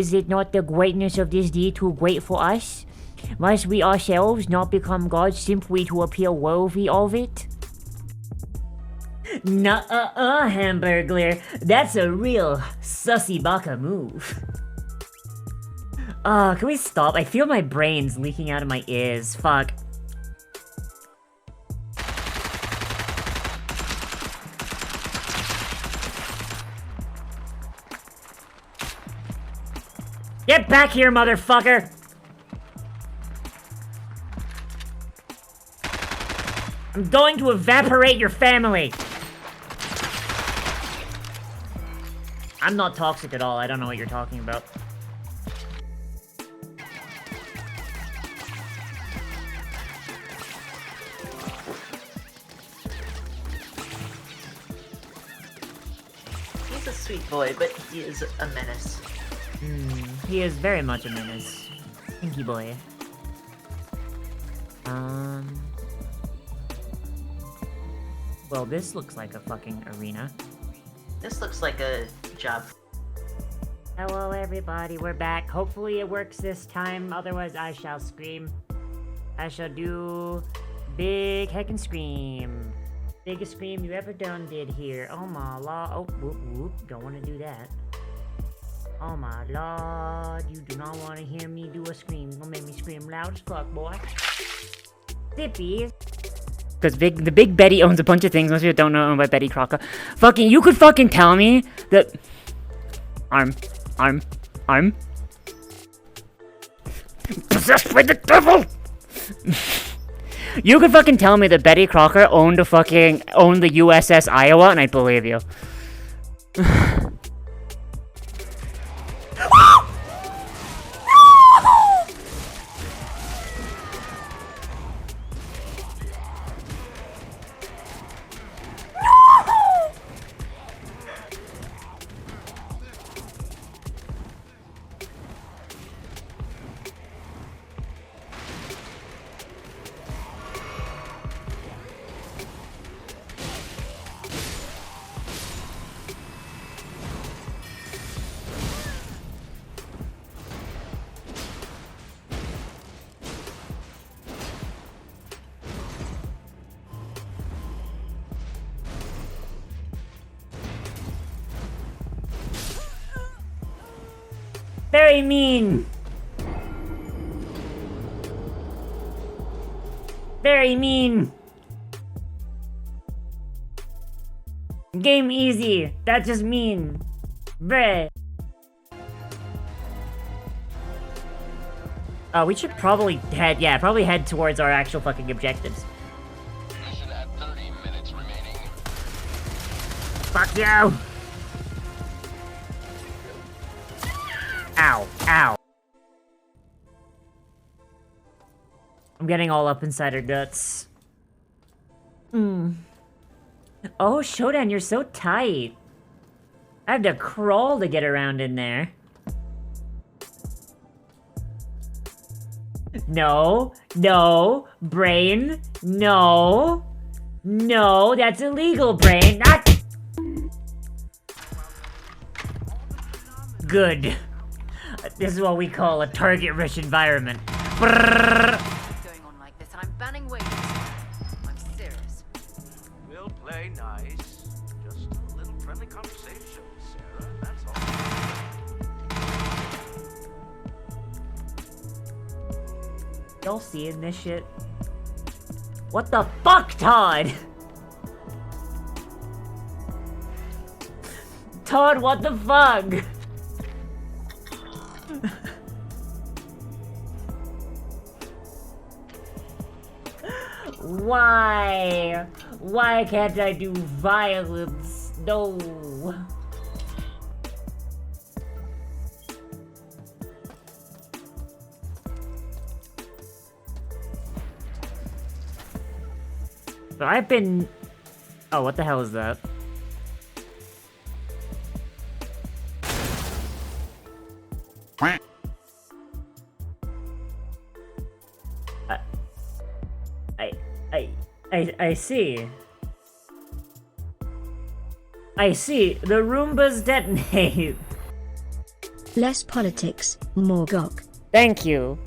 Is it not the greatness of this deed too great for us? Must we ourselves not become gods simply to appear worthy of it? Nuh-uh, Hamburglar. That's a real sussy baka move. Can we stop? I feel my brains leaking out of my ears. Fuck. Get back here, motherfucker! I'm going to evaporate your family! I'm not toxic at all, I don't know what you're talking about. He's a sweet boy, but he is a menace. He is very much a menace. Pinky boy. Well, this looks like a fucking arena. This looks like a job. Hello everybody, we're back. Hopefully it works this time, otherwise I shall scream. I shall do big heckin' scream. Biggest scream you ever did here. Oh my lord. Oh, whoop whoop, don't want to do that. Oh my lord, you do not want to hear me do a scream. You're gonna make me scream loud as fuck, boy. Zippy. Because the Big Betty owns a bunch of things. Most people don't know owned by Betty Crocker. Fucking, you could fucking tell me that... Arm. Possessed by the devil! You could fucking tell me that Betty Crocker owned the USS Iowa, and I'd believe you. Very mean! Very mean! Game easy! That's just mean! Bruh! We should probably head towards our actual fucking objectives. Mission at 30 minutes remaining. Fuck you! Ow, ow. I'm getting all up inside her guts. Oh, Shodan, you're so tight. I have to crawl to get around in there. No, brain, no. No, that's illegal, brain. Not good. This is what we call a target-rich environment. Brrr. Going on like this, and I'm banning wages. I'm serious. We'll play nice. Just a little friendly conversation, Sarah. That's all. Y'all seeing this shit? What the fuck, Todd? Todd, what the fuck? Why? Why can't I do violence? No. So I've been... Oh, what the hell is that? I see. I see. The Roombas detonate. Less politics, more gawk. Thank you.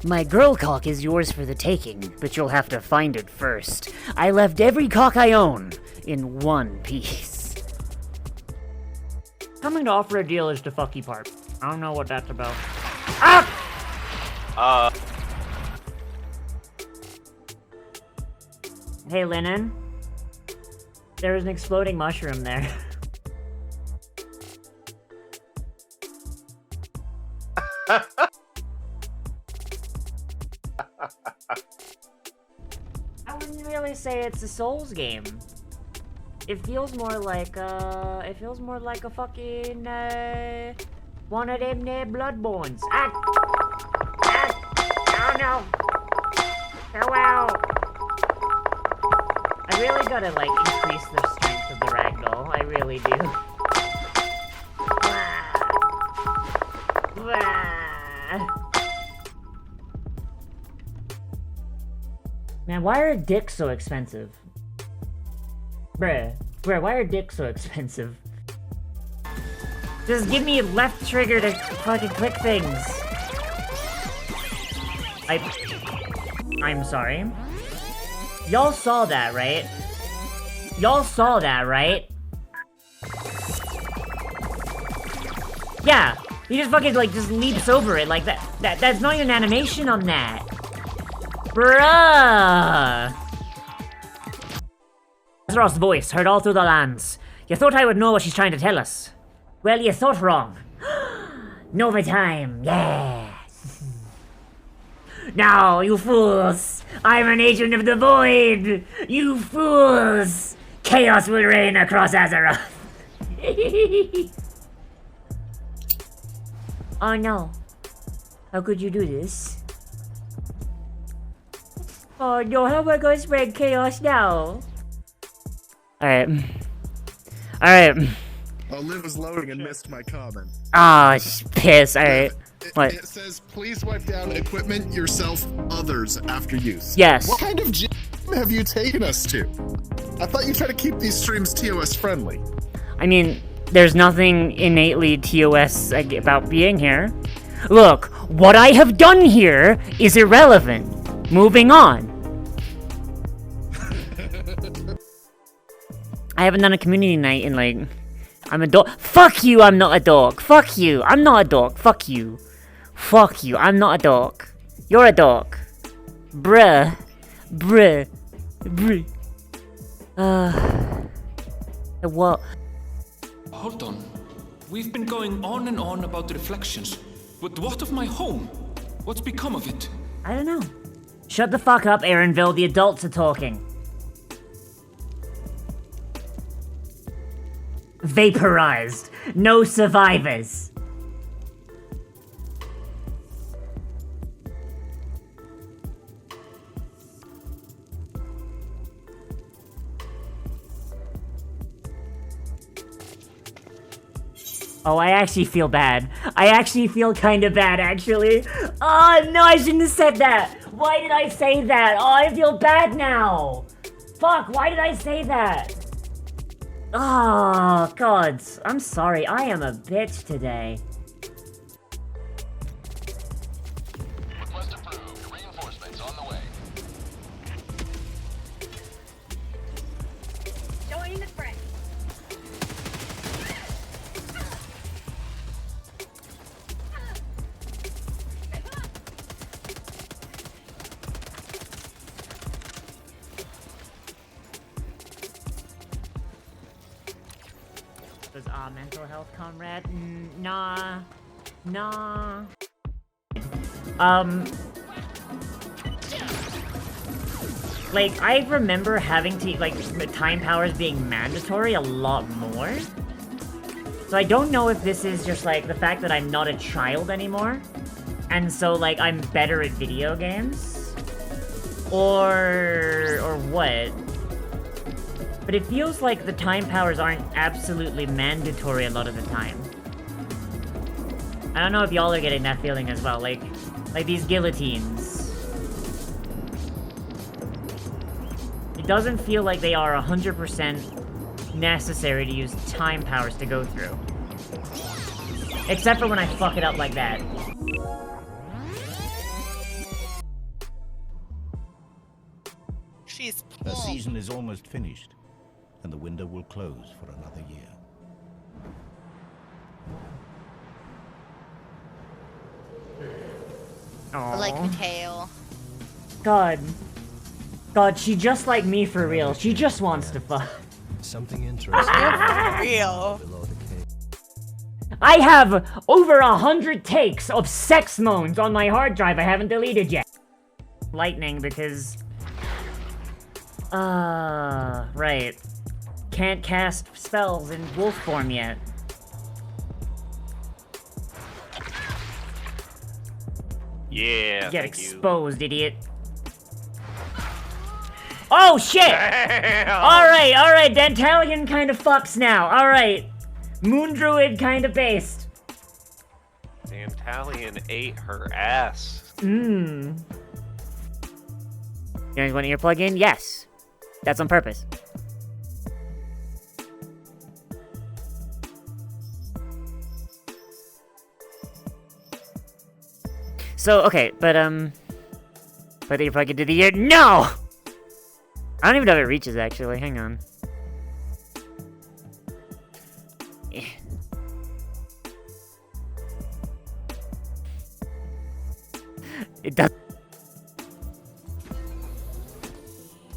My girl cock is yours for the taking, but you'll have to find it first. I left every cock I own in one piece. Coming to offer a deal is the fucky part. I don't know what that's about. Ah! Hey, Lennon. There was an exploding mushroom there. I wouldn't really say it's a Souls game. It feels more like a fucking, one of them there Bloodborns. Ah! Ah! Oh no! Farewell! I really gotta, like, increase the strength of the ragdoll. I really do. Man, why are dicks so expensive? Bruh, why are dicks so expensive? Just give me left trigger to fucking click things. I'm sorry. Y'all saw that, right? Y'all saw that, right? Yeah, he just fucking, like, just leaps over it like that. That's not even animation on that. Bruh! Azeroth's voice heard all through the lands. You thought I would know what she's trying to tell us. Well, you thought wrong. Nova time, yeah! Now, you fools! I'm an agent of the void! You fools! Chaos will reign across Azeroth! Oh no. How could you do this? Oh no, how am I gonna spread chaos now? Alright. Alright. Oh, Liv was loading and missed my comment. Ah, piss. Alright. What? It says, please wipe down equipment, yourself, others after use. Yes. What kind of jam have you taken us to? I thought you tried to keep these streams TOS friendly. I mean, there's nothing innately TOS about being here. Look, what I have done here is irrelevant. Moving on. I haven't done a community night in, like... I'm a dog. Fuck you, I'm not a dog. Fuck you, I'm not a dog. Fuck you. Fuck you, I'm not a dog. You're a dog. Bruh. Bruh. Bruh. What? Hold on. We've been going on and on about the reflections. But what of my home? What's become of it? I don't know. Shut the fuck up, Aaronville. The adults are talking. Vaporized. No survivors. Oh, I actually feel bad. I actually feel kind of bad, actually. Oh, no, I shouldn't have said that. Why did I say that? Oh, I feel bad now. Fuck, why did I say that? Oh, God. I'm sorry. I am a bitch today. Request approved. Reinforcements on the way. Join the fray. Was mental health comrade? Nah. Nah. Like, I remember having to, like, time powers being mandatory a lot more. So I don't know if this is just, like, the fact that I'm not a child anymore. And so, like, I'm better at video games. Or what? But it feels like the time powers aren't absolutely mandatory a lot of the time. I don't know if y'all are getting that feeling as well, like these guillotines. It doesn't feel like they are 100% necessary to use time powers to go through. Except for when I fuck it up like that. She's Her plump. season is almost finished, and the window will close for another year. I like Aw. your tail. God. God, she just like me for real. She just wants to fuck. Something interesting Real. below the cave. I have over 100 takes of sex moans on my hard drive I haven't deleted yet. Lightning because... right. Can't cast spells in wolf form yet. Yeah, Get thank you. exposed, idiot. Oh, shit! Damn. Alright, Dantalion kind of fucks now. Alright. Moon Druid kind of based. Dantalion ate her ass. Mmm. You guys want your plug in? Yes. That's on purpose. So, okay, but your plug into the year? No! I don't even know if it reaches, actually. Hang on. Eh. It does.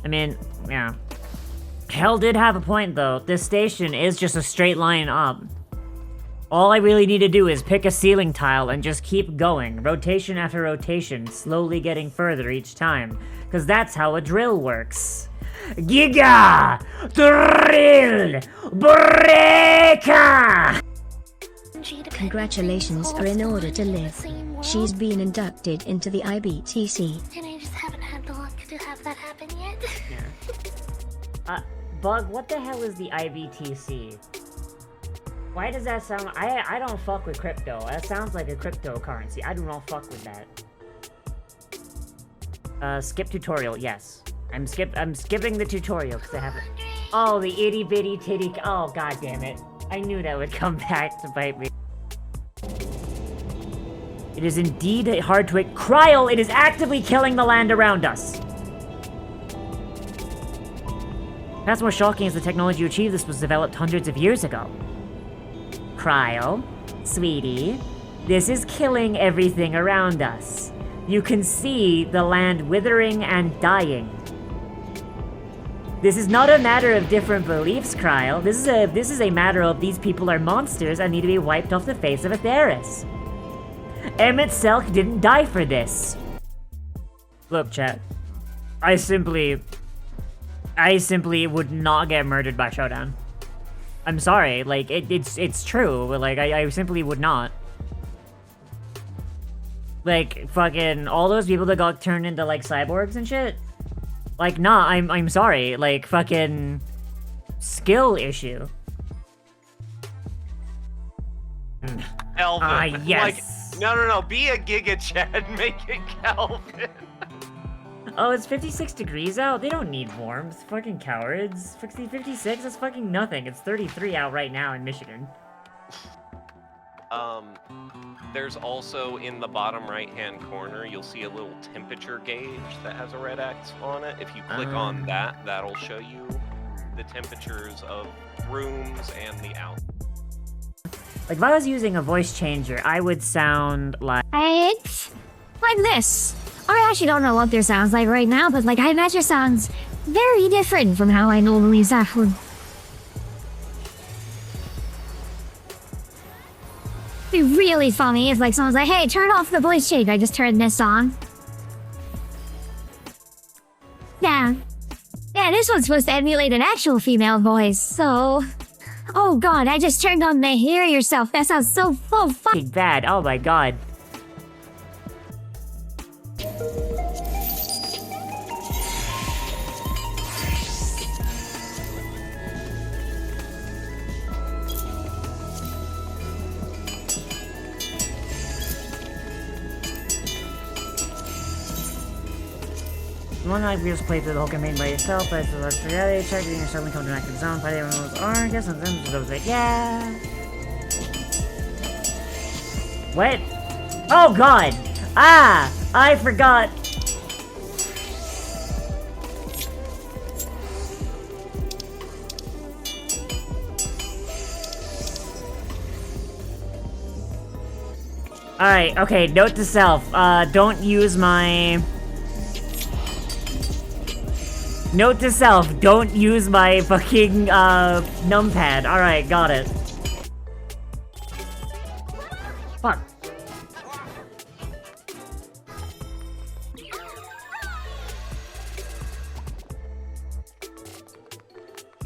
I mean, yeah. Hell did have a point, though. This station is just a straight line up. All I really need to do is pick a ceiling tile and just keep going, rotation after rotation, slowly getting further each time. Because that's how a drill works. Giga! Drill! Breaker! Congratulations are in order to live. She's been inducted into the IBTC. And I just haven't had the luck to have that happen yet. Bug, what the hell is the IBTC? Why does that sound... I don't fuck with crypto. That sounds like a cryptocurrency. I do not fuck with that. Skip tutorial, yes. I'm skipping the tutorial because I haven't... Oh, the itty bitty titty... Oh, god damn it. I knew that would come back to bite me. It is indeed hard to... Kryl, it is actively killing the land around us. Perhaps more shocking is the technology to achieve this was developed hundreds of years ago. Kryl, sweetie, this is killing everything around us. You can see the land withering and dying. This is not a matter of different beliefs, Kryl. This is a matter of these people are monsters and need to be wiped off the face of Atheris. Emmett Selk didn't die for this. Look, chat. I simply would not get murdered by Showdown. I'm sorry, like, it's true, but, like, I simply would not. Like, fucking, all those people that got turned into, like, cyborgs and shit? Like, nah, I'm sorry, like, fucking... skill issue. Kelvin. Yes! Like, no, be a Giga Chad, make it Kelvin. Oh, it's 56 degrees out? They don't need warmth. Fucking cowards. 56? That's fucking nothing. It's 33 out right now in Michigan. There's also in the bottom right-hand corner, you'll see a little temperature gauge that has a red X on it. If you click on that, that'll show you the temperatures of rooms and the out. Like, if I was using a voice changer, I would sound like... It's like this. I actually don't know what this sounds like right now, but like I imagine it sounds very different from how I normally sound. It'd be really funny if like someone's like, hey, turn off the voice change. I just turned this on. Yeah, this one's supposed to emulate an actual female voice, so... Oh god, I just turned on the hear yourself. That sounds so fucking bad. Oh my god. One night we just played through the whole campaign by yourself, but it's a reality check, and you're suddenly come to an active zone, party everyone was, I guess, and then I was like, yeah. What? Oh god! Ah! I forgot! Alright, okay, note to self. Don't use my... Note to self, don't use my fucking, numpad. Alright, got it. Fuck.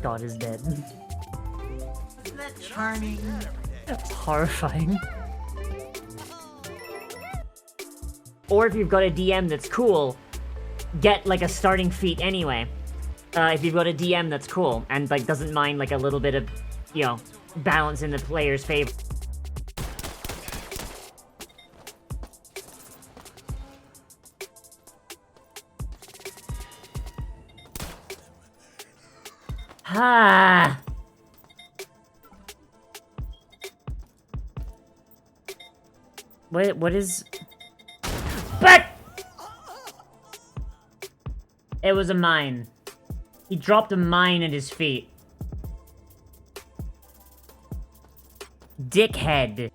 God is dead. Isn't that charming? Horrifying. Or if you've got a DM that's cool, get like a starting feat anyway. If you've got a DM that's cool and like doesn't mind like a little bit of, you know, balance in the player's favor. Ah. What is... But it was a mine. He dropped a mine at his feet. Dickhead.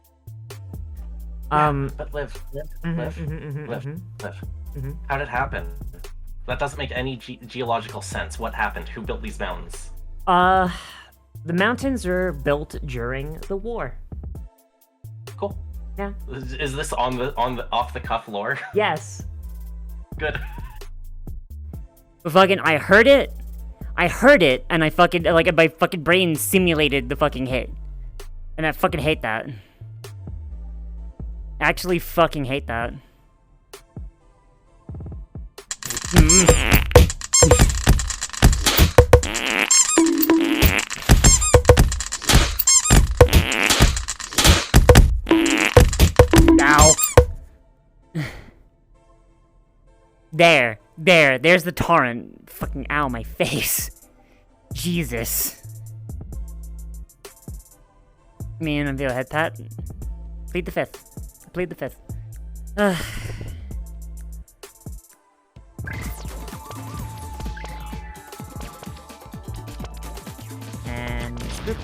But Liv. How did it happen? That doesn't make any geological sense. What happened? Who built these mountains? The mountains were built during the war. Cool. Yeah. Is this on the off the cuff lore? Yes. Good. Fucking, I heard it, and I fucking, like, my fucking brain simulated the fucking hit. And I fucking hate that. I actually fucking hate that. Ow. There's the torrent. Fucking ow, my face. Jesus. Me and Unveil head pat. Plead the fifth. Plead the fifth. And scoop.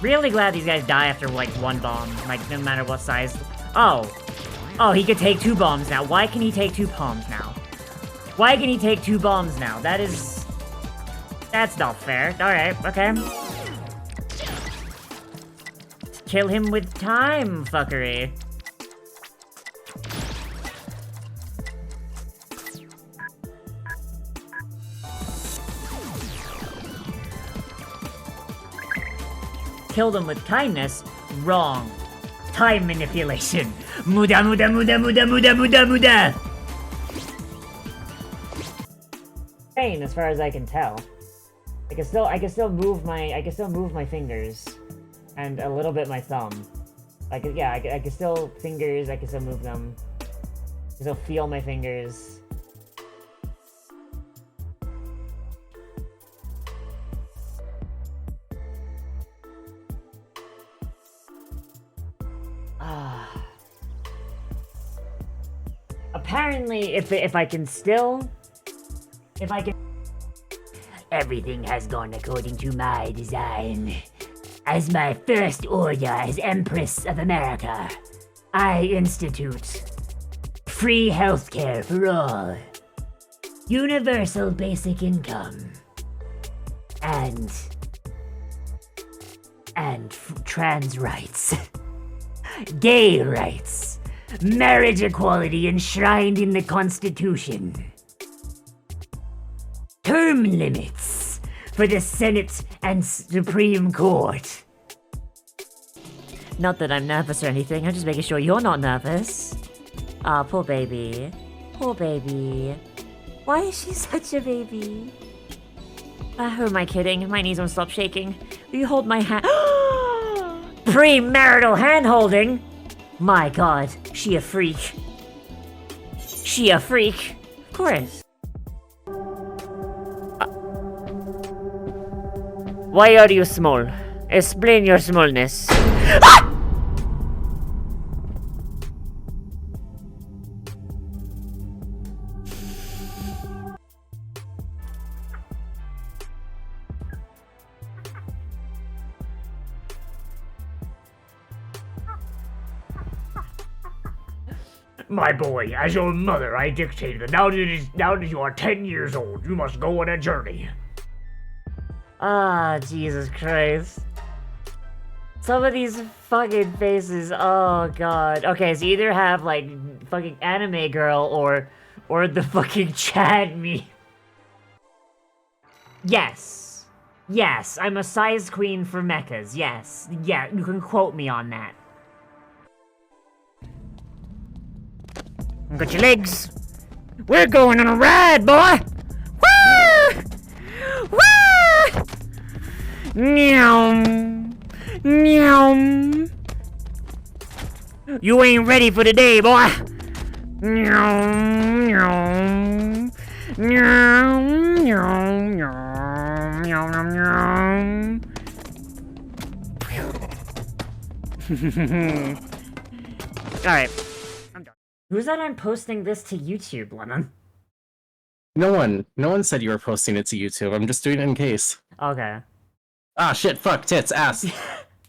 Really glad these guys die after like one bomb, like no matter what size. Oh, he could take 2 bombs now. Why can he take 2 bombs now? Why can he take 2 bombs now? That's not fair. Alright, okay. Kill him with time, fuckery. Kill them with kindness? Wrong. Time manipulation. Muda. Pain, as far as I can tell. I can still move my fingers, and a little bit my thumb. I can still fingers. I can still move them. I can still feel my fingers. Apparently, if I can... Everything has gone according to my design. As my first order as Empress of America, I institute free healthcare for all, universal basic income, and trans rights, gay rights, marriage equality enshrined in the Constitution. Term limits for the Senate and Supreme Court. Not that I'm nervous or anything, I'm just making sure you're not nervous. Ah, poor baby. Poor baby. Why is she such a baby? Who am I kidding? My knees won't stop shaking. Will you hold my hand? Premarital hand-holding? My god, she a freak. She a freak. Of course. Why are you small? Explain your smallness. My boy, as your mother, I dictated that now that you are 10 years old, you must go on a journey. Ah, Jesus Christ. Some of these fucking faces, oh god. Okay, so you either have, like, fucking anime girl or the fucking Chad me. Yes. Yes, I'm a size queen for mechas, yes. Yeah, you can quote me on that. Got your legs. We're going on a ride, boy! Woo! Woo! Meow. Meow. You ain't ready for the day, boy! Meow. Meow. Meow. Meow. Meow. Meow. Meow. Alright. Who's that I'm posting this to YouTube, Lennon? No one said you were posting it to YouTube. I'm just doing it in case. Okay. Ah, shit, fuck, tits, ass.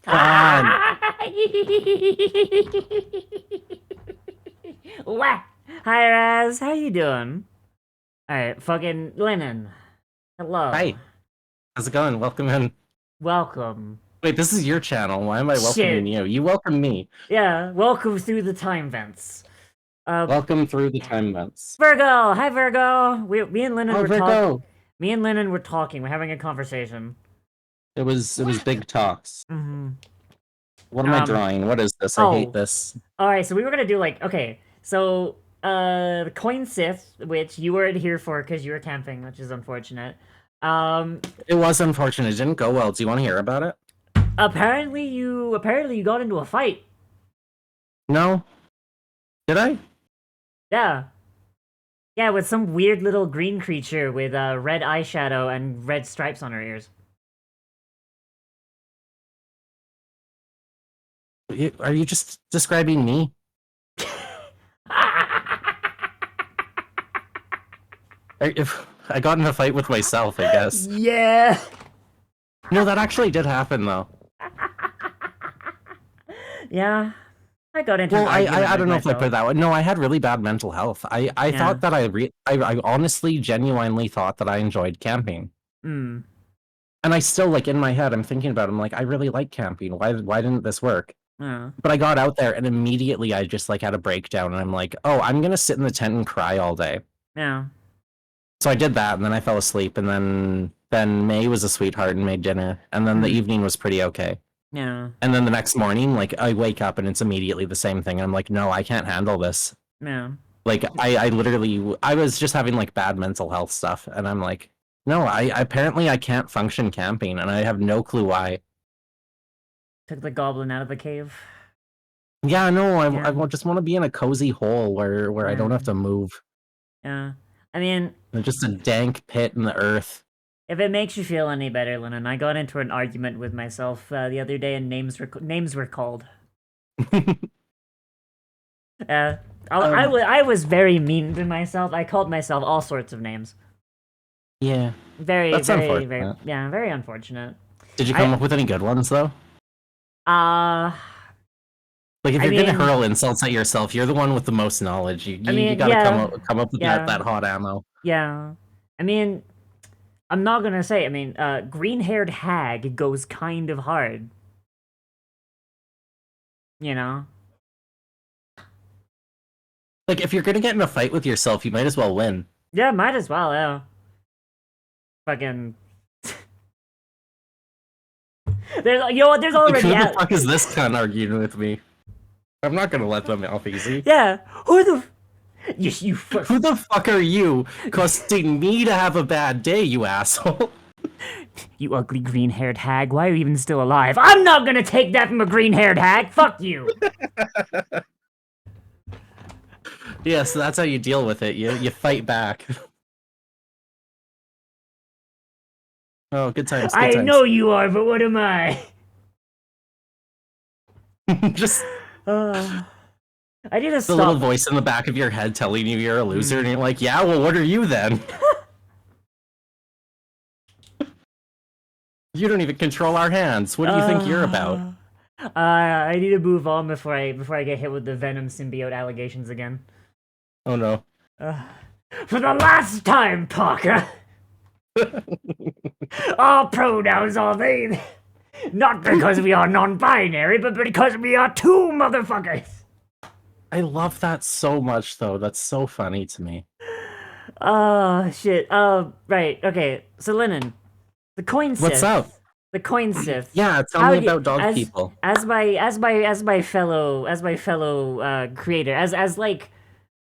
Come on. Wah! Hi, Raz. How you doing? Alright, fucking Lennon. Hello. Hi. How's it going? Welcome in. Welcome. Wait, this is your channel. Why am I welcoming you? You welcome me. Yeah, welcome through the time vents. Welcome through the time vents. Virgo! Hi, Virgo! Me and Lennon were Virgo. talking. Me and Lennon were talking. We're having a conversation. It was big talks. Mm-hmm. What am I drawing? What is this? I hate this. Alright, so we were gonna do like, okay, so, the Coin Sith, which you weren't here for because you were camping, which is unfortunate. It was unfortunate. It didn't go well. Do you want to hear about it? Apparently you got into a fight. No. Did I? Yeah. Yeah, with some weird little green creature with red eyeshadow and red stripes on her ears. Are you just describing me? If I got in a fight with myself, I guess. Yeah. No, that actually did happen, though. Yeah. I got into Well, an argument I don't know with if I put it that way. No, I had really bad mental health. I thought that I honestly, genuinely thought that I enjoyed camping. Mm. And I still, like, in my head, I'm thinking about it. I'm like, I really like camping. Why didn't this work? Yeah. But I got out there, and immediately I just, like, had a breakdown, and I'm like, oh, I'm gonna sit in the tent and cry all day. Yeah. So I did that, and then I fell asleep, and then May was a sweetheart and made dinner, and then the evening was pretty okay. Yeah. And then the next morning, like, I wake up and it's immediately the same thing. And I'm like, no, I can't handle this. Yeah. Like, I literally, I was just having, like, bad mental health stuff. And I'm like, no, apparently I can't function camping. And I have no clue why. Took the goblin out of the cave. Yeah, no, I just want to be in a cozy hole where I don't have to move. Yeah. I mean... Just a dank pit in the earth. If it makes you feel any better, Lennon, I got into an argument with myself the other day, and names were called. I was very mean to myself. I called myself all sorts of names. Yeah. That's unfortunate. Very unfortunate. Did you come up with any good ones, though? Like, if you're gonna hurl insults at yourself, you're the one with the most knowledge. You gotta come up with that hot ammo. Yeah. I mean... I'm not gonna say, I mean, green-haired hag goes kind of hard. You know? Like, if you're gonna get in a fight with yourself, you might as well win. Yeah, might as well, yeah. Fucking... there's already... Who the fuck is this cunt arguing with me? I'm not gonna let them off easy. Yeah, who the... Who the fuck are you, causing me to have a bad day, you asshole? You ugly green-haired hag, why are you even still alive? I'm not gonna take that from a green-haired hag, fuck you! Yeah, so that's how you deal with it, you fight back. Oh, good times, good times. I know you are, but what am I? Just I need to the stop. little voice in the back of your head telling you you're a loser, and you're like, yeah, well, what are you then? You don't even control our hands. What do you think you're about? I need to move on before I get hit with the Venom symbiote allegations again. Oh no. For the last time, Parker! Our pronouns are they. Not because we are non-binary, but because we are two motherfuckers! I love that so much, though. That's so funny to me. Oh, shit. Right, okay. So, Lennon, the coin Sith. What's up? The coin Sith. Yeah, tell me about dog people. As my fellow creator, as like,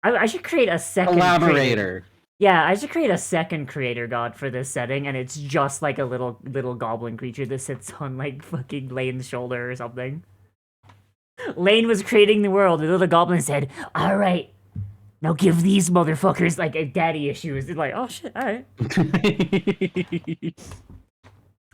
I should create a second Collaborator. Yeah, I should create a second creator god for this setting, and it's just like a little goblin creature that sits on like fucking Lane's shoulder or something. Lane was creating the world, the little goblin said, "All right, now give these motherfuckers like daddy issues." It's like, oh shit, all right.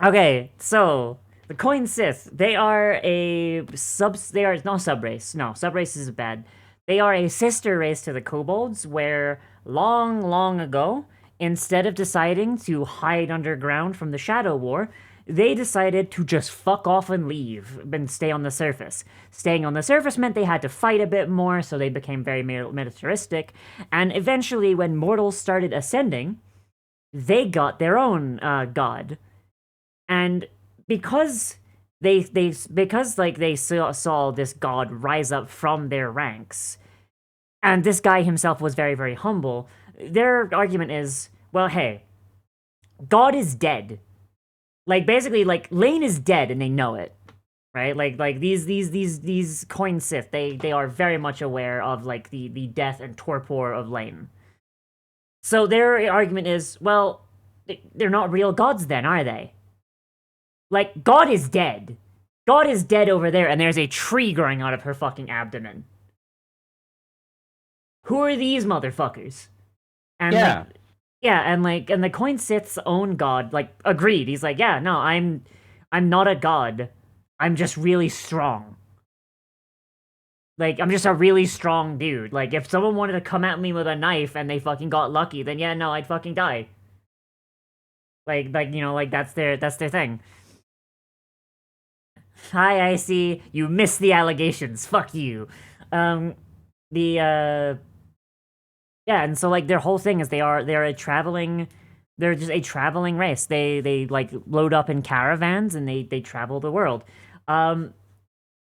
Okay, so the Coin Sith, they are no subrace. No, subrace is bad. They are a sister race to the kobolds, where long ago, instead of deciding to hide underground from the Shadow War, they decided to just fuck off and leave and stay on the surface. Staying on the surface meant they had to fight a bit more, so they became very militaristic, and eventually when mortals started ascending, they got their own god. And because they saw this god rise up from their ranks, and this guy himself was very, very humble, their argument is, well, hey, God is dead. Like, basically, like, Lane is dead and they know it, right? Like these Coin Sith, they are very much aware of, like, the death and torpor of Lane. So their argument is, well, they're not real gods then, are they? Like, God is dead. God is dead over there, and there's a tree growing out of her fucking abdomen. Who are these motherfuckers? And yeah. And the Coin Sith's own god, like, agreed. He's like, yeah, no, I'm not a god. I'm just really strong. Like, I'm just a really strong dude. Like, if someone wanted to come at me with a knife and they fucking got lucky, then yeah, no, I'd fucking die. Like, you know, like, that's their thing. Hi, I see. You missed the allegations. Fuck you. Yeah, and so, like, their whole thing is they're just a traveling race. They like load up in caravans and they travel the world.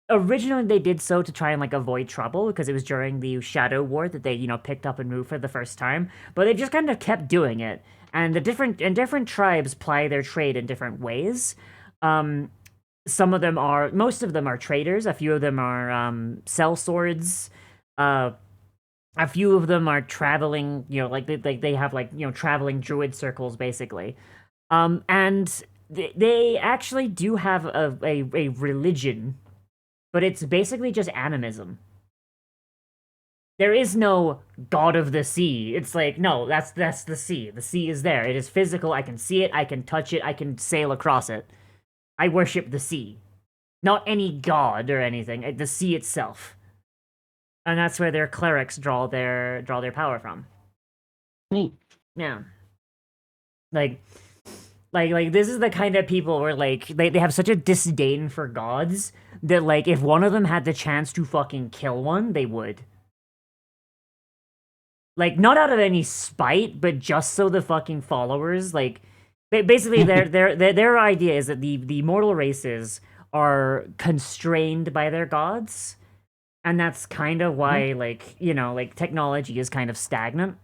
Originally they did so to try and like avoid trouble because it was during the Shadow War that they, you know, picked up and moved for the first time, but they just kind of kept doing it. And different tribes ply their trade in different ways. Most of them are traders, a few of them are sell swords, a few of them are traveling, you know, like they have, like, you know, traveling druid circles, basically. And they actually do have a religion, but it's basically just animism. There is no god of the sea. It's like, no, that's the sea. The sea is there. It is physical. I can see it. I can touch it. I can sail across it. I worship the sea. Not any god or anything. The sea itself. And that's where their clerics draw their power from. Neat. Yeah. Like this is the kind of people where, like, they have such a disdain for gods that, like, if one of them had the chance to fucking kill one, they would. Like, not out of any spite, but just so the fucking followers, like, basically their idea is that the mortal races are constrained by their gods. And that's kind of why, like, you know, like, technology is kind of stagnant.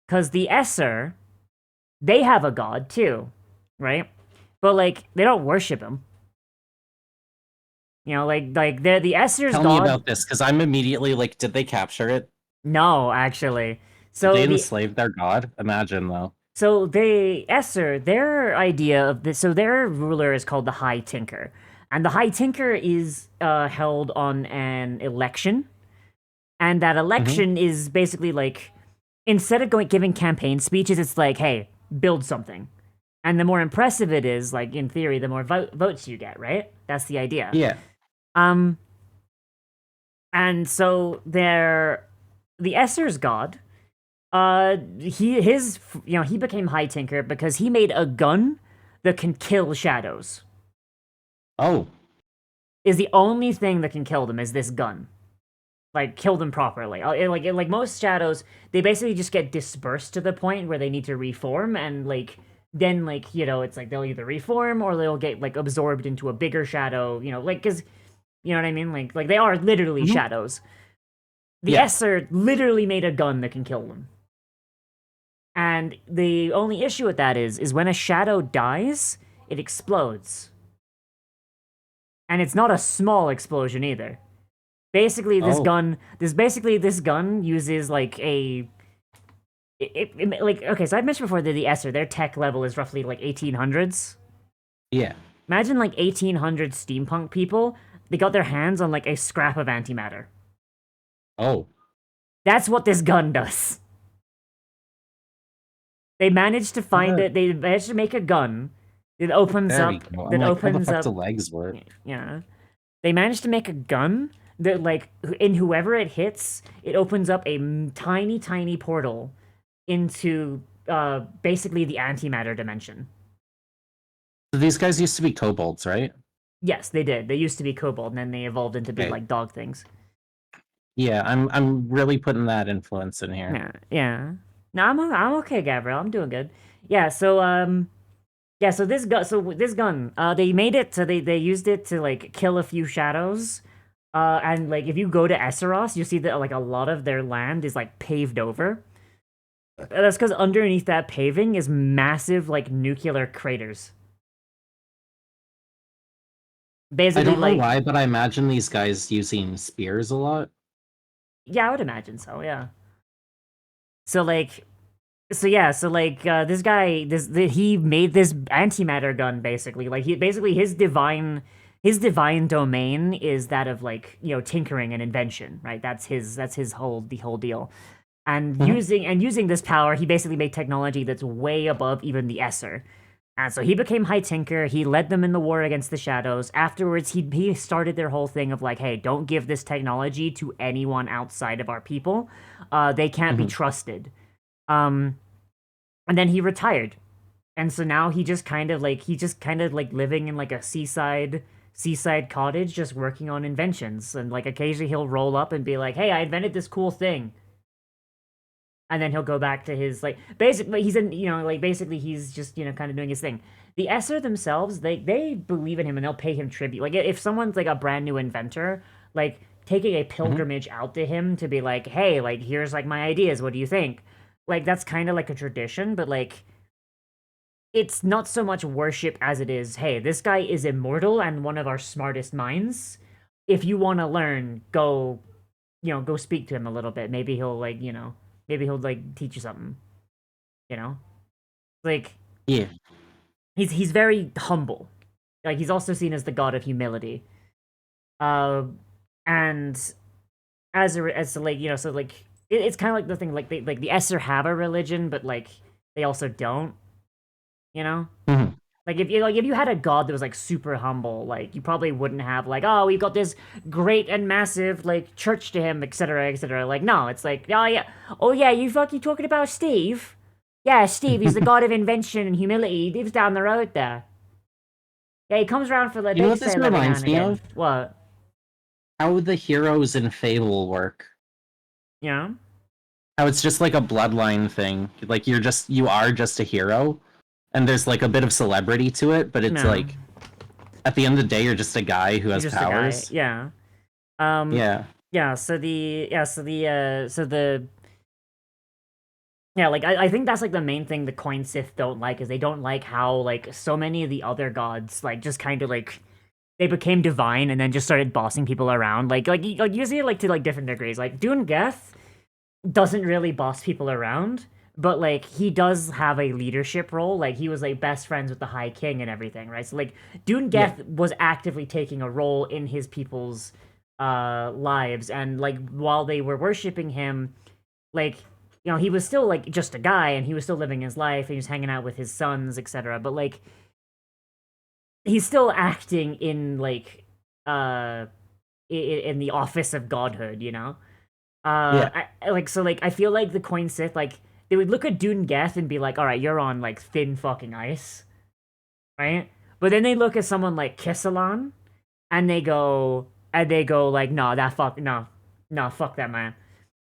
Because the Esser, they have a god, too, right? But, like, they don't worship him. You know, like they're the Esser's god... Tell me about this, because I'm immediately like, did they capture it? No, actually. So they enslaved their god? Imagine, though. So the Esser, their idea of this... So their ruler is called the High Tinker. And the High Tinker is held on an election. And that election is basically like, instead of giving campaign speeches, it's like, hey, build something. And the more impressive it is, like, in theory, the more votes you get, right? That's the idea. Yeah. And so the Esser's god, he became High Tinker because he made a gun that can kill shadows. Oh. Is the only thing that can kill them is this gun. Like, kill them properly. Like most shadows, they basically just get dispersed to the point where they need to reform, and then it's like they'll either reform or they'll get like absorbed into a bigger shadow, because you know what I mean? Like they are literally shadows. The Esser literally made a gun that can kill them. And the only issue with that is when a shadow dies, it explodes. And it's not a small explosion either. Basically, this gun uses like okay, so I've mentioned before that the Esser, their tech level is roughly like 1800s. Yeah. Imagine like 1800 steampunk people, they got their hands on like a scrap of antimatter. Oh. That's what this gun does. They managed to find it. They managed to make a gun that opens There up. we go. That How the opens fuck up. do legs work? Yeah. They managed to make a gun that, like, in whoever it hits, it opens up a tiny, tiny portal into basically the antimatter dimension. So these guys used to be kobolds, right? Yes, they did. They used to be kobold, and then they evolved into being like dog things. Yeah, I'm really putting that influence in here. Yeah. No, I'm okay, Gabriel. I'm doing good. Yeah. So this gun, they made it so they used it to like kill a few shadows. And like if you go to Esseros, you see that like a lot of their land is like paved over. That's because underneath that paving is massive like nuclear craters. Basically, I don't know why, but I imagine these guys using spears a lot. Yeah, I would imagine so. Yeah. So this guy, he made this antimatter gun basically. Like his divine domain is that of like tinkering and invention, right? That's his whole deal. And using this power, he basically made technology that's way above even the Esser. And so he became High Tinker. He led them in the war against the Shadows. Afterwards, he started their whole thing of like, hey, don't give this technology to anyone outside of our people. They can't be trusted. And then he retired. And so now he just kind of like living in like a seaside cottage, just working on inventions. And like occasionally he'll roll up and be like, hey, I invented this cool thing. And then he'll go back to his like basically he's just kind of doing his thing. The Esser themselves, they believe in him and they'll pay him tribute. Like if someone's like a brand new inventor, like taking a pilgrimage out to him to be like, hey, like here's like my ideas, what do you think? Like that's kind of like a tradition, but like it's not so much worship as it is, hey, this guy is immortal and one of our smartest minds. If you want to learn, go speak to him a little bit. Maybe he'll teach you something. Like yeah, he's very humble. Like he's also seen as the god of humility. And it's kind of like the thing like the Esser have a religion, but like they also don't. Like if you had a god that was like super humble, like you probably wouldn't have like, oh, we've got this great and massive like church to him, etc., etc. Like no, it's like, oh yeah, you fucking talking about Steve? Yeah, Steve, he's the god of invention and humility. He lives down the road there. Yeah, he comes around for the You know bake what this sale every now reminds and me again. of? What? How the heroes in Fable work. Yeah. How it's just like a bloodline thing. Like you are just a hero. And there's like a bit of celebrity to it, but it's like at the end of the day, you're just a guy who has powers. Yeah. I think that's like the main thing the Coin Sith don't like is they don't like how like so many of the other gods like just kind of like they became divine and then just started bossing people around. Like you see it like to like different degrees. Like Dune Geth doesn't really boss people around. But, like, he does have a leadership role. Like, he was, like, best friends with the High King and everything, right? So, like, Dune Geth was actively taking a role in his people's lives. And, like, while they were worshipping him, like, he was still, like, just a guy. And he was still living his life. And he was hanging out with his sons, etc. But, like, he's still acting in, like, in the office of godhood, you know. Yeah. I feel like the Coin Sith, like, they would look at Dune Geth and be like, all right, you're on like thin fucking ice, right? But then they look at someone like Kissalan, and they go like, no, fuck that man.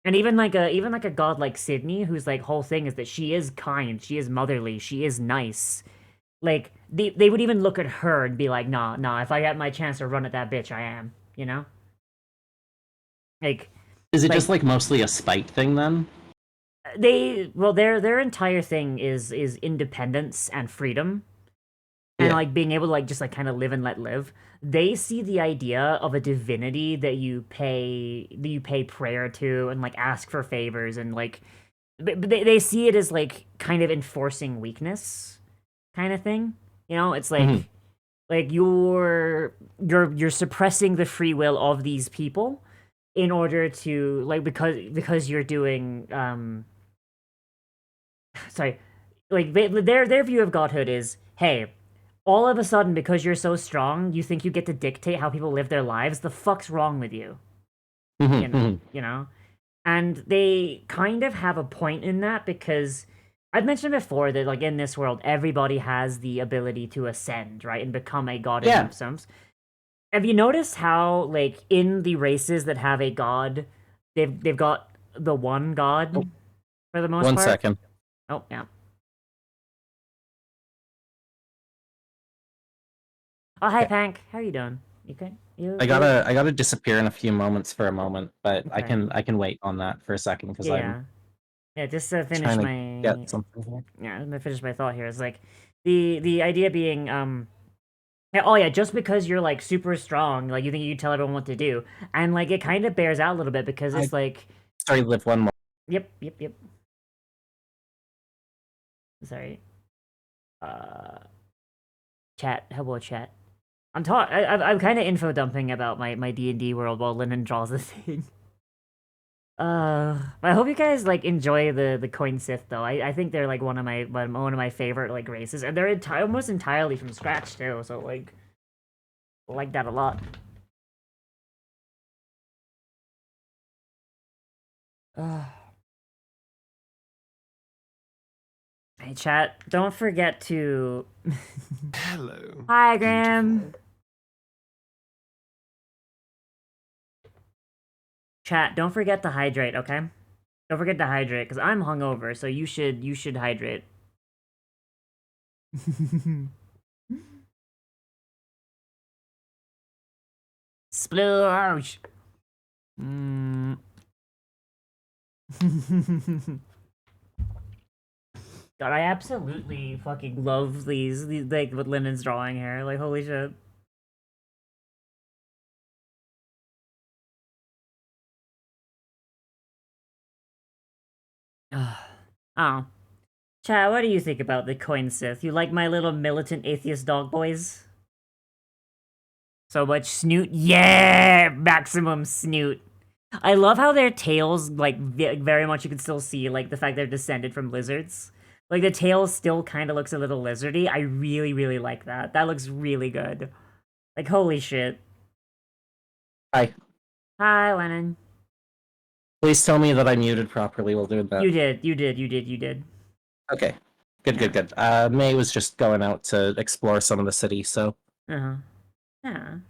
And even like a god like Sydney, whose like whole thing is that she is kind, she is motherly, she is nice. Like they would even look at her and be like, nah, if I get my chance to run at that bitch, I am, you know? Like, is it just like mostly a spite thing then? Their entire thing is independence and freedom, and like being able to like just like kind of live and let live. They see the idea of a divinity that you pay prayer to and like ask for favors, and like they see it as like kind of enforcing weakness kind of thing. You know, it's like like you're suppressing the free will of these people in order to like because you're doing sorry, like their view of godhood is, hey, all of a sudden because you're so strong, you think you get to dictate how people live their lives. The fuck's wrong with you? You know, and they kind of have a point in that, because I've mentioned before that like in this world, everybody has the ability to ascend, right, and become a god in themselves. Have you noticed how like in the races that have a god, they've got the one god for the most part? 1 second. Oh, yeah. Oh, hi, Pank. How are you doing? You okay? I gotta disappear in a few moments for a moment, but Okay. I can wait on that for a second because I'm just to finish trying to my get something here. yeah, I'm gonna finish my thought here. It's like the idea being yeah, oh yeah, just because you're like super strong, like you think you can tell everyone what to do, and like it kind of bears out a little bit because it's like sorry, live one more. Yep. Sorry. Chat. Hello, chat. I'm kind of info dumping about my D&D world while Lennon draws the thing. I hope you guys like enjoy the Coin Sith though. I think they're like one of my favorite like races, and they're almost entirely from scratch too. So like, I like that a lot. Hey chat, don't forget to. Hello. Hi, Graham. Chat, don't forget to hydrate, okay? Don't forget to hydrate, because I'm hungover, so you should hydrate. Sploosh! God, I absolutely fucking love these like what Lennon's drawing here. Like, holy shit. Oh. Chad, what do you think about the Coin Sith? You like my little militant atheist dog boys? So much snoot? Yeah! Maximum snoot. I love how their tails, like, very much you can still see, like, the fact they're descended from lizards. Like, the tail still kind of looks a little lizardy. I really, really like that. That looks really good. Like, holy shit. Hi. Hi, Lennon. Please tell me that I muted properly while doing that. You did. Okay. Good. May was just going out to explore some of the city, so... Yeah.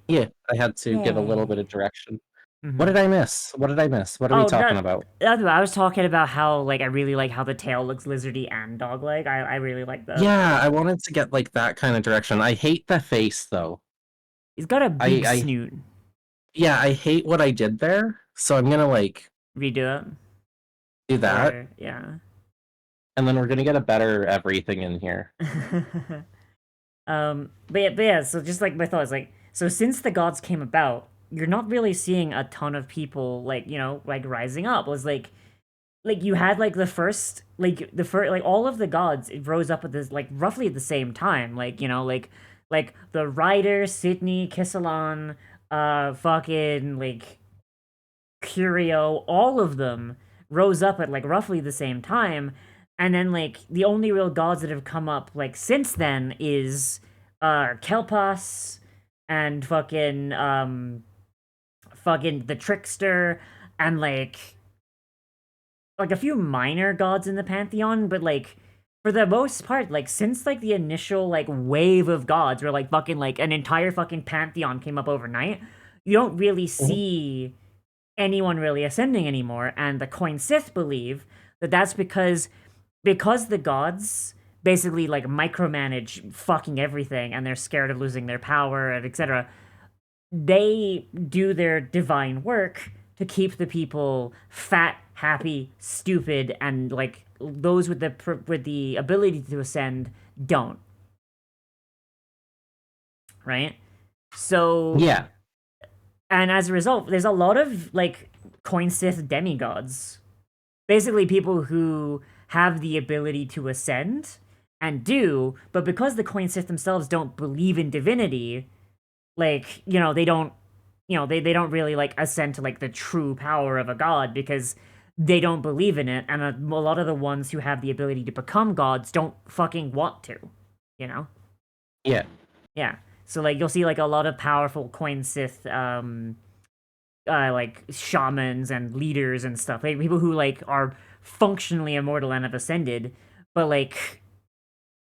Yeah, I had to give a little bit of direction. Mm-hmm. What did I miss? What are we talking about? I was talking about how, like, I really like how the tail looks lizardy and dog-like. I really like that. Yeah, I wanted to get, like, that kind of direction. I hate the face, though. He's got a big snoot. Yeah, I hate what I did there, so I'm gonna, like... redo it? Do that. Yeah. And then we're gonna get a better everything in here. But yeah, so just, like, my thoughts, like, so since the gods came about, you're not really seeing a ton of people, like, you know, like, rising up. It was, like, you had, like, all of the gods rose up at this, like, roughly at the same time. Like, you know, like the Rider, Sydney, Kissalan, fucking, like, Curio, all of them rose up at, like, roughly the same time. And then, like, the only real gods that have come up, like, since then is, Kelpas and fucking, fucking the trickster, and like a few minor gods in the pantheon, but like for the most part, like since like the initial like wave of gods where like fucking like an entire fucking pantheon came up overnight, you don't really see anyone really ascending anymore. And the Coin Sith believe that that's because the gods basically like micromanage fucking everything and they're scared of losing their power and etc. They do their divine work to keep the people fat, happy, stupid, and like those with the ability to ascend don't. Right? So Yeah. And as a result, there's a lot of like Coin Sith demigods. Basically people who have the ability to ascend and do, but because the Coin Sith themselves don't believe in divinity, like, you know, they don't they don't really like ascend to like the true power of a god because they don't believe in it, and a lot of the ones who have the ability to become gods don't fucking want to, you know? Yeah. Yeah. So like you'll see like a lot of powerful Coin Sith like shamans and leaders and stuff. Like people who like are functionally immortal and have ascended, but like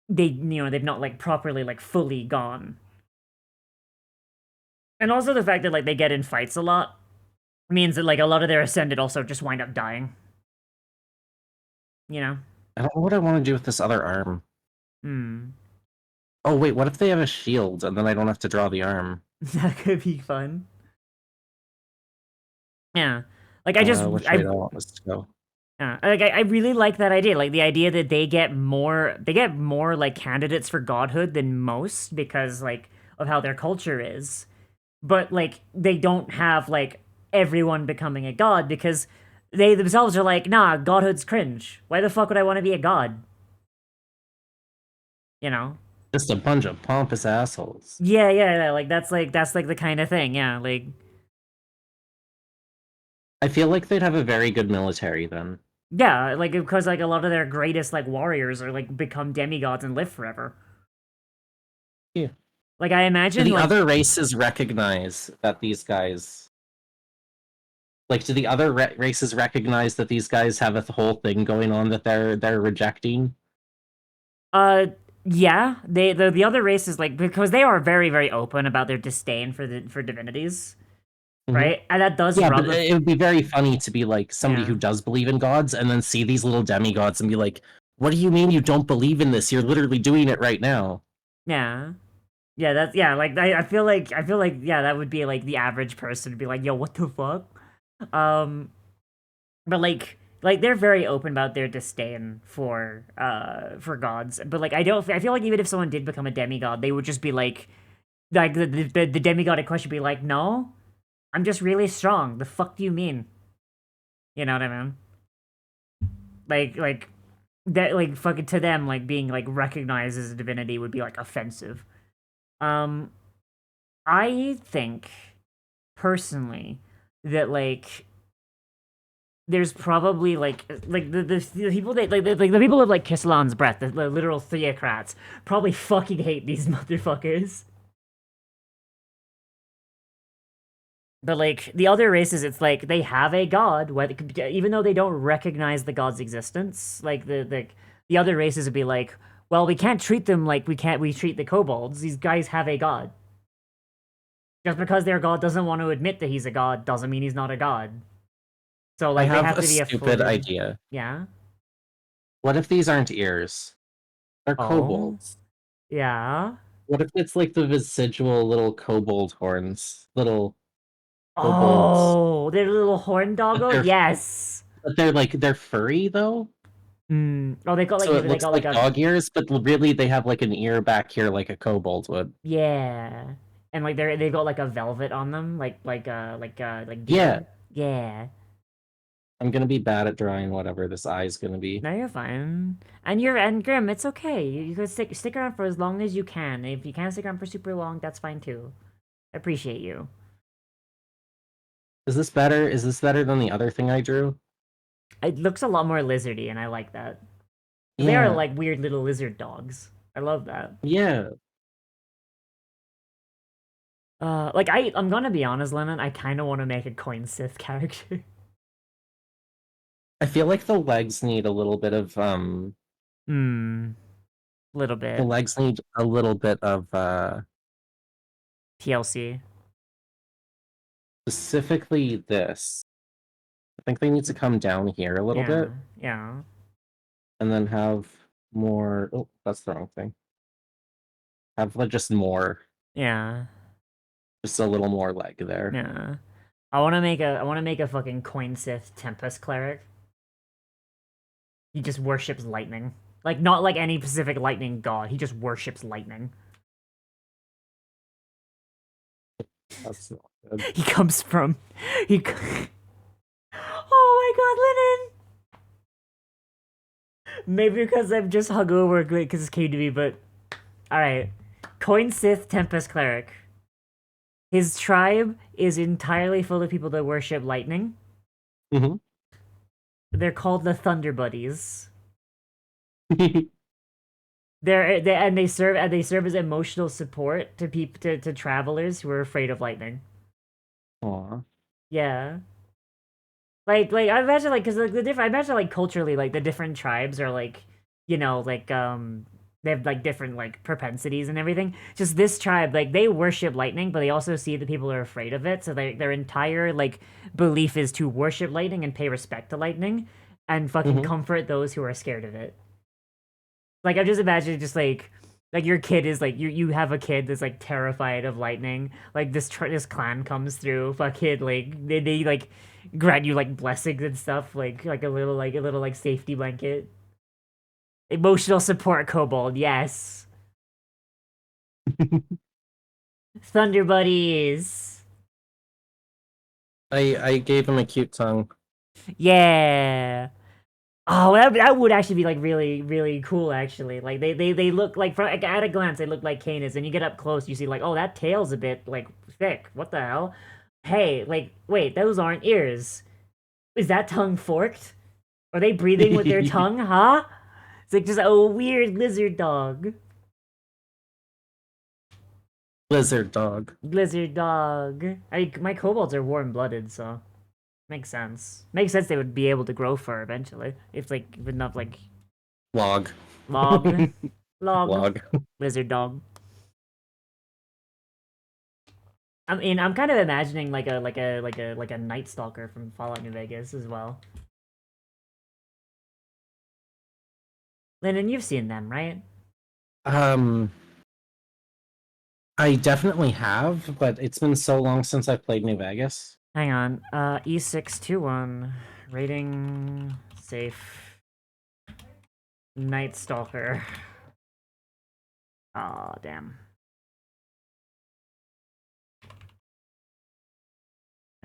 they've not like properly like fully gone. And also the fact that like they get in fights a lot means that like a lot of their ascended also just wind up dying. You know? I don't know what I want to do with this other arm. Oh wait, what if they have a shield and then I don't have to draw the arm? That could be fun. Yeah. Like I just which way do I want this to go? Yeah, like I really like that idea. Like the idea that they get more like candidates for godhood than most because like of how their culture is. But like they don't have like everyone becoming a god because they themselves are like, nah, godhood's cringe. Why the fuck would I want to be a god? You know? Just a bunch of pompous assholes. Yeah. Like that's like the kind of thing. Yeah, like I feel like they'd have a very good military then. yeah, like because like a lot of their greatest like warriors are like become demigods and live forever. Yeah. Like I imagine Do the like, other races recognize that these guys like do the other races recognize that these guys have a whole thing going on that they're rejecting? Yeah, the other races like because they are very very open about their disdain for divinities. Right? And that does Yeah, rub but it would be very funny to be like somebody Yeah. who does believe in gods and then see these little demigods and be like, what do you mean you don't believe in this? You're literally doing it right now. Yeah. Yeah, that's yeah, like I feel like yeah, that would be like the average person to be like, yo, what the fuck? But like they're very open about their disdain for gods. But like I feel like even if someone did become a demigod, they would just be like the demigod in question would be like, no, I'm just really strong. The fuck do you mean? You know what I mean? Like that like fucking to them like being like recognized as a divinity would be like offensive. I think personally that like there's probably like the people that like the people of like Kislan's breath, the literal theocrats, probably fucking hate these motherfuckers. But like the other races, it's like they have a god, even though they don't recognize the god's existence. Like the other races would be like, well, we can't treat them like we treat the kobolds. These guys have a god. Just because their god doesn't want to admit that he's a god doesn't mean he's not a god. So like I have they have a to be stupid idea. Yeah. What if these aren't ears? They're kobolds. Yeah. What if it's like the residual little kobold horns? Little kobolds. Oh, they're little horn doggo? Yes. But they're furry though? Oh, they got like so it they looks got like like a dog ears, but really they have like an ear back here like a kobold would. Yeah. And like they've got like a velvet on them, like deer. Yeah. Yeah. I'm gonna be bad at drawing whatever this eye is gonna be. No, you're fine. And Grim, it's okay. You can stick around for as long as you can. If you can't stick around for super long, that's fine too. I appreciate you. Is this better? Is this better than the other thing I drew? It looks a lot more lizardy, and I like that. Yeah. They are like weird little lizard dogs. I love that. Yeah. Like I'm gonna be honest, Lennon. I kind of want to make a coin Sith character. I feel like the legs need a little bit of Little the bit legs need a little bit of TLC. specifically this. I think they need to come down here a little bit Yeah. and then have more. Oh, that's the wrong thing. Have like just more, Yeah. just a little more leg there. Yeah. I want to make a fucking coin Sith Tempest cleric. He just worships lightning. Like not like any specific lightning god. He just worships lightning. That's not good. He comes from he Oh my god, Lennon. Maybe because I'm just hungover because it came to me, but alright. Coin Sith Tempest Cleric. His tribe is entirely full of people that worship lightning. Mm-hmm. They're called the Thunder Buddies. They serve as emotional support to people to travelers who are afraid of lightning. Aw. Yeah. Like I imagine like because the different I imagine like culturally like the different tribes are like like they have like different like propensities and everything. Just this tribe like they worship lightning, but they also see that people are afraid of it, so their entire like belief is to worship lightning and pay respect to lightning and fucking comfort those who are scared of it. Like I just imagine just like your kid is like you have a kid that's like terrified of lightning. Like this clan comes through, fucking like they like grant you like blessings and stuff, like a little safety blanket. Emotional support kobold, yes. Thunder buddies. I gave him a cute tongue. Yeah. Oh, that would actually be like really, really cool. Actually, like they look like at a glance they look like Canis, and you get up close, you see like, oh, that tail's a bit like thick. What the hell? Hey, like, wait, those aren't ears. Is that tongue forked? Are they breathing with their tongue? Huh? It's like just a weird lizard dog. Lizard dog. Lizard dog. My kobolds are warm-blooded, so makes sense. Makes sense they would be able to grow fur eventually. If like enough like Log. log. Log. Lizard dog. I mean, I'm kind of imagining like a Night Stalker from Fallout New Vegas as well. Lennon, you've seen them, right? I definitely have, but it's been so long since I played New Vegas. Hang on. E621 rating safe Night Stalker. Aw, damn.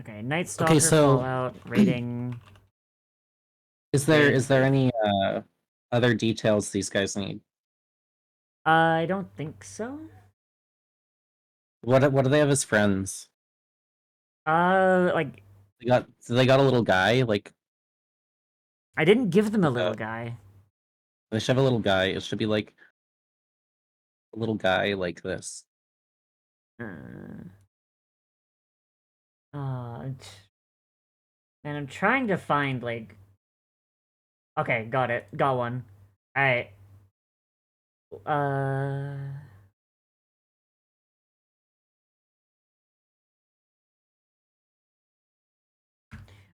Okay, Night Stalker Fallout rating. Is there any other details these guys need? I don't think so. What do they have as friends? Like they got a little guy, like I didn't give them a little guy. They should have a little guy. It should be like a little guy like this. And I'm trying to find like. Okay, got it. Got one. All right. All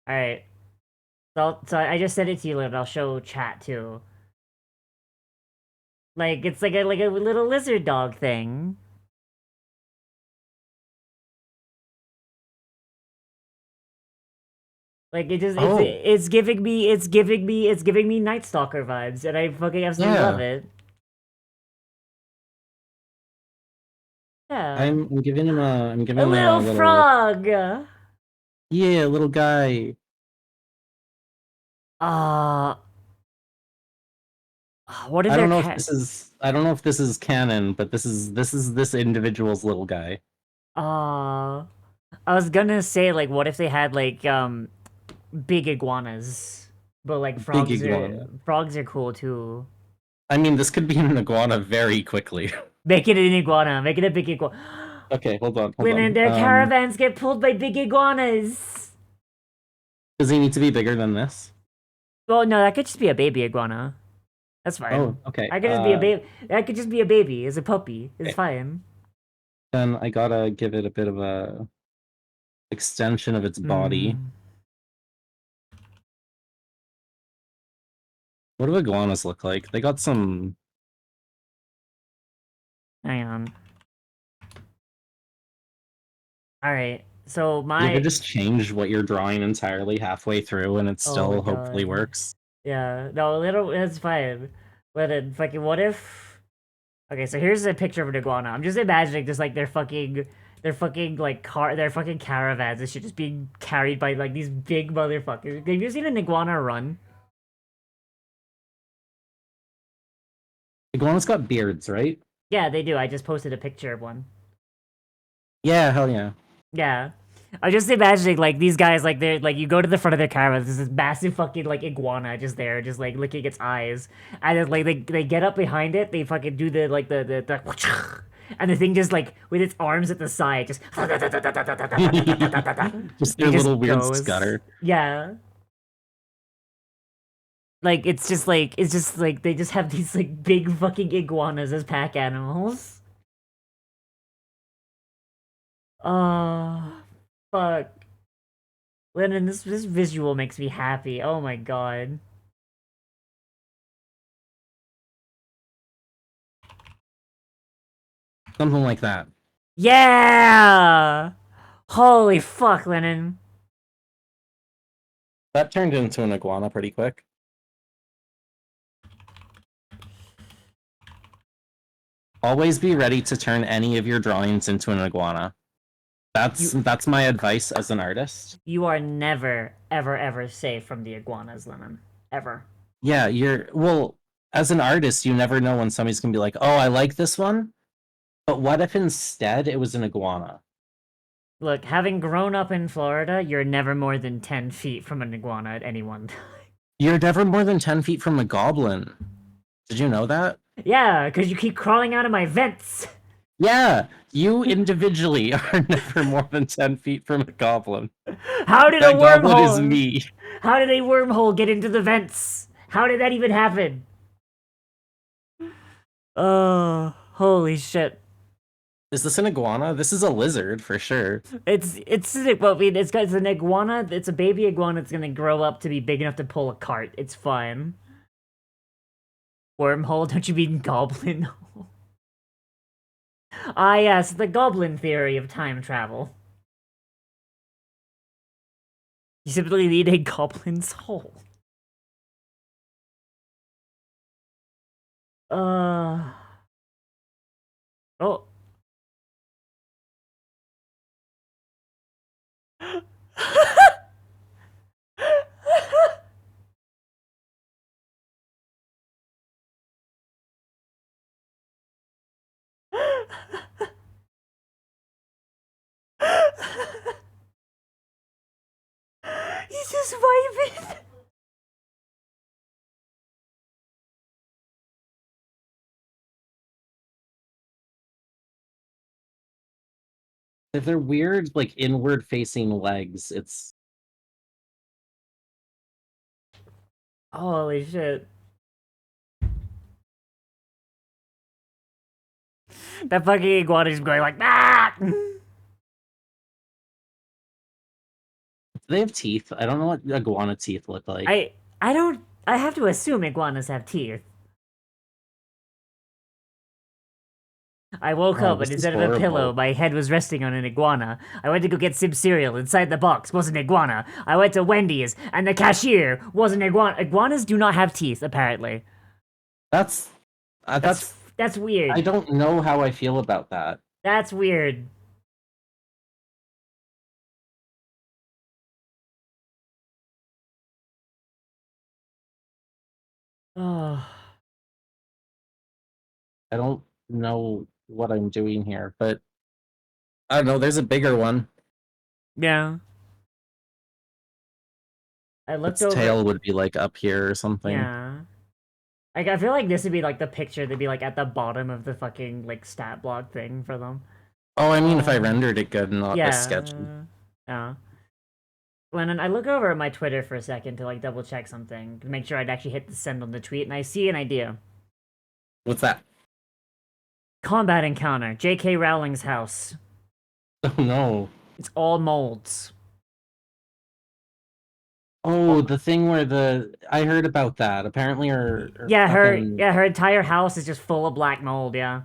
right. So I just sent it to you, and I'll show chat too. Like it's like a little lizard dog thing. Like it just it's giving me Night Stalker vibes, and I fucking absolutely love it. Yeah. I'm giving him a little frog. Yeah, little guy. What is I don't know if this is canon, but this is this individual's little guy. I was gonna say like, what if they had like big iguanas, but like frogs are cool too. I mean, this could be an iguana very quickly. Make it an iguana. Make it a big iguana. Okay, hold on. When their caravans get pulled by big iguanas. Does he need to be bigger than this? Well, no, that could just be a baby iguana. That's fine. Oh, okay. I could just be a baby. That could just be a baby. It's a puppy. It's Okay. fine. Then I gotta give it a bit of a extension of its body. What do iguanas look like? They got some... Hang on. Alright, so You could just change what you're drawing entirely halfway through and it still hopefully works. Yeah, no, it's fine. But then, fucking, what if... Okay, so here's a picture of an iguana. I'm just imagining just, like, their fucking, their fucking caravans and shit just being carried by, like, these big motherfuckers. Have you seen an iguana run? Iguanas got beards, right? Yeah, they do. I just posted a picture of one. Yeah, hell yeah. Yeah. I'm just imagining, like, these guys, like, they're, like, you go to the front of their caravan, there's this massive fucking, like, iguana just there, just, like, licking its eyes. And then, like, they get up behind it, they fucking do the, like, the and the thing just, like, with its arms at the side, just... just their little weird scutter. Yeah. Like, it's just, like, they just have these, like, big fucking iguanas as pack animals. Fuck. Lennon, this visual makes me happy. Oh my god. Something like that. Yeah! Holy fuck, Lennon. That turned into an iguana pretty quick. Always be ready to turn any of your drawings into an iguana. That's my advice as an artist. You are never, ever, ever safe from the iguanas, Lennon. Ever. Yeah, well, as an artist, you never know when somebody's gonna be like, oh, I like this one, but what if instead it was an iguana? Look, having grown up in Florida, you're never more than 10 feet from an iguana at any one time. You're never more than 10 feet from a goblin. Did you know that? Yeah, because you keep crawling out of my vents. Yeah, you individually are never more than 10 feet from a goblin. How did that a wormhole? Goblin is me. How did a wormhole get into the vents? How did that even happen? Oh, holy shit. Is this an iguana? This is a lizard for sure. It's well, I mean, it's an iguana. It's a baby iguana. It's gonna grow up to be big enough to pull a cart. It's fine. Wormhole? Don't you mean goblin? Ah, yes, the goblin theory of time travel. You simply need a goblin's hole. Oh. He's just vibing. If they're weird, like inward-facing legs, it's... Holy shit. That fucking iguana is going like, ah! Do they have teeth? I don't know what iguana teeth look like. I have to assume iguanas have teeth. I woke up and instead of a pillow, my head was resting on an iguana. I went to go get some cereal. Inside the box was an iguana. I went to Wendy's and the cashier was an iguana. Iguanas do not have teeth, apparently. That's weird. I don't know how I feel about that. That's weird. Oh. I don't know what I'm doing here, but I don't know, there's a bigger one. Yeah. I looked its over. Tail would be like up here or something. Yeah. Like, I feel like this would be like the picture that'd be like at the bottom of the fucking like stat block thing for them. Oh, I mean, if I rendered it good and not yeah. as sketchy. Yeah. Lennon, I look over at my Twitter for a second to like double check something to make sure I'd actually hit the send on the tweet, and I see an idea. What's that? Combat encounter. J.K. Rowling's house. Oh no. It's all molds. Oh, the thing where I heard about that. Apparently, her her entire house is just full of black mold. Yeah.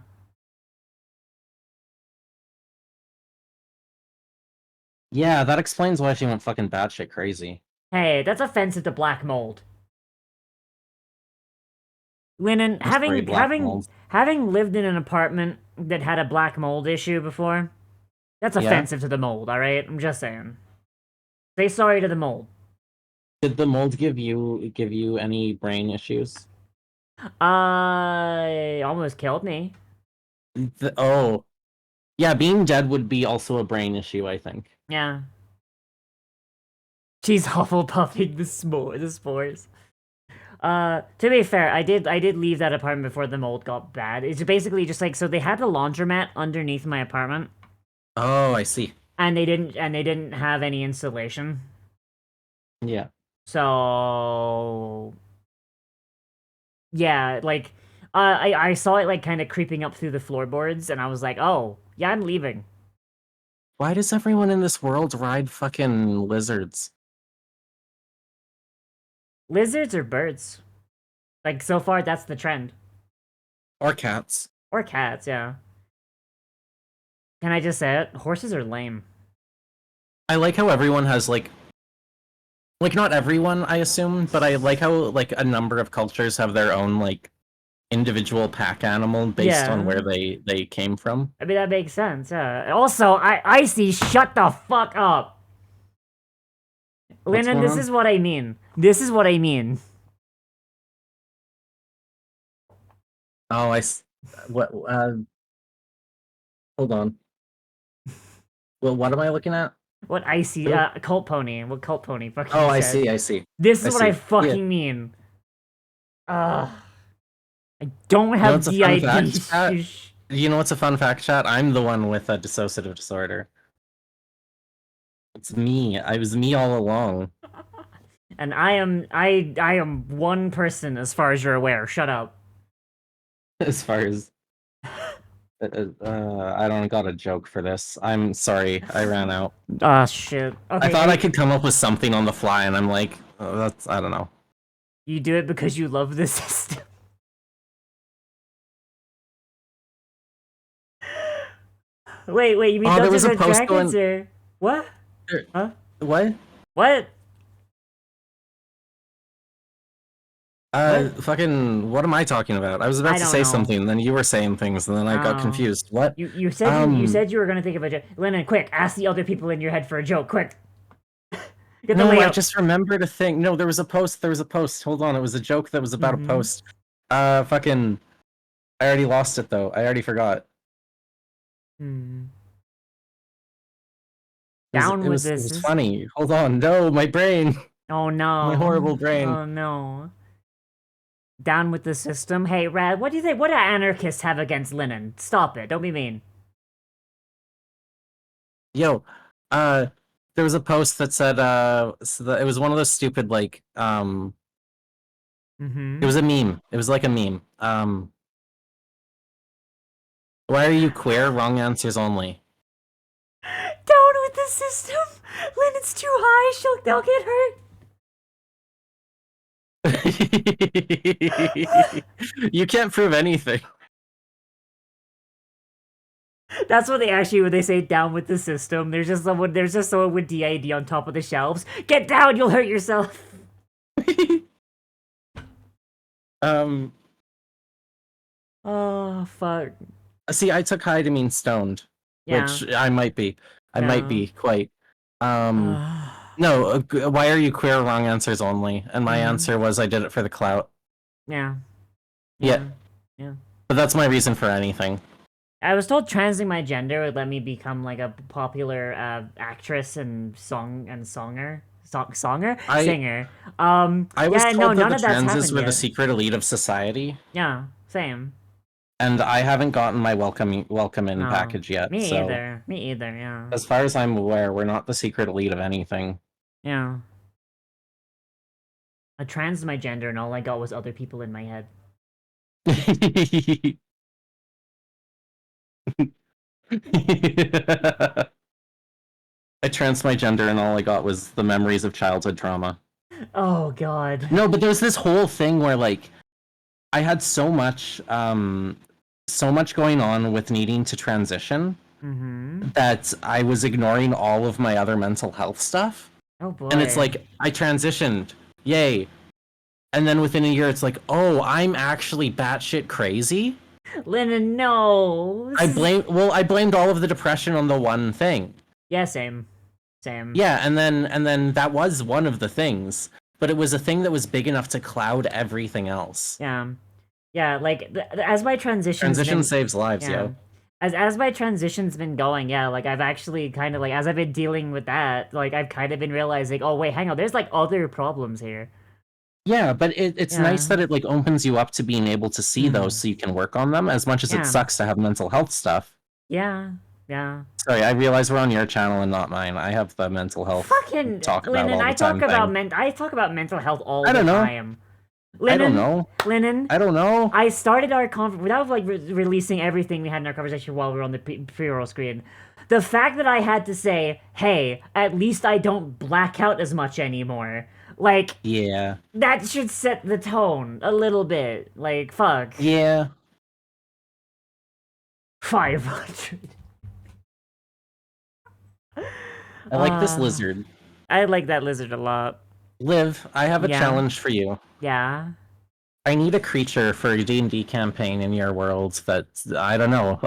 Yeah, that explains why she went fucking batshit crazy. Hey, that's offensive to black mold. Lennon, having lived in an apartment that had a black mold issue before, that's offensive to the mold. All right, I'm just saying. Say sorry to the mold. Did the mold give you any brain issues? Almost killed me. Oh, yeah. Being dead would be also a brain issue, I think. Yeah. She's Hufflepuffing the spores. To be fair, I did leave that apartment before the mold got bad. It's basically just like, so they had a laundromat underneath my apartment. Oh, I see. And they didn't have any insulation. Yeah. So yeah, like I saw it like kind of creeping up through the floorboards, and I was like, oh yeah, I'm leaving. Why does everyone in this world ride fucking lizards? Lizards or birds? Like, so far, that's the trend. Or cats. Or cats, yeah. Can I just say it? Horses are lame. I like how everyone has, like, not everyone, I assume, but I like how, like, a number of cultures have their own, like, individual pack animal based on where they came from. I mean, that makes sense, yeah. Also, Icy, shut the fuck up! Lennon, this is what I mean. This is what I mean. Oh, what, hold on. Well, what am I looking at? What Icy, Cult Pony. What Cult Pony fucking Oh, said. I see. This is what I fucking mean. I don't have DID. You know what's a fun fact, chat? I'm the one with a dissociative disorder. It's me. I was me all along. And I am one person as far as you're aware. Shut up. As far as I don't got a joke for this. I'm sorry. I ran out. Ah, shit. Okay, I thought I could come up with something on the fly, and I'm like, oh, I don't know. You do it because you love the system. Wait, you mean Dungeons and Dragons or what? Huh? What? What? Fucking, what am I talking about? I was about to say something, and then you were saying things, and then I got confused. What? You said you were gonna think of a joke. Lennon, quick, ask the other people in your head for a joke, quick. Get the I just remembered a thing. No, there was a post. Hold on, it was a joke that was about a post. Fucking, I already lost it though. I already forgot. Down with this. It was funny. Hold on. No, my brain. Oh no. My horrible brain. Oh no. Down with the system. Hey, Rad, what do you think? What do anarchists have against Lennon? Stop it. Don't be mean. Yo, there was a post that said, it was one of those stupid, like, it was a meme. It was like a meme. Why are you queer? Wrong answers only. Down with the system. Lennon's too high. They'll get hurt. You can't prove anything. That's what when they say down with the system, there's just someone with DID on top of the shelves. Get down, you'll hurt yourself. Oh fuck. See, I took high to mean stoned, which I might be. I might be quite. No, why are you queer? Wrong answers only. And my answer was I did it for the clout. Yeah. Yeah. But that's my reason for anything. I was told transing my gender would let me become like a popular actress and singer. I was told that none the of that's transes were yet. the secret elite of society. Yeah, same. And I haven't gotten my welcome in No, package yet. Me so either. Me either. Yeah. as far as I'm aware, we're not the secret elite of anything. Yeah. I trans my gender, and all I got was other people in my head. I trans my gender, and all I got was the memories of childhood trauma. Oh God. No, but there's this whole thing where like I had so much going on with needing to transition that I was ignoring all of my other mental health stuff. Oh boy. And it's like I transitioned, yay. And then within a year it's like, oh, I'm actually batshit crazy. Lennon, no. I blamed all of the depression on the one thing. Yeah, same. Same. Yeah, and then that was one of the things, but it was a thing that was big enough to cloud everything else. Yeah. Yeah, like as my transition saves lives, yo. As my transition's been going, yeah, like I've actually kind of like as I've been dealing with that, like I've kind of been realizing, oh wait, hang on, there's like other problems here. Yeah, but it's nice that it like opens you up to being able to see those so you can work on them, as much as it sucks to have mental health stuff. Yeah, yeah. Sorry, I realize we're on your channel and not mine. I have the mental health Fucking talk about Lennon, all the I talk time about thing. I talk about mental health all I the don't know. time. Lennon, I don't know. Lennon, I don't know. I started our without like releasing everything we had in our conversation while we were on the pre-roll screen. The fact that I had to say, "Hey, at least I don't black out as much anymore," like, yeah, that should set the tone a little bit. Like, fuck. Yeah. 500. I like this lizard. I like that lizard a lot. Liv, I have a challenge for you. Yeah. I need a creature for a D&D campaign in your world that I don't know.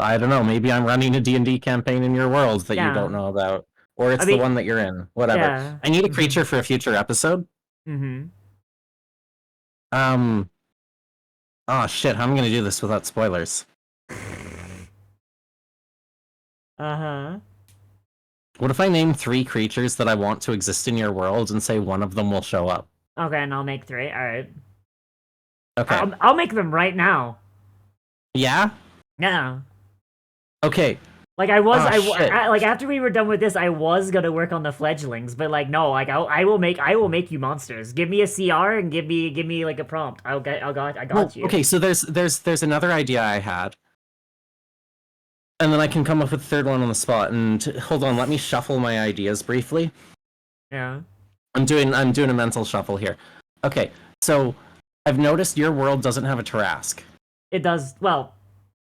Maybe I'm running a D&D campaign in your world that you don't know about, or it's the one that you're in. Whatever. Yeah. I need a creature for a future episode. Mm-hmm. Oh shit! How am I gonna do this without spoilers? Uh-huh. What if I name 3 creatures that I want to exist in your world and say one of them will show up? Okay, and I'll make 3. All right. Okay. I'll make them right now. Yeah? Yeah. Okay. Like I was, shit. like after we were done with this, I was gonna work on the fledglings, but like no, like I will make you monsters. Give me a CR and give me like a prompt. I got you. Okay, so there's another idea I had. And then I can come up with a third one on the spot. And hold on, let me shuffle my ideas briefly. Yeah. I'm doing a mental shuffle here. Okay, so I've noticed your world doesn't have a Tarask. It does. Well,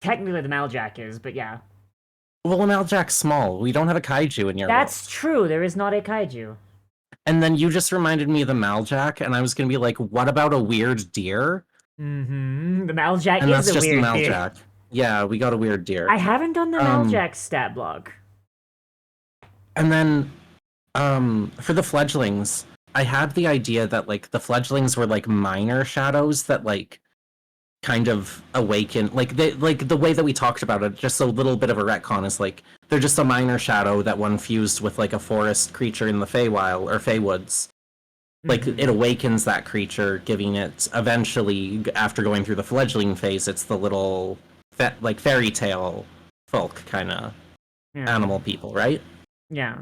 technically the Maljack is, but yeah. Well, Maljack's small. We don't have a kaiju in your world. That's true. There is not a kaiju. And then you just reminded me of the Maljack, and I was gonna be like, what about a weird deer? Mm-hmm. The Maljack and is that's a just weird the deer. Maljack. Yeah, we got a weird deer. I haven't done the Maljack stat block. And then, for the fledglings, I had the idea that like the fledglings were like minor shadows that like kind of awaken, like the way that we talked about it. Just a little bit of a retcon is like they're just a minor shadow that one fused with like a forest creature in the Feywild or Feywoods. Like it awakens that creature, giving it eventually after going through the fledgling phase. It's the little like fairy tale folk kind of animal people, right? Yeah.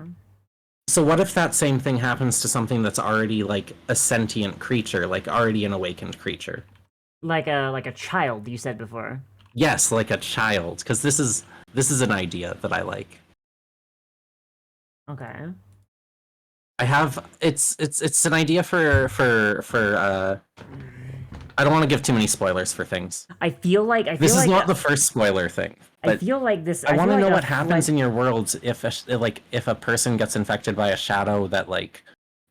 So what if that same thing happens to something that's already like a sentient creature, like already an awakened creature? Like a child, you said before. Yes, like a child, because this is an idea that I like. Okay. I have it's an idea for I don't want to give too many spoilers for things. I feel like this is not the first spoiler thing. I feel like this. I want to know what happens in your world if a person gets infected by a shadow that like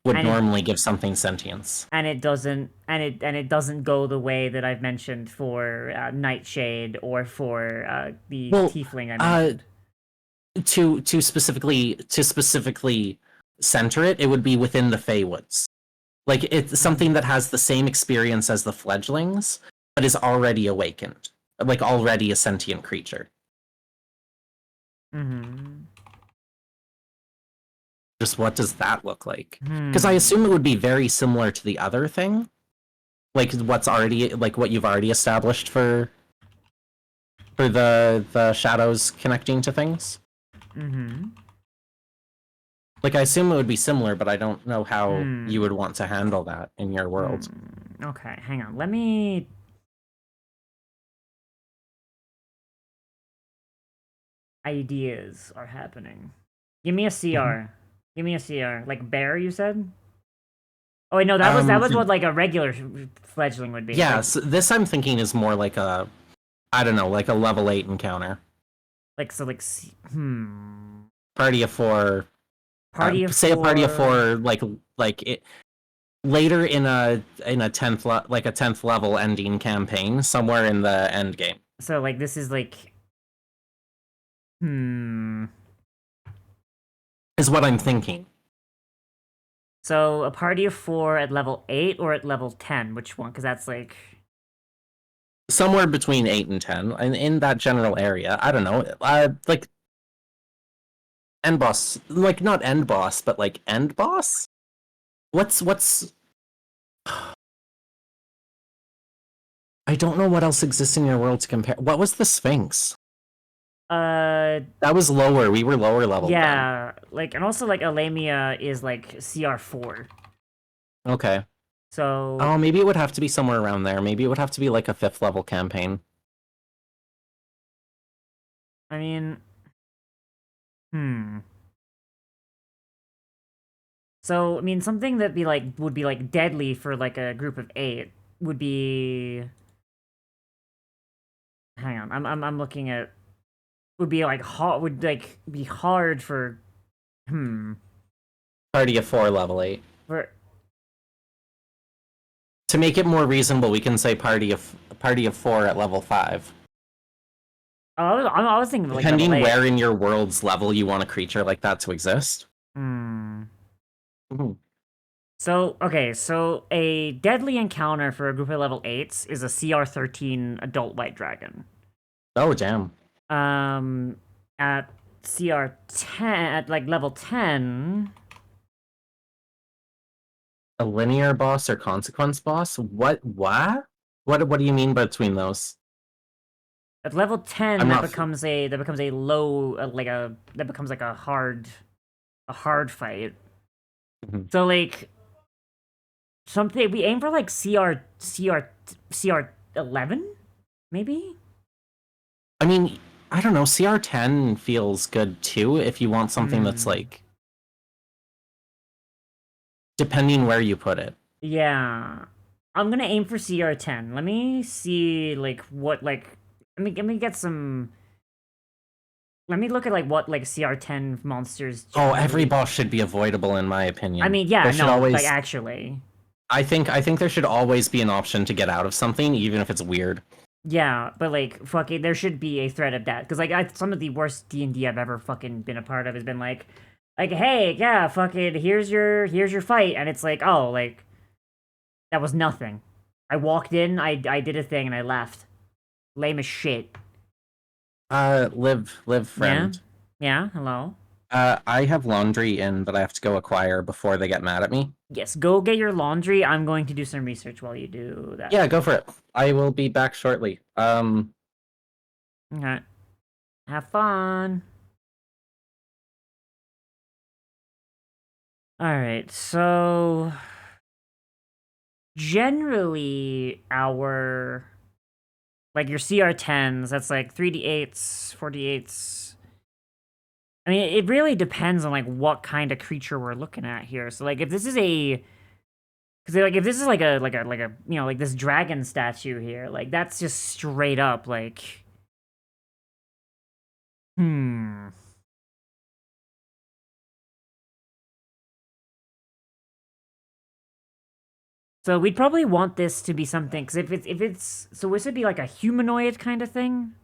would normally give something sentience. And it doesn't go the way that I've mentioned for Nightshade or for the tiefling I mentioned. To specifically center it, it would be within the Feywoods. Like it's something that has the same experience as the fledglings, but is already awakened, like already a sentient creature. Mm-hmm. Just what does that look like? Because I assume it would be very similar to the other thing, like what you've already established for For the shadows connecting to things. Mm-hmm. Like, I assume it would be similar, but I don't know how you would want to handle that in your world. Okay, hang on. Let me... Ideas are happening. Give me a CR. Give me a CR. Like bear, you said? Oh wait, no, that was what like a regular fledgling would be. Yeah, Like, so this I'm thinking is more like a, I don't know, like a level 8 encounter. like so, like Party of 4. Party of say 4. a party of 4, like it later in a 10th level ending campaign, somewhere in the end game. So like this is like, is what I'm thinking. So a party of 4 at level 8 or at level 10? Which one? Because that's like somewhere between 8 and 10, and in that general area. I don't know. Like end boss, like not end boss, but like end boss. What's? I don't know what else exists in your world to compare. What was the Sphinx? That was lower. We were lower level. Yeah, like, and also like Alamia is like CR4. Okay. So oh, maybe it would have to be somewhere around there. Maybe it would have to be like a 5th level campaign. I mean, So I mean, something that would be like deadly for like a group of 8 would be. Hang on, I'm looking at. Would be like hard. Would like be hard for. Party of 4 level 8. For. To make it more reasonable, we can say party of 4 at level 5. Oh, I was thinking like depending level 8. where in your world's level you want a creature like that to exist. So okay, so a deadly encounter for a group of level 8s is a CR13 adult white dragon. Oh damn. At CR10, at like level 10. A linear boss or consequence boss? What? What do you mean between those? At level 10, that becomes a low, that becomes like a hard fight. So like something we aim for like CR 11, maybe. I mean, I don't know. CR10 feels good too if you want something that's like, depending where you put it. Yeah, I'm gonna aim for CR10. Let me see like what like. Let me get some. Let me look at like what like CR10 monsters. Oh, every boss should be avoidable in my opinion. I mean, yeah, no, like actually. I think there should always be an option to get out of something, even if it's weird. Yeah, but like, fucking, there should be a threat of death. Because like, some of the worst D&D I've ever fucking been a part of has been like, hey, yeah, fucking, here's your fight, and it's like, oh, like, that was nothing. I walked in, I did a thing, and I left. Lame as shit. Live, friend. Yeah, hello? I have laundry in that I have to go acquire before they get mad at me. Yes, go get your laundry. I'm going to do some research while you do that. Yeah, go for it. I will be back shortly. Okay. Have fun. Alright, so... Generally, our... Like, your CR10s, that's like 3d8s, 4d8s... I mean, it really depends on, like, what kind of creature we're looking at here. So, like, if this is a... Because, like, if this is, like a, you know, like, this dragon statue here, like, that's just straight up, like... So we'd probably want this to be something, because if it's, so this would be like a humanoid kind of thing.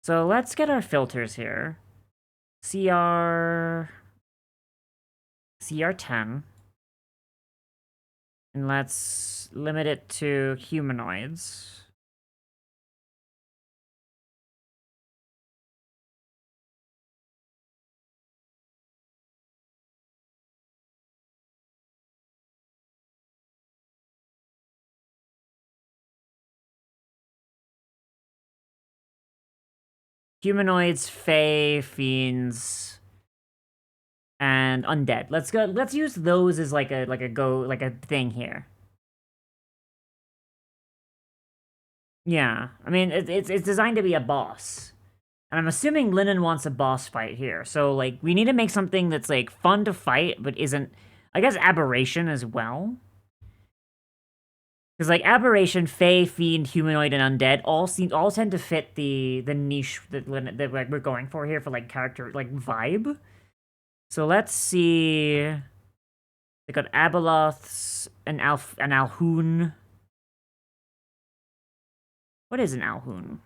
So let's get our filters here. CR10. And let's limit it to humanoids. Humanoids, fae, fiends, and undead. Let's use those as like a thing here. Yeah, I mean it's designed to be a boss. And I'm assuming Linen wants a boss fight here. So like we need to make something that's like fun to fight but isn't, I guess, aberration as well. Because like aberration, fae, fiend, humanoid, and undead all tend to fit the niche that like we're going for here for like character like vibe. So let's see. They got Abeloths and Alhun. What is an Alhun?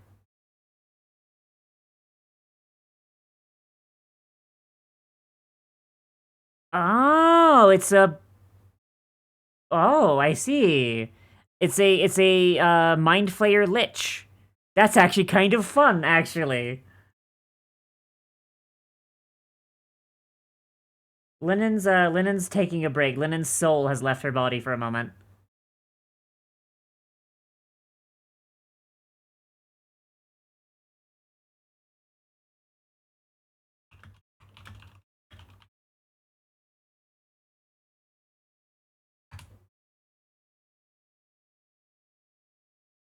Oh, it's a. Oh, I see. It's a Mind Flayer Lich. That's actually kind of fun, actually. Linen's taking a break. Linen's soul has left her body for a moment.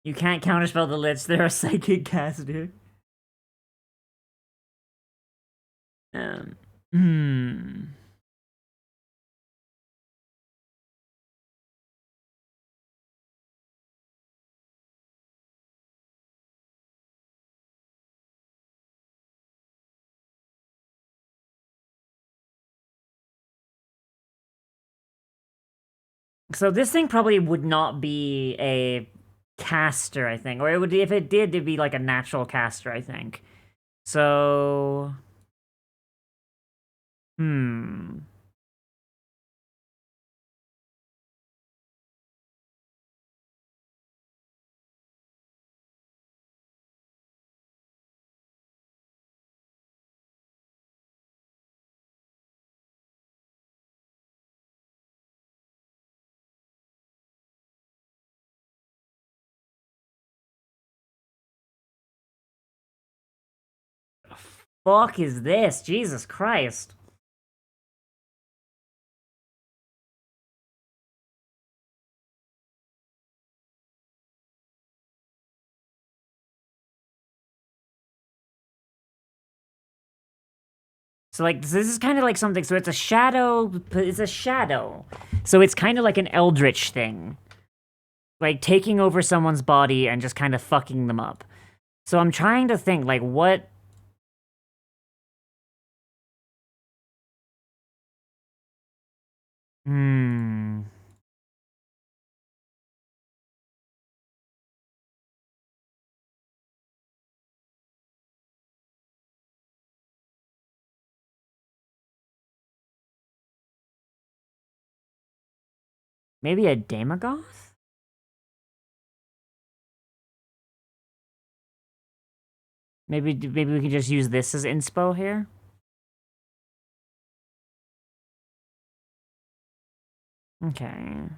You can't counterspell the Lich, they're a psychic caster. Hmm. So this thing probably would not be a caster, I think. Or it would, if it did, it'd be like a natural caster, I think. So... Hmm. Fuck is this? Jesus Christ. So like this is kind of like something. So it's a shadow. It's a shadow. So it's kind of like an eldritch thing, like taking over someone's body and just kind of fucking them up. So I'm trying to think like what. Hmm. Maybe a Daemagoth? Maybe we can just use this as inspo here. Okay.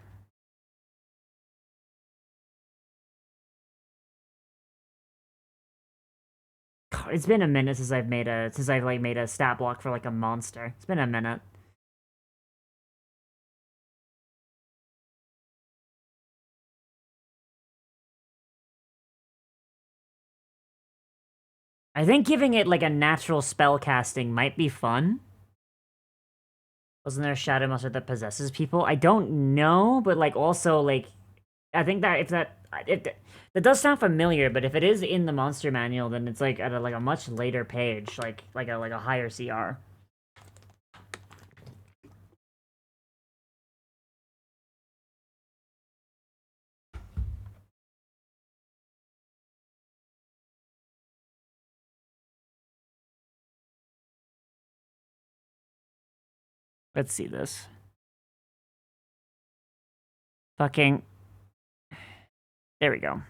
God, it's been a minute since I've made a made a stat block for like a monster. It's been a minute. I think giving it like a natural spell casting might be fun. Wasn't there a shadow monster that possesses people? I don't know, but like also like I think that if that does sound familiar, but if it is in the monster manual, then it's like at a much later page, like a higher CR. Let's see this. Fucking. There we go.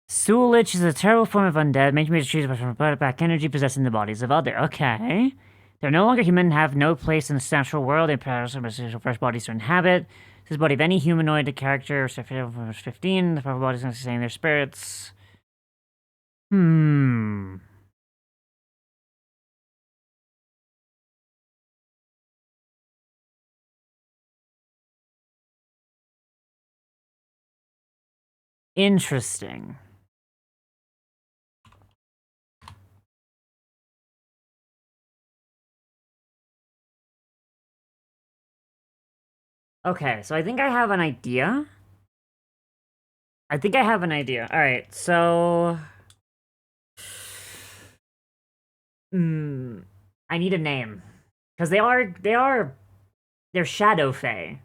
Sulich is a terrible form of undead, making me choose from back energy possessing the bodies of other. Okay. They're no longer human, have no place in the natural world. They possess fresh bodies to inhabit. This is the body of any humanoid character. 15. The proper bodies sustain their spirits. Interesting. Okay, so I think I have an idea. Alright, so... I need a name. Because they're Shadow Fae.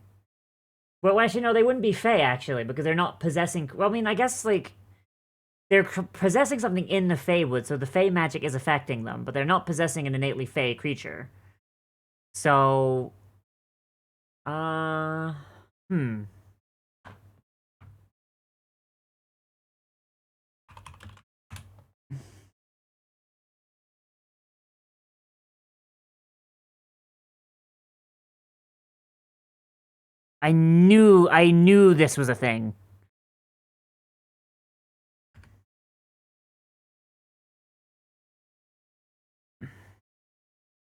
Well, actually, no, they wouldn't be Fae, actually, because they're not possessing... Well, I mean, I guess, like... They're possessing something in the Feywood, so the Fey magic is affecting them, but they're not possessing an innately Fey creature. So... I knew this was a thing.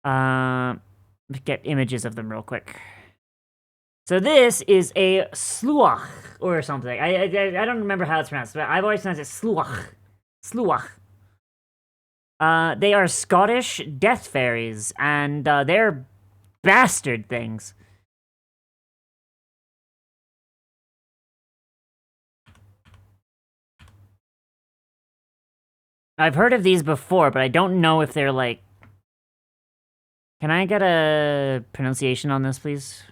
Get images of them real quick. So this is a SLAUGH or something. I don't remember how it's pronounced, but I've always pronounced it SLAUGH. SLAUGH. They are Scottish death fairies, and they're bastard things. I've heard of these before, but I don't know if they're like... Can I get a pronunciation on this, please?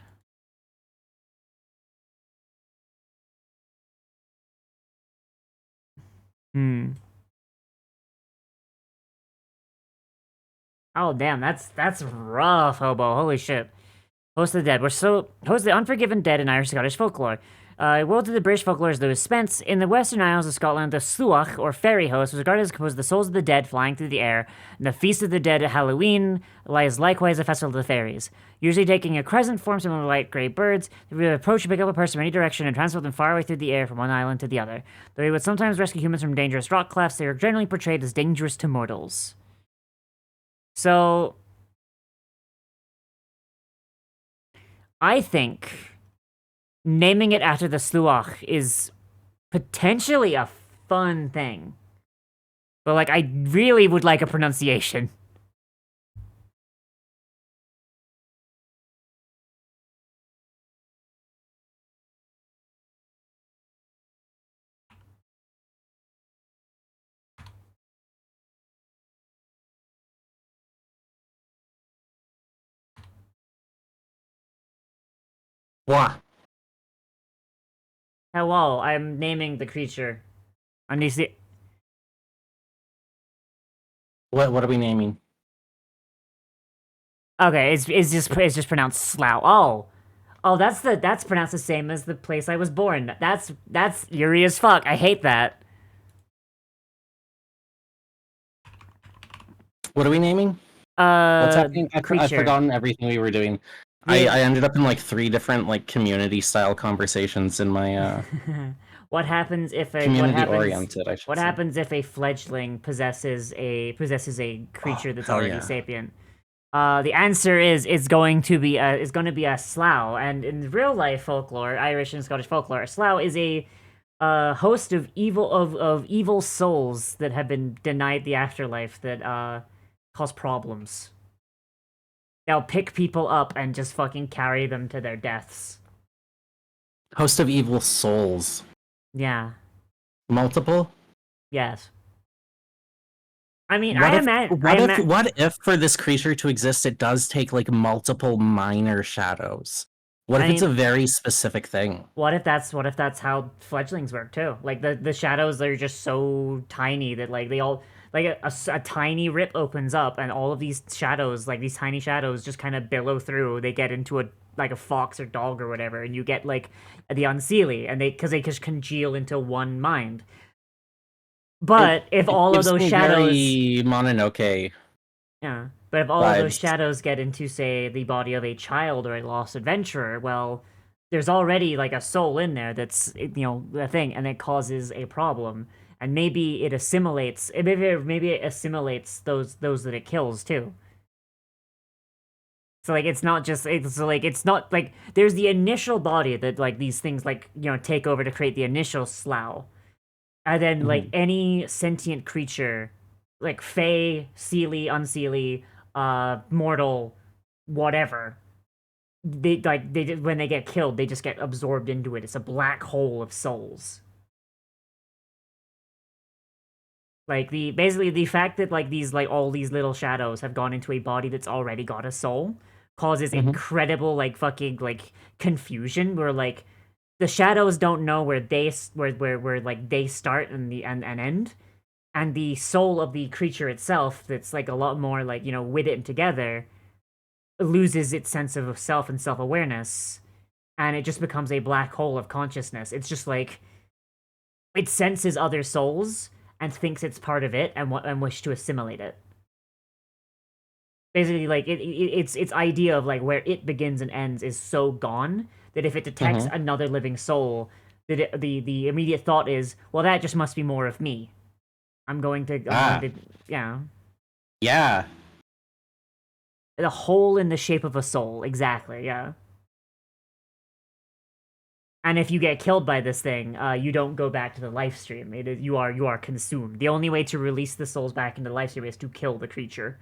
Oh, damn, that's rough, hobo. Holy shit. Host of the Dead. Host of the Unforgiven Dead in Irish Scottish folklore. World of the British folklore is Lewis Spence. In the Western Isles of Scotland, the SLAUGH, or fairy host, was regarded as composed of the souls of the dead flying through the air. And the Feast of the Dead at Halloween lies likewise a festival of the fairies. Usually taking a crescent form similar to light grey birds, they would approach and pick up a person from any direction and transport them far away through the air from one island to the other. Though they would sometimes rescue humans from dangerous rock clefts, they are generally portrayed as dangerous to mortals. So... I think naming it after the SLAUGH is potentially a fun thing. But, like, I really would like a pronunciation. What? Hello, I'm naming the creature. What are we naming? Okay, it's just pronounced SLAUGH. Oh, that's pronounced the same as the place I was born. That's eerie as fuck. I hate that. What are we naming? What's happening? I've forgotten everything we were doing. Yeah. I ended up in like 3 different like community style conversations in my What happens if a what happens if a fledgling possesses a creature that's already sapient? The answer is it's going to be a SLAUGH, and in real life folklore, Irish and Scottish folklore, a SLAUGH is a host of evil souls that have been denied the afterlife that cause problems. They'll pick people up and just fucking carry them to their deaths. Host of evil souls. Yeah. Multiple? Yes. I mean, what if for this creature to exist, it does take like multiple minor shadows? What if it's a very specific thing? What if that's how fledglings work too? Like the shadows are just so tiny that like they all like a tiny rip opens up and all of these shadows, like these tiny shadows, just kind of billow through. They get into a fox or dog or whatever, and you get like the unseelie, and because they just congeal into one mind. But if all of those shadows, very Mononoke. yeah. But if all of those Vibes. shadows get into, say, the body of a child or a lost adventurer, well, there's already like a soul in there that's a thing, and it causes a problem. And maybe it assimilates. Maybe it assimilates those that it kills too. So like it's not just it's not like there's the initial body that like these things like take over to create the initial slough, and then like any sentient creature, like Fey, Seelie, Unseelie, mortal, whatever, they when they get killed, they just get absorbed into it. It's a black hole of souls. Like basically the fact that like these like all these little shadows have gone into a body that's already got a soul causes incredible like fucking like confusion where like the shadows don't know where they where like they start and the and end, and the soul of the creature itself that's like a lot more like with it together loses its sense of self and self-awareness, and it just becomes a black hole of consciousness. It's just like it senses other souls and thinks it's part of it and wish to assimilate it. Basically, like its idea of like where it begins and ends is so gone that if it detects another living soul, that the immediate thought is, well, that just must be more of me. I'm going to Yeah. The hole in the shape of a soul, exactly, yeah. And if you get killed by this thing, you don't go back to the life stream. You are consumed. The only way to release the souls back into the life stream is to kill the creature.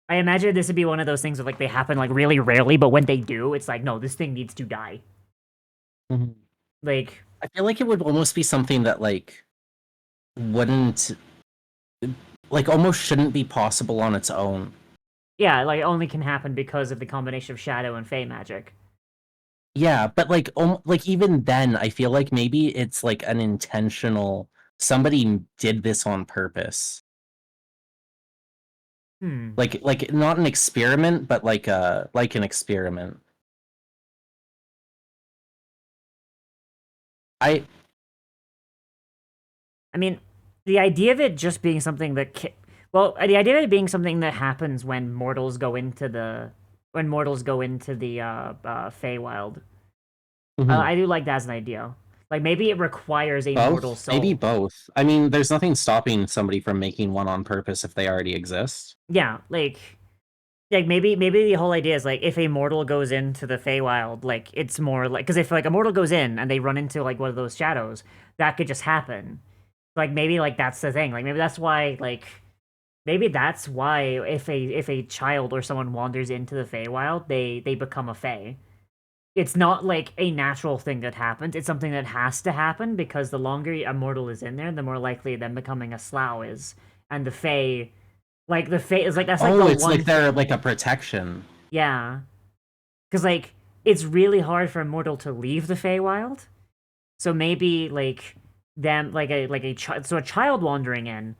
I imagine this would be one of those things where like they happen like really rarely, but when they do, it's like, no, this thing needs to die. Like, I feel like it would almost be something that like wouldn't like almost shouldn't be possible on its own. Yeah, like only can happen because of the combination of shadow and fey magic. Yeah, but like even then, I feel like maybe it's like an intentional. Somebody did this on purpose. Like not an experiment, but like an experiment. I mean, the idea of it just being something that the idea of it being something that happens when mortals go into the Feywild. I do like that as an idea. Like maybe it requires a mortal soul. Maybe both. I mean, there's nothing stopping somebody from making one on purpose if they already exist. Yeah, like maybe the whole idea is like if a mortal goes into the Feywild, like it's more like because if like a mortal goes in and they run into like one of those shadows, that could just happen. Like maybe like that's the thing. Like maybe that's why if a child or someone wanders into the Feywild, they become a Fey. It's not like a natural thing that happens. It's something that has to happen because the longer a mortal is in there, the more likely them becoming a SLAUGH is. And the Fey is like that's like the it's one like they're like a protection. Yeah. Because like it's really hard for a mortal to leave the Feywild. So maybe like them like a child, so a child wandering in,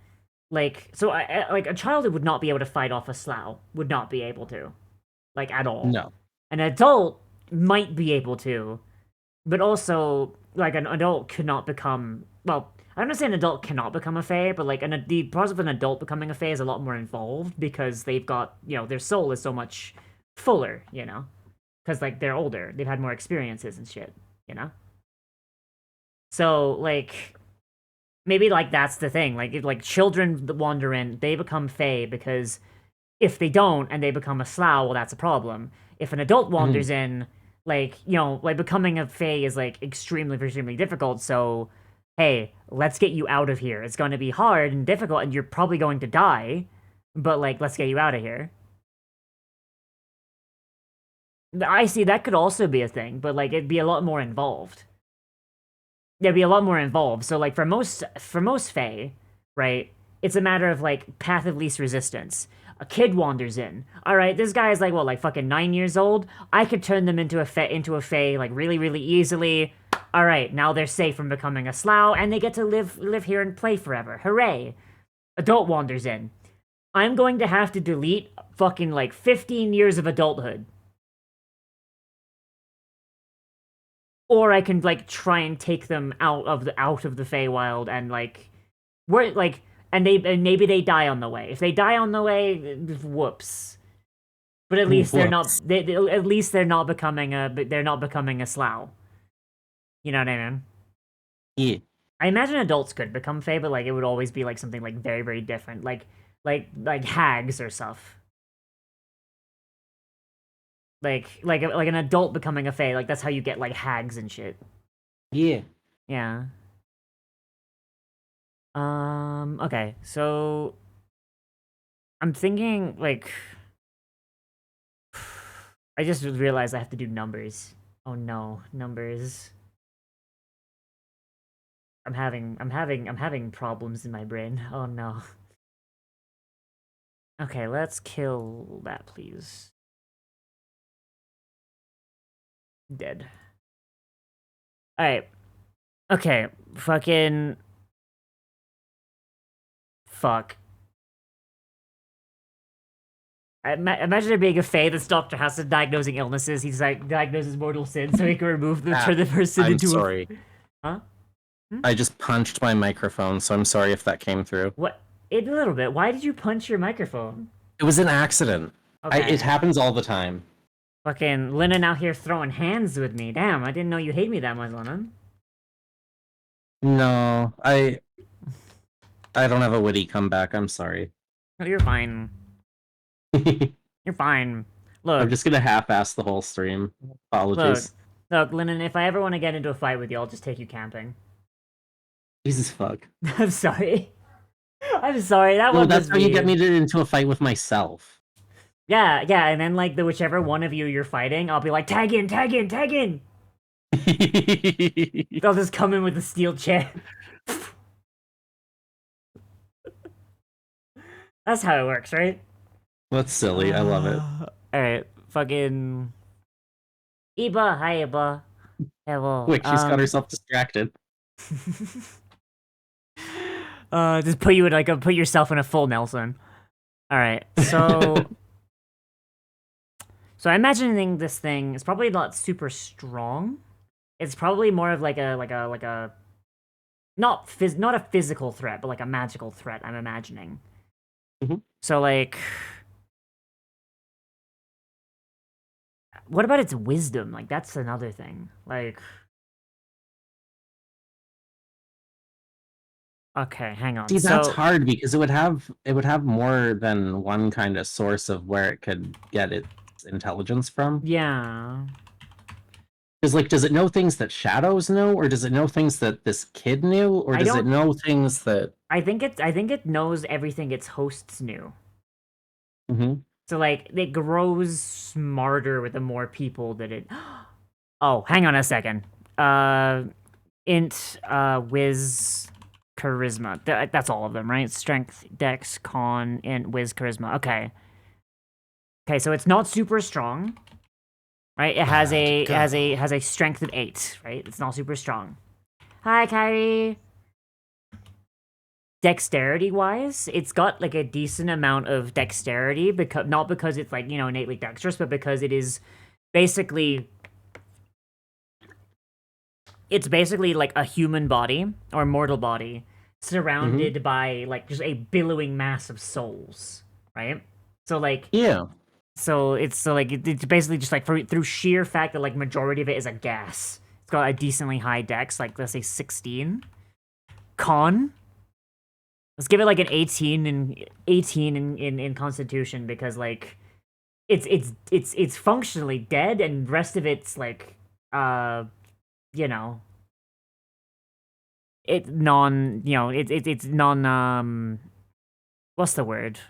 like a child would not be able to fight off a SLAUGH, would not be able to, like at all. No. An adult might be able to, but also like an adult could not become. Well, I don't say an adult cannot become a Fae, but like the process of an adult becoming a Fae is a lot more involved because they've got their soul is so much fuller, because like they're older, they've had more experiences and shit, So like maybe like that's the thing. Like if like children that wander in, they become Fae because if they don't and they become a SLAUGH, well, that's a problem. If an adult wanders in, like like becoming a Fae is like extremely difficult. So hey, let's get you out of here. It's going to be hard and difficult, and you're probably going to die. But like, let's get you out of here. I see that could also be a thing, but like it'd be a lot more involved. There'd be a lot more involved. So like for most Fae, right? It's a matter of like path of least resistance. A kid wanders in. All right, this guy is like what, like fucking 9 years old. I could turn them into a Fae like really easily. All right, now they're safe from becoming a SLAUGH, and they get to live here and play forever. Hooray! Adult wanders in. I'm going to have to delete fucking like 15 years of adulthood. Or I can like try and take them out of the Feywild and like and maybe they die on the way. If they die on the way, whoops. But at least they're not. At least they're not becoming a. They're not becoming a slough. You know what I mean? Yeah. I imagine adults could become fae, but like it would always be like something like very, very different, like hags or stuff. Like an adult becoming a fae, like that's how you get like hags and shit. Yeah. Yeah. Okay, so I'm thinking like I just realized I have to do numbers. Oh no, numbers. I'm having problems in my brain. Oh no. Okay, let's kill that, please. Dead. Alright. Okay, fucking... Fuck. Imagine there being a fae that's Dr. House is diagnosing illnesses. He's like, diagnoses mortal sin so he can remove them, turn the person into sorry. Huh? I just punched my microphone, so I'm sorry if that came through. What? A little bit. Why did you punch your microphone? It was an accident. Okay. It happens all the time. Fucking Lennon out here throwing hands with me. Damn, I didn't know you hate me that much, Lennon. No, I don't have a witty comeback. I'm sorry. Oh, you're fine. You're fine. Look. I'm just gonna half-ass the whole stream. Apologies. Look, Lennon, if I ever want to get into a fight with you, I'll just take you camping. Jesus fuck. I'm sorry. I'm sorry. That one. That's how you get me into a fight with myself. Yeah, and then like whichever one of you're fighting, I'll be like, tag in. They'll just come in with a steel chair. That's how it works, right? That's silly. I love it. Alright, fucking... Iba, hi Iba. Hello. Quick, she's got herself distracted. Just put you in put yourself in a full Nelson. Alright, so... So I'm imagining this thing is probably not super strong. It's probably more of like a not a physical threat, but like a magical threat, I'm imagining. Mm-hmm. So like what about its wisdom? Like that's another thing. Like okay, hang on. See, that's hard because it would have more than one kind of source of where it could get its intelligence from. Yeah. Because like, does it know things that shadows know, or does it know things that this kid knew, or does it know things that? I think it knows everything its hosts knew. Mm-hmm. So like it grows smarter with the more people that it. Oh, hang on a second. Int, Wiz, Charisma. That's all of them, right? Strength, Dex, Con, Int, Wiz, Charisma. Okay. Okay, so it's not super strong, right? It has a strength of 8, right? It's not super strong. Hi, Kyrie. Dexterity-wise, it's got like a decent amount of dexterity, not because it's like, innately dexterous, but because it is basically... It's basically like a human body, or mortal body, surrounded by like just a billowing mass of souls, right? So like... Yeah. So it's basically just like through sheer fact that like majority of it is a gas. It's got a decently high dex, like let's say 16. Con. Let's give it like an 18 in Constitution because like it's functionally dead and rest of it's like it's non what's the word?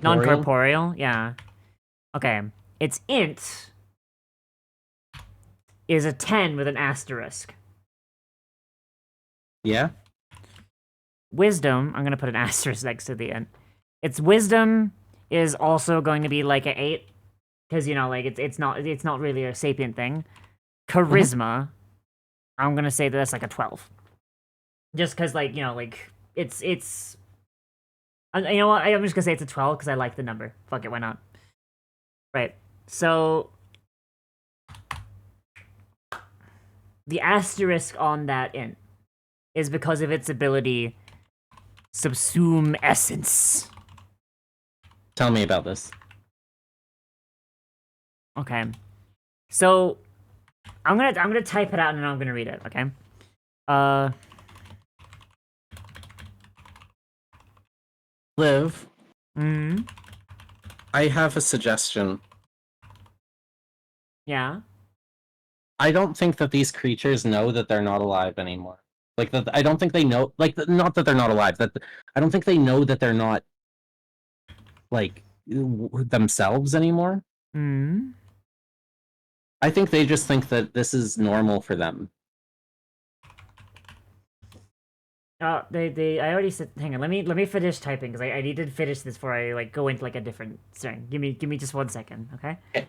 Non-corporeal, yeah. Okay, its int is a 10 with an asterisk. Yeah. Wisdom, I'm gonna put an asterisk next to the int. Its wisdom is also going to be like an 8, because like it's not really a sapient thing. Charisma, I'm gonna say that's like a 12. Just because like it's you know what? I'm just gonna say it's a 12 because I like the number. Fuck it, why not? Right. So the asterisk on that int is because of its ability Subsume essence. Tell me about this. Okay. So I'm gonna type it out and then I'm gonna read it, okay? Liv, Mm. I have a suggestion. Yeah. I don't think that these creatures know that they're not alive anymore. Like that, I don't think they know. Like, not that they're not alive. That I don't think they know that they're not like themselves anymore. Mm. I think they just think that this is normal for them. They. I already said. Hang on. Let me finish typing because I need to finish this before I like go into like a different string. Give me just 1 second, okay? Okay.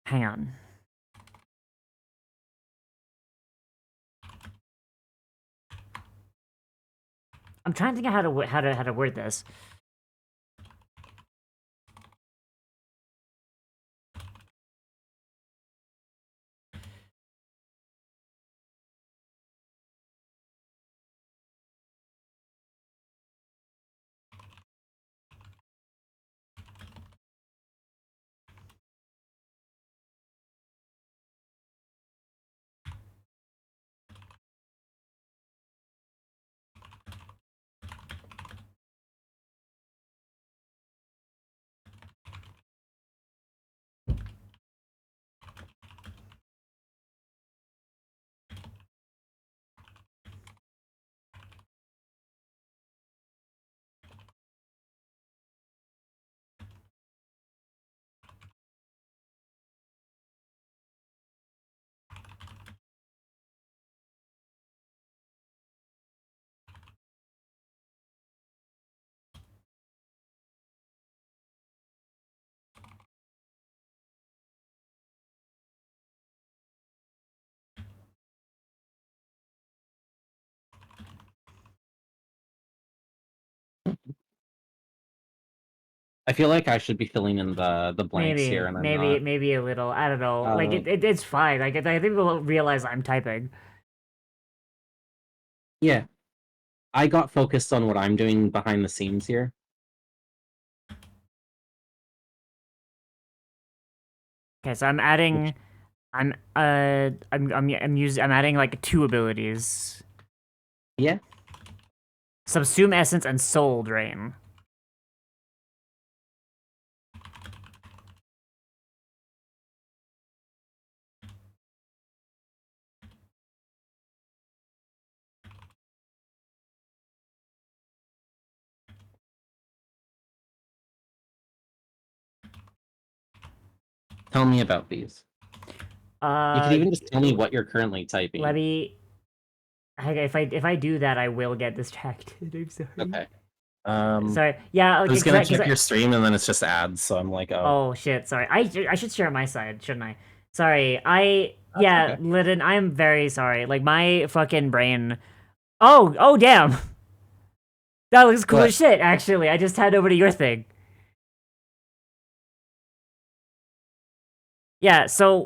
Hang on. I'm trying to think of how to word this. I feel like I should be filling in the blanks here, and I'm not. Maybe a little. I don't know. Like it's fine. Like I think people realize I'm typing. Yeah, I got focused on what I'm doing behind the scenes here. Okay, so I'm adding. I'm adding like 2 abilities. Yeah. Subsume essence and soul drain. Tell me about these. You could even just tell me what you're currently typing. Let me. If I do that, I will get distracted. I'm sorry. Okay. Sorry. Yeah. Like, I was gonna check your stream, and then it's just ads, so I'm like, oh. Oh shit. Sorry. I should share my side, shouldn't I? Sorry. That's Yeah, okay. Lyddon, I'm very sorry. Like my fucking brain. Oh damn. That looks cool as shit. Actually, I just head over to your thing. Yeah. So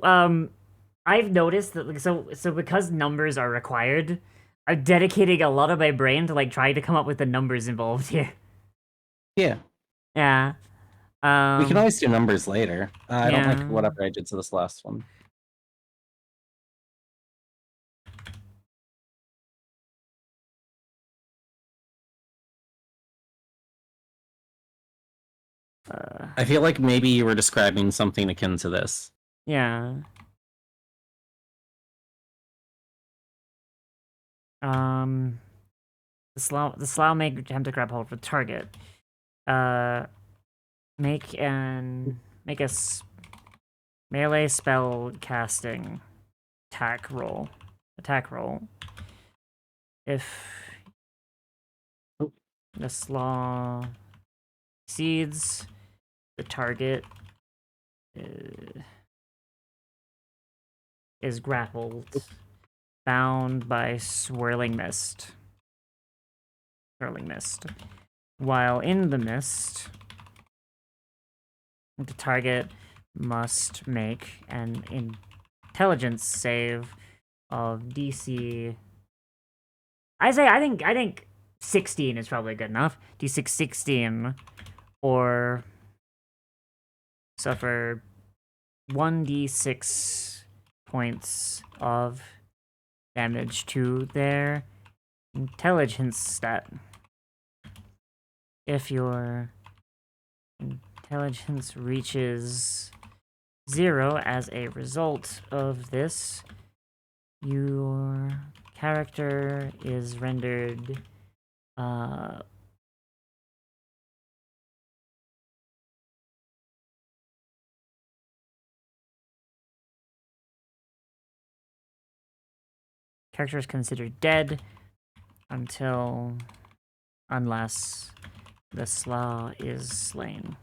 I've noticed that like so because numbers are required, I'm dedicating a lot of my brain to like trying to come up with the numbers involved here. Yeah. Yeah. We can always do numbers later. I don't like yeah. whatever I did to this last one. I feel like maybe you were describing something akin to this. Yeah. The slough may attempt to grab hold of the target. Make a melee spell casting attack roll. If the slough exceeds the target, is grappled, bound by swirling mist. Swirling mist. While in the mist, the target must make an intelligence save of DC. I think 16 is probably good enough. D6 16, or suffer 1d6 points of damage to their intelligence stat. If your intelligence reaches 0 as a result of this, your character is rendered character is considered dead unless the SLAUGH is slain.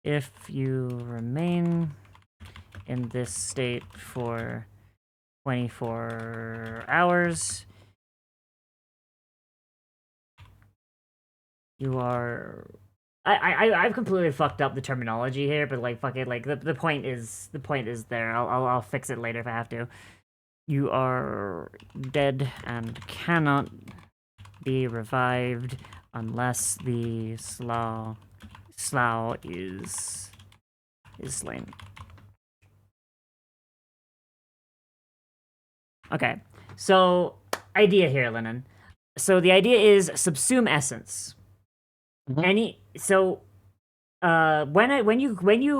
If you remain in this state for 24 hours, you are... I've completely fucked up the terminology here, but like fuck it, like the point is there. I'll fix it later if I have to. You are dead and cannot be revived unless the SLAUGH is slain. Okay, so idea here, Lennon. So the idea is subsume essence. When you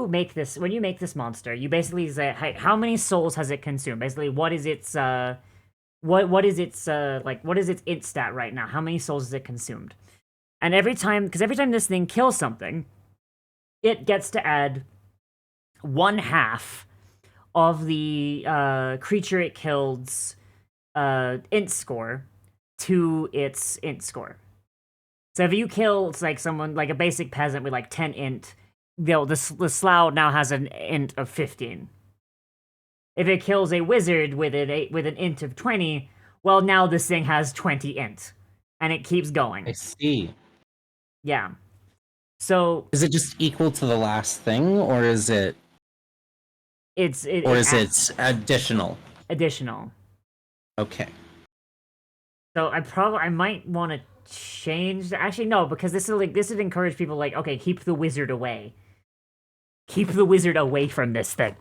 make this monster, you basically say, hey, how many souls has it consumed? Basically, what is its int stat right now? How many souls has it consumed? And every time this thing kills something, it gets to add 1/2 of the creature it killed's int score to its int score. So if you kill like someone like a basic peasant with like 10 int, the SLAUGH now has an int of 15. If it kills a wizard with an int of 20, well, now this thing has 20 int, and it keeps going. I see. Yeah. So is it just equal to the last thing, or is it? Is it additional? Additional. Okay. So I might want to change. Actually, no, because this would encourage people like, okay, keep the wizard away. Keep the wizard away from this thing.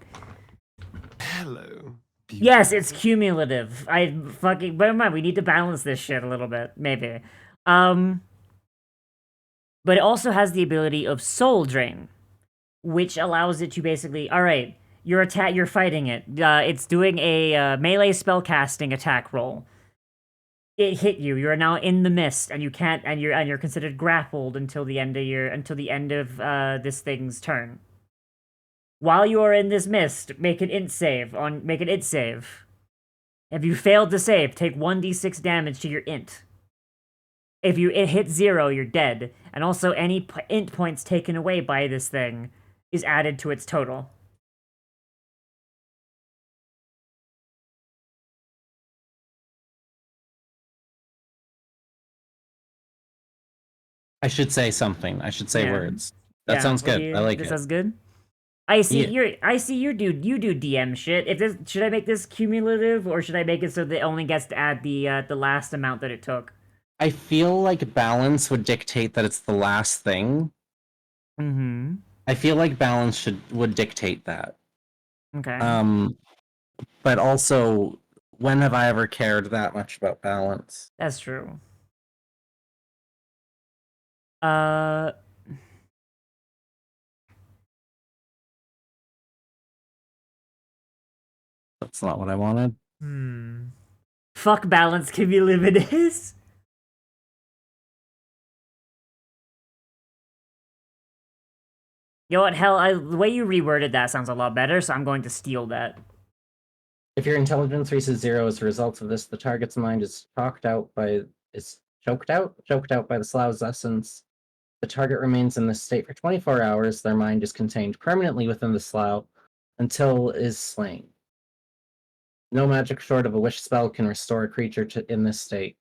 Hello. Yes, it's cumulative. But never mind, we need to balance this shit a little bit, maybe. But it also has the ability of soul drain, which allows it to basically, all right, you're fighting it. It's doing a melee spellcasting attack roll. It hit you. You are now in the mist, and you can't. And you're considered grappled until the end of this thing's turn. While you are in this mist, make an int save. If you failed to save, take 1d6 damage to your int. If it hits 0, you're dead. And also, any int points taken away by this thing is added to its total. I should say something. I should say words. That sounds good. I like it. This sounds good. I see you do DM shit. Should I make this cumulative, or should I make it so that it only gets to add the last amount that it took? I feel like balance would dictate that it's the last thing. Mm-hmm. I feel like balance would dictate that. Okay. But also, when have I ever cared that much about balance? That's true. That's not what I wanted. Fuck balance cumulative is. You know what? Hell, the way you reworded that sounds a lot better, so I'm going to steal that. If your intelligence reaches 0 as a result of this, the target's mind is choked out by the SLAUGH's essence. The target remains in this state for 24 hours. Their mind is contained permanently within the SLAUGH until is slain. No magic short of a wish spell can restore a creature in this state.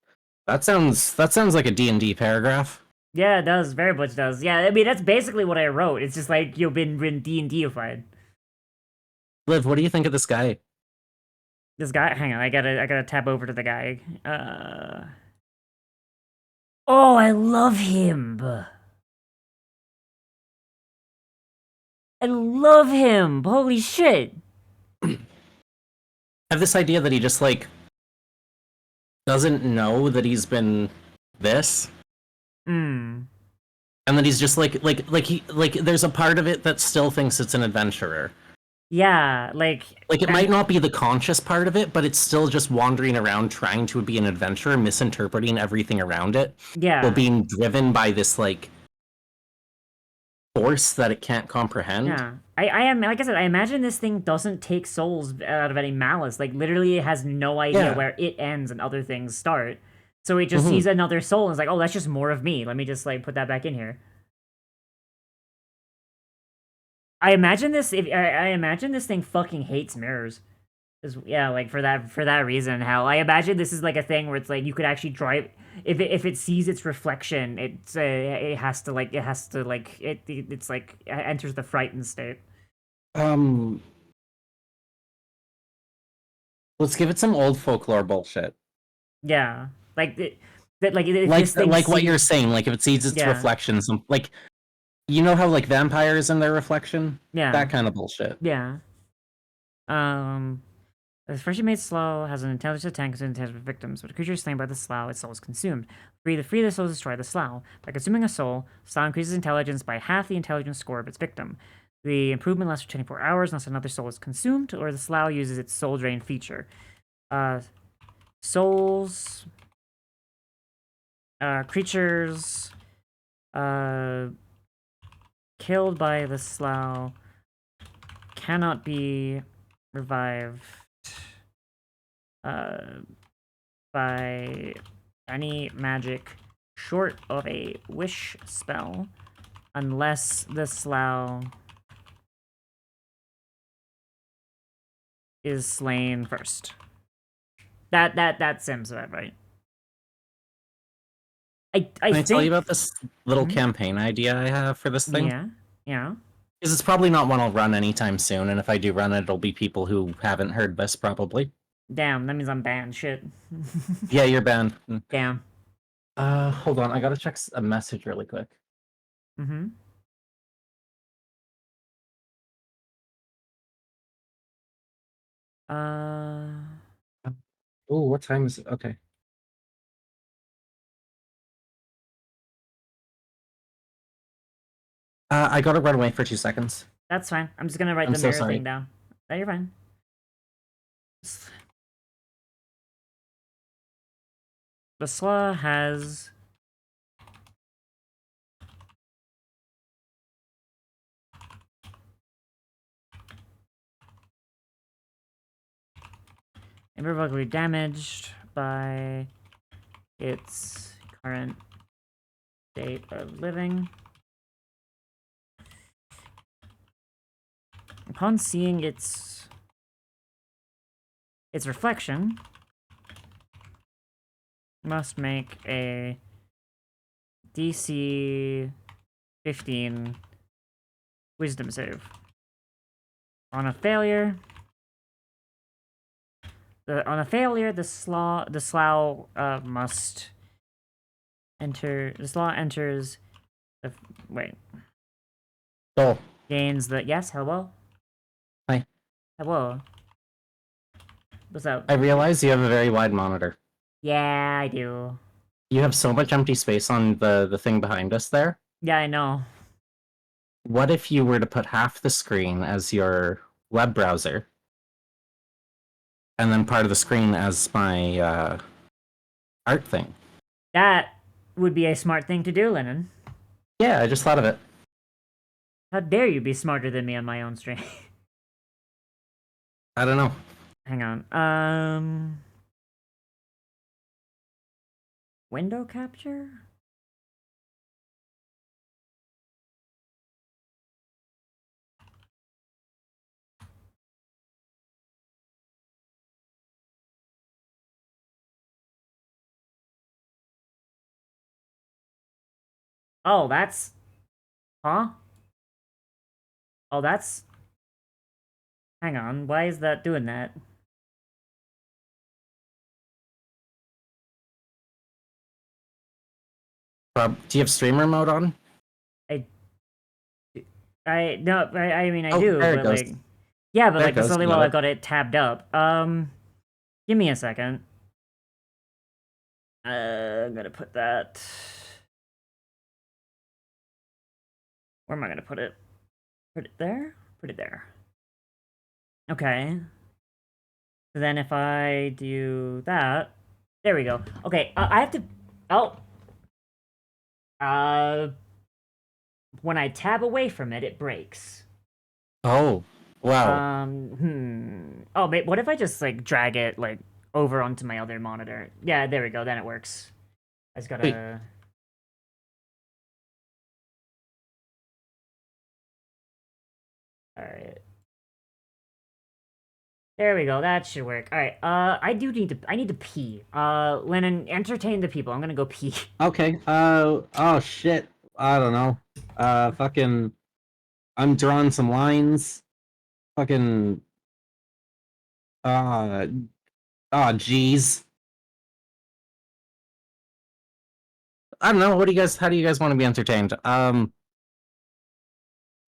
That sounds like a D&D paragraph. Yeah, it does. Very much does. Yeah, I mean, that's basically what I wrote. It's just like, you've been D&D-ified. Liv, what do you think of this guy? This guy, hang on, I gotta tab over to the guy. Oh, I love him. I love him. Holy shit. I have this idea that he just, like, doesn't know that he's been this. Hmm. And then he's just there's a part of it that still thinks it's an adventurer. Yeah, like it might not be the conscious part of it, but it's still just wandering around trying to be an adventurer, misinterpreting everything around it. Yeah. Or being driven by this force that it can't comprehend. Yeah. I am, like I said, I imagine this thing doesn't take souls out of any malice. Like, literally, it has no idea where it ends and other things start. So it just sees another soul and is like, oh, that's just more of me. Let me just, like, put that back in here. I imagine this thing fucking hates mirrors. Yeah, like, for that reason, hell. I imagine this is, like, a thing where it's, like, you could actually drive... If it sees its reflection, it enters the frightened state. Let's give it some old folklore bullshit. Yeah, like what you're saying. Like if it sees its reflection, you know how like vampires and their reflection. Yeah, that kind of bullshit. Yeah. The freshly made slough has an intelligence tank and intelligent victims, but a creature is slain by the slough, its soul is consumed. Free the soul, destroy the slough. By consuming a soul, slough increases intelligence by half the intelligence score of its victim. The improvement lasts for 24 hours unless another soul is consumed, or the slough uses its soul drain feature. Souls, creatures, killed by the slough cannot be revived by any magic short of a wish spell unless the slough is slain first. That seems about right. Can I tell you about this little campaign idea I have for this thing? Yeah. Because it's probably not one I'll run anytime soon, and if I do run it, it'll be people who haven't heard this, probably. Damn, that means I'm banned. Shit. Yeah, you're banned. Damn. Hold on, I gotta check a message really quick. Mm-hmm. Oh, what time is it? Okay. I gotta run away for 2 seconds. That's fine. I'm just gonna write the mirror thing down. No, you're fine. The slough has... irrevocably damaged by its current state of living. Upon seeing its reflection, must make a DC 15 wisdom save. On a failure, the slough must enter. The slough enters. Wait. Oh. Gains the hello. Hi. Hello. What's up? I realize you have a very wide monitor. Yeah, I do. You have so much empty space on the thing behind us there. Yeah, I know. What if you were to put half the screen as your web browser, and then part of the screen as my art thing? That would be a smart thing to do, Lennon. Yeah, I just thought of it. How dare you be smarter than me on my own stream? I don't know. Hang on. Window capture? Oh, that's... Huh? Oh, that's... Hang on, why is that doing that? Do you have streamer mode on? I mean, I Oh, do, there it but, goes. like... Yeah, but, There it like, that's goes, only got while it. I've got it tabbed up. Give me a second. I'm gonna put that... Where am I gonna put it? Put it there? Put it there. Okay. So then if I do that... There we go. Okay, I have to... Oh! When I tab away from it, it breaks. Oh, wow. Oh, what if I just, like, drag it, like, over onto my other monitor? Yeah, there we go, then it works. I just gotta... Alright. There we go, that should work. Alright, I need to pee. Lennon, entertain the people. I'm gonna go pee. Okay, oh shit. I don't know. Fucking... I'm drawing some lines. Fucking... Jeez. I don't know, how do you guys want to be entertained?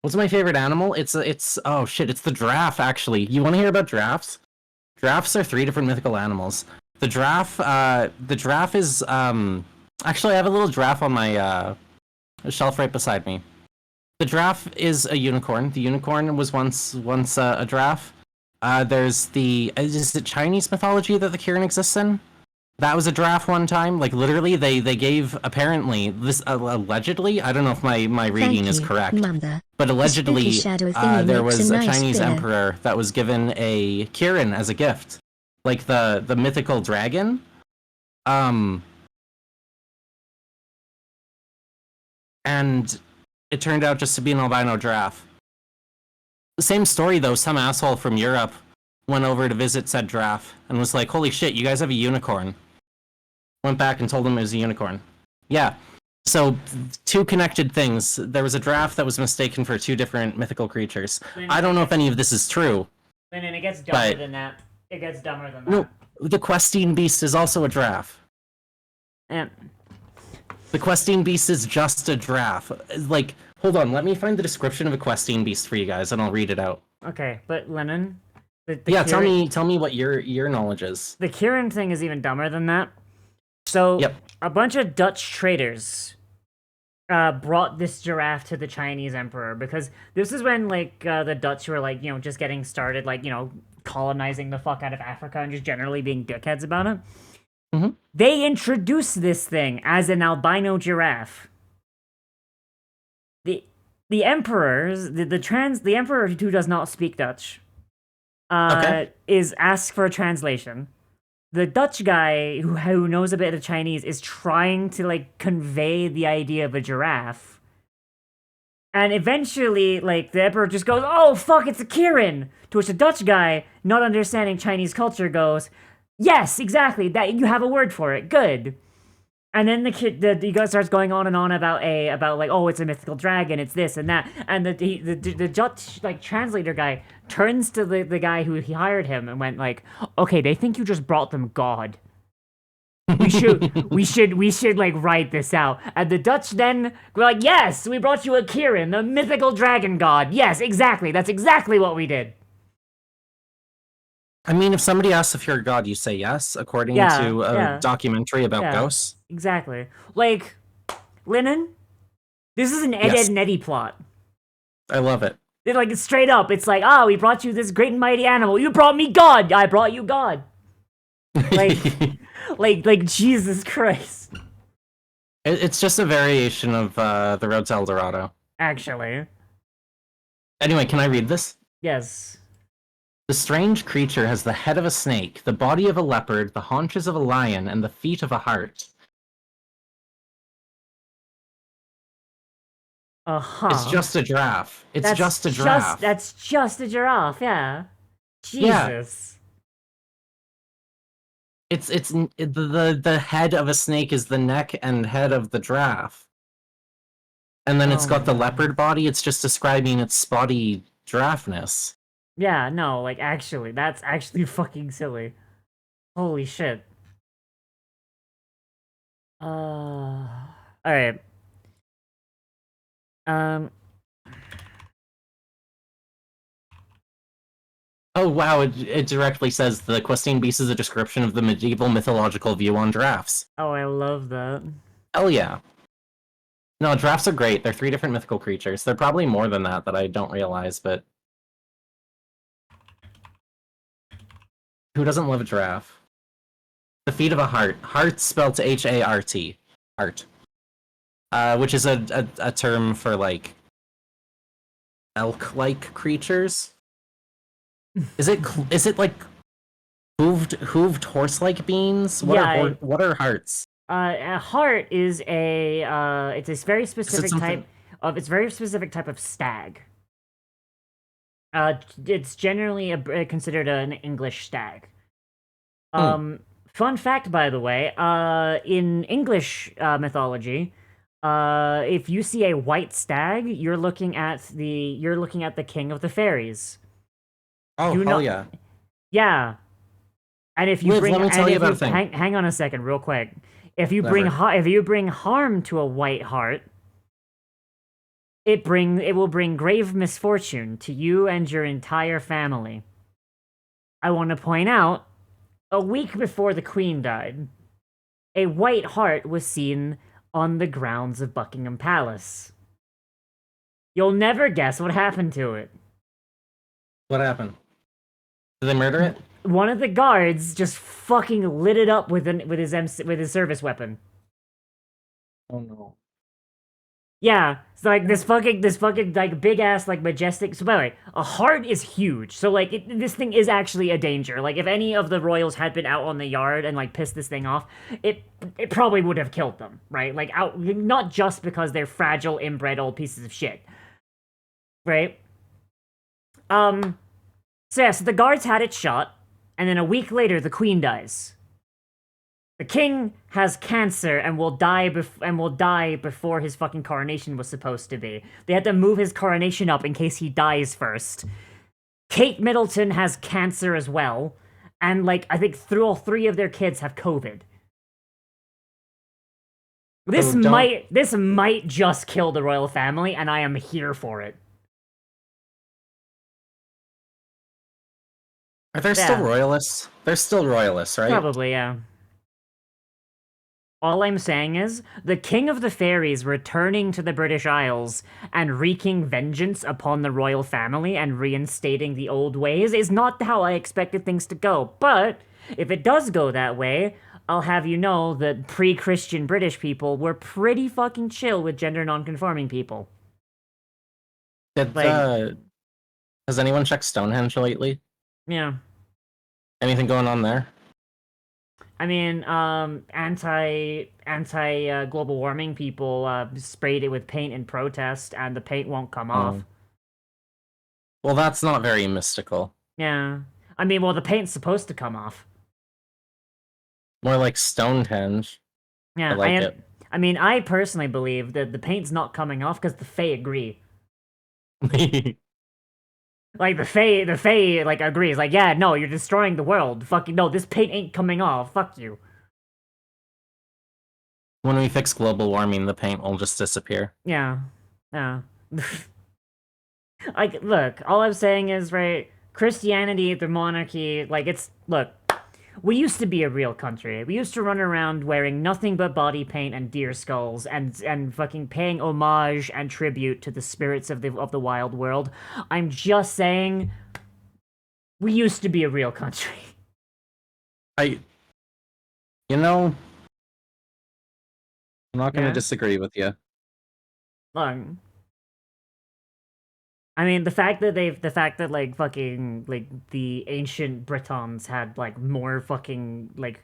What's my favorite animal? Oh shit, it's the giraffe, actually. You want to hear about giraffes? Giraffes are 3 different mythical animals. The giraffe is, actually, I have a little giraffe on my, shelf right beside me. The giraffe is a unicorn. The unicorn was once a giraffe. There's is it Chinese mythology that the Kirin exists in? That was a giraffe one time. Like, literally, they gave, apparently, this, allegedly, I don't know if my reading is correct, but allegedly, there was a Chinese emperor that was given a Kirin as a gift. Like, the mythical dragon. And it turned out just to be an albino giraffe. The same story, though, some asshole from Europe went over to visit said giraffe and was like, holy shit, you guys have a unicorn. Went back and told him it was a unicorn. Yeah. So, 2 connected things. There was a giraffe that was mistaken for 2 different mythical creatures. I don't know if any of this is true. Lennon, it gets dumber than that. It gets dumber than that. No, the Questine Beast is also a giraffe. The Questine Beast is just a giraffe. Like, hold on, let me find the description of a Questine Beast for you guys, and I'll read it out. Okay, but Lennon... Yeah, tell me what your knowledge is. The Kirin thing is even dumber than that. So, a bunch of Dutch traders brought this giraffe to the Chinese emperor, because this is when, like, the Dutch were, like, you know, just getting started, like, you know, colonizing the fuck out of Africa and just generally being dickheads about it. Mm-hmm. They introduced this thing as an albino giraffe. The emperor, the emperor who does not speak Dutch, is asked for a translation. The Dutch guy who knows a bit of Chinese is trying to, like, convey the idea of a giraffe. And eventually, like, the emperor just goes, oh, fuck, it's a Kirin! To which the Dutch guy, not understanding Chinese culture, goes, yes, exactly, that you have a word for it, good. And then the guy starts going on and on about like, oh, it's a mythical dragon, it's this and that, and the Dutch, like, translator guy turns to the guy who he hired him and went like, okay, they think you just brought them God. We should like write this out. And the Dutch then were like, yes, we brought you a Kirin, the mythical dragon god. Yes, exactly, that's exactly what we did. I mean, if somebody asks if you're a god, you say yes, according to a documentary about ghosts. Exactly. Like, Lennon, this is an Ed and Eddie plot. I love it. Like, straight up, it's like, oh, we brought you this great and mighty animal. You brought me God. I brought you God. Like, like Jesus Christ. It's just a variation of The Road to El Dorado. Actually. Anyway, can I read this? Yes. The strange creature has the head of a snake, the body of a leopard, the haunches of a lion, and the feet of a hart. It's just a giraffe. That's just a giraffe. That's just a giraffe, yeah. Jesus. Yeah. The head of a snake is the neck and head of the giraffe. And then it's Oh got my the God. leopard body. It's just describing its spotty giraffeness. Yeah, no, like actually, that's actually fucking silly. Holy shit. Alright. Um, Oh wow, it directly says the Questing Beast is a description of the medieval mythological view on giraffes. oh, I love that. Hell yeah. No, giraffes are great. They're 3 different mythical creatures. They're probably more than that I don't realize, but... Who doesn't love a giraffe? The feet of a hart. Hart spelled H-A-R-T. Hart. Which is a term for, like, elk-like creatures. Is it like hooved horse-like beings? What are hearts? A hart is it's a very specific something- type of stag. It's generally considered an English stag. Fun fact, by the way, in English mythology, if you see a white stag, you're looking at the king of the fairies. Oh, hell yeah. Yeah. And if you Liv, bring, let me tell you about a thing. hang on a second, real quick. If you bring harm to a white hart, it will bring grave misfortune to you and your entire family. I want to point out, a week before the Queen died, a white hart was seen on the grounds of Buckingham Palace. You'll never guess what happened to it. What happened? Did they murder it? One of the guards just fucking lit it up with his service weapon. Oh no. Yeah, it's like this fucking like big ass like majestic. So by the way, a hart is huge. So like this thing is actually a danger. Like if any of the royals had been out on the yard and like pissed this thing off, it probably would have killed them, right? Like not just because they're fragile, inbred old pieces of shit, right? So yeah, so the guards had it shot, and then a week later, the queen dies. The king has cancer and will die before his fucking coronation was supposed to be. They had to move his coronation up in case he dies first. Kate Middleton has cancer as well, and like I think all 3 of their kids have COVID. This might just kill the royal family, and I am here for it. Are there still royalists? They're still royalists, right? Probably, yeah. All I'm saying is, the King of the Fairies returning to the British Isles and wreaking vengeance upon the royal family and reinstating the old ways is not how I expected things to go. But, if it does go that way, I'll have you know that pre-Christian British people were pretty fucking chill with gender non-conforming people. Has anyone checked Stonehenge lately? Yeah. Anything going on there? I mean, anti global warming people sprayed it with paint in protest, and the paint won't come off. Well, that's not very mystical. Yeah. I mean, well, the paint's supposed to come off. More like Stonehenge. Yeah, I like it. I mean, I personally believe that the paint's not coming off because the Fae agree. Like, the Fae, like, agrees. Like, yeah, no, you're destroying the world. Fucking, no, this paint ain't coming off. Fuck you. When we fix global warming, the paint will just disappear. Yeah. Yeah. Like, look, all I'm saying is, right, Christianity, the monarchy, like, look, we used to be a real country. We used to run around wearing nothing but body paint and deer skulls and fucking paying homage and tribute to the spirits of the wild world. I'm just saying, we used to be a real country. I'm not going to disagree with you. Look, I mean, the fact that like fucking like the ancient Britons had like more fucking like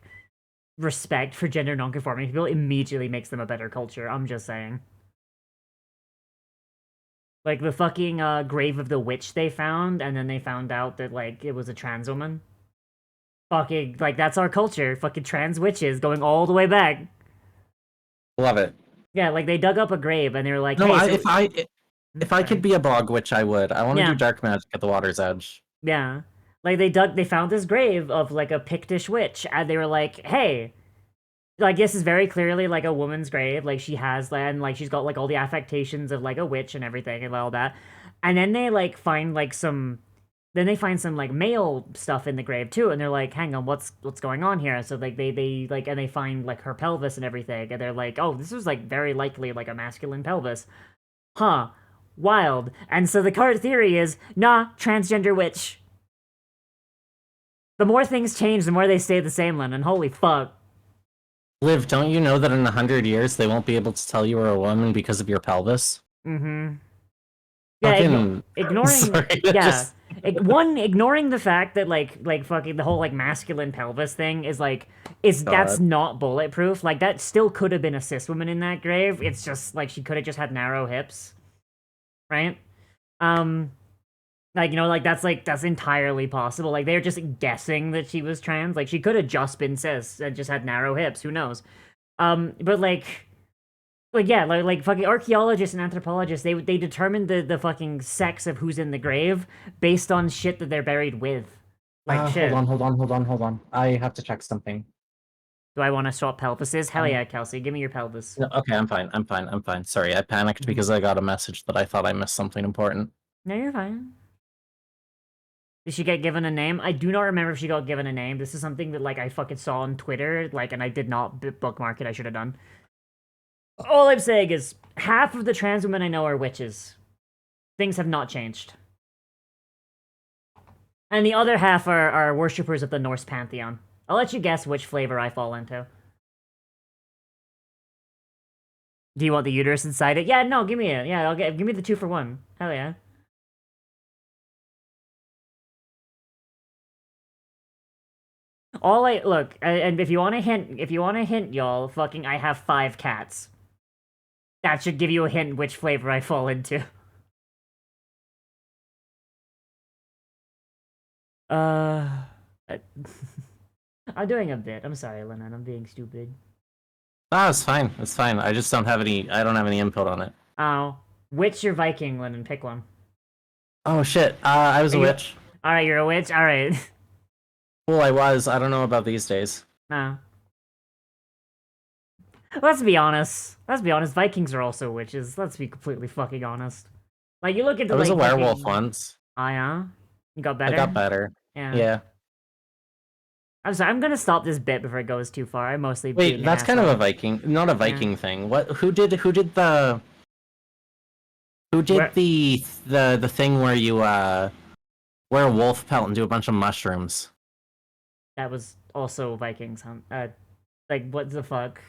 respect for gender non-conforming people immediately makes them a better culture. I'm just saying. Like the fucking grave of the witch they found, and then they found out that like it was a trans woman. Fucking like that's our culture. Fucking trans witches going all the way back. Love it. Yeah, like they dug up a grave and they were like, No, hey, if I could be a bog witch, I would. I want to Yeah. do dark magic at the water's edge. Yeah. Like they found this grave of like a Pictish witch, and they were like, hey, like this is very clearly like a woman's grave. Like she has and like she's got like all the affectations of like a witch and everything and all that. And then they like find like some like male stuff in the grave too, and they're like, hang on, what's going on here? So like they like and they find like her pelvis and everything, and they're like, oh, this was like very likely like a masculine pelvis. Huh. Wild. And so the card theory is, nah, transgender witch. The more things change, the more they stay the same, Lennon. Holy fuck. Liv, don't you know that in 100 years they won't be able to tell you are a woman because of your pelvis? Mm-hmm. Yeah, Fucking... ignoring Sorry, yeah. Ignoring the fact that like fucking the whole like masculine pelvis thing is like that's not bulletproof. Like that still could have been a cis woman in that grave. It's just like she could have just had narrow hips. Right? Like, you know, like that's entirely possible. Like they're just guessing that she was trans. Like she could have just been cis and just had narrow hips, who knows? But like yeah, like fucking archaeologists and anthropologists, they determined the fucking sex of who's in the grave based on shit that they're buried with. Like shit. Hold on. I have to check something. Do I want to swap pelvises? Hell yeah, Kelsey, give me your pelvis. No, okay, I'm fine. Sorry, I panicked because I got a message that I thought I missed something important. No, you're fine. Did she get given a name? I do not remember if she got given a name. This is something that like I fucking saw on Twitter, like, and I did not bookmark it. I should have done. All I'm saying is, half of the trans women I know are witches. Things have not changed. And the other half are worshippers of the Norse pantheon. I'll let you guess which flavor I fall into. Do you want the uterus inside it? Yeah, no, give me it. Yeah, give me the 2 for 1. Hell yeah. Look, and if you want a hint, y'all, fucking I have 5 cats. That should give you a hint which flavor I fall into. I'm doing a bit. I'm sorry, Lennon. I'm being stupid. Ah, it's fine. It's fine. I just don't have any. I don't have any input on it. Oh, witch or Viking, Lennon? Pick one. Oh shit. I was a witch. All right, you're a witch. All right. Well, I was. I don't know about these days. No. Let's be honest. Vikings are also witches. Let's be completely fucking honest. Like you look at the. I was like, a werewolf fucking... once. Oh yeah. You got better. I got better. Yeah. I'm sorry. I'm gonna stop this bit before it goes too far. I mostly. Wait, that's kind of a Viking, not a Viking thing. What? Who did the thing where you wear a wolf pelt and do a bunch of mushrooms? That was also Vikings, huh? Like what the fuck?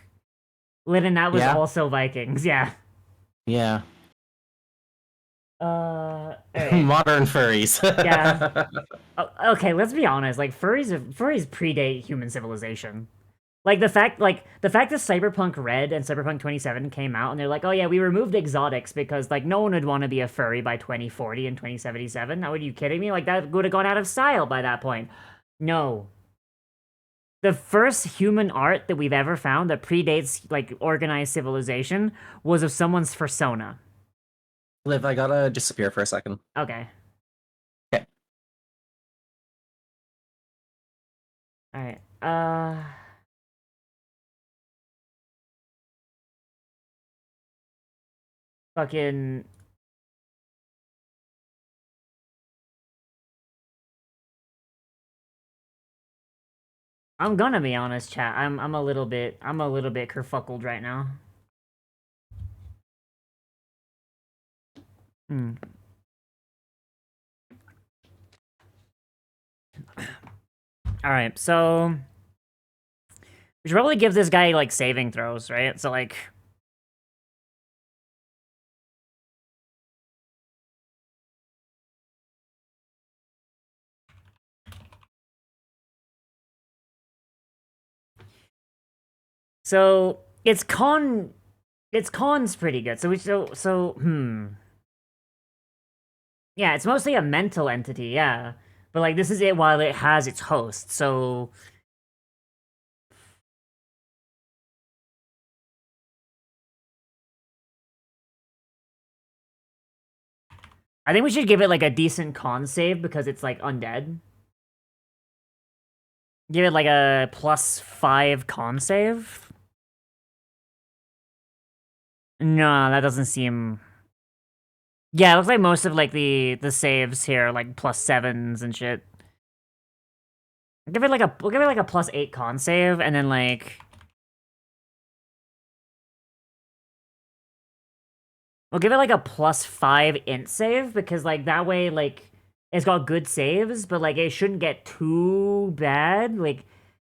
Lyndon, that was also Vikings. Yeah. Yeah. Right. Modern furries. Yeah. Okay, let's be honest. Like furries predate human civilization. Like the fact that Cyberpunk Red and Cyberpunk 27 came out and they're like, oh yeah, we removed exotics because like no one would want to be a furry by 2040 and 2077. Now, are you kidding me? Like that would have gone out of style by that point. No. The first human art that we've ever found that predates like organized civilization was of someone's persona. Liv, I gotta disappear for a second. Okay. Okay. Alright, fucking... I'm gonna be honest, chat. I'm a little bit kerfuckled right now. Alright, so... we should probably give this guy, like, saving throws, right? So, like... So, its con's pretty good. Yeah, it's mostly a mental entity, yeah. But, like, this is it while it has its host, so... I think we should give it like a decent con save because it's like undead. Give it like a +5 con save. No, that doesn't seem. Yeah, it looks like most of like the saves here are like +7s and shit. We'll give it like a +8 con save, and then like we'll give it like a +5 int save because like that way like it's got good saves, but like it shouldn't get too bad. Like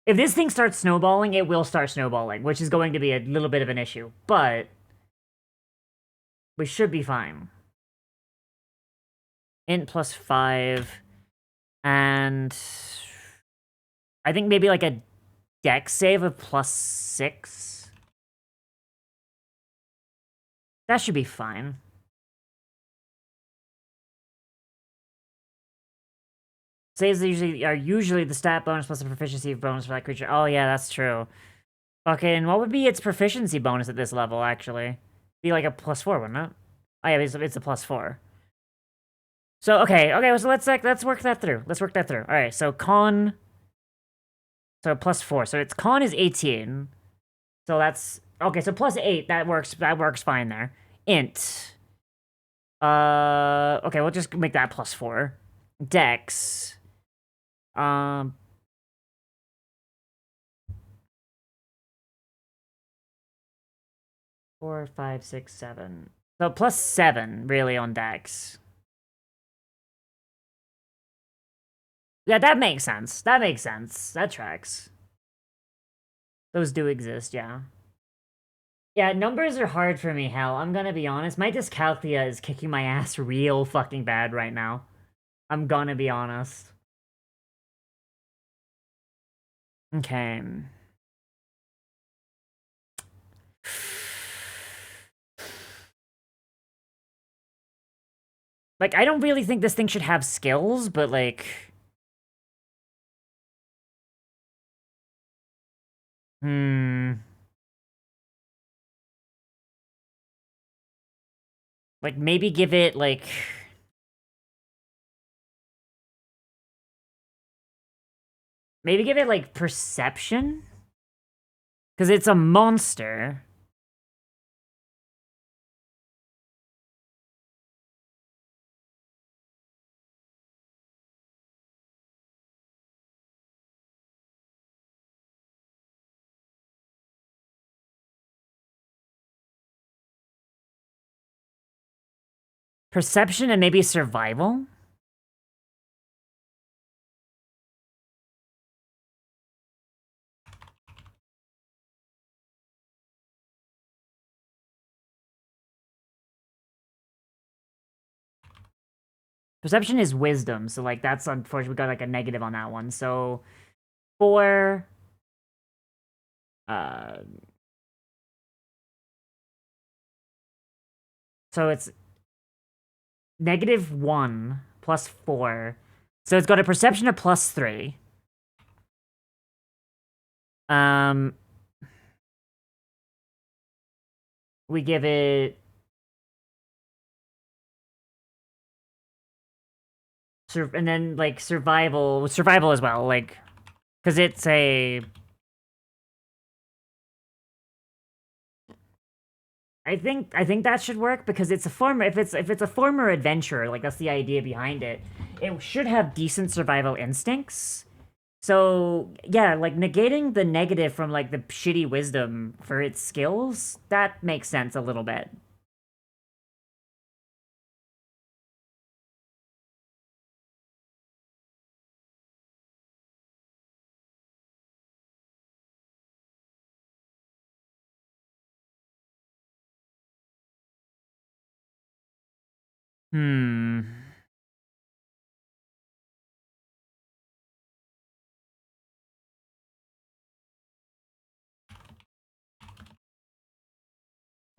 if this thing starts snowballing, it will start snowballing, which is going to be a little bit of an issue, but we should be fine. Int +5, and I think maybe like a dex save of +6. That should be fine. Saves are usually the stat bonus plus the proficiency bonus for that creature. Oh yeah, that's true. Okay, and what would be its proficiency bonus at this level, actually? Be like a +4, wouldn't it? Oh yeah, it's a +4. So, okay, so let's work that through. Let's work that through. Alright, so con... So +4. So its con is 18. So that's... Okay, so +8, that works fine there. Int. Okay, we'll just make that +4. Dex. 4, 5, 6, 7. So +7, really, on Dex. Yeah, that makes sense. That makes sense. That tracks. Those do exist, yeah. Yeah, numbers are hard for me, hell. I'm gonna be honest. My dyscalculia is kicking my ass real fucking bad right now. I'm gonna be honest. Okay. Like, I don't really think this thing should have skills, but like... Like, maybe give it, like... Maybe give it, like, perception? Because it's a monster. Perception and maybe survival? Perception is wisdom, so like that's unfortunate. We got like a negative on that one. So 4. So it's -1 +4. So it's got a perception of +3. We give it and then like survival as well, like because it's a. I think that should work because it's a former. If it's a former adventurer, like that's the idea behind it. It should have decent survival instincts. So yeah, like negating the negative from like the shitty wisdom for its skills, that makes sense a little bit.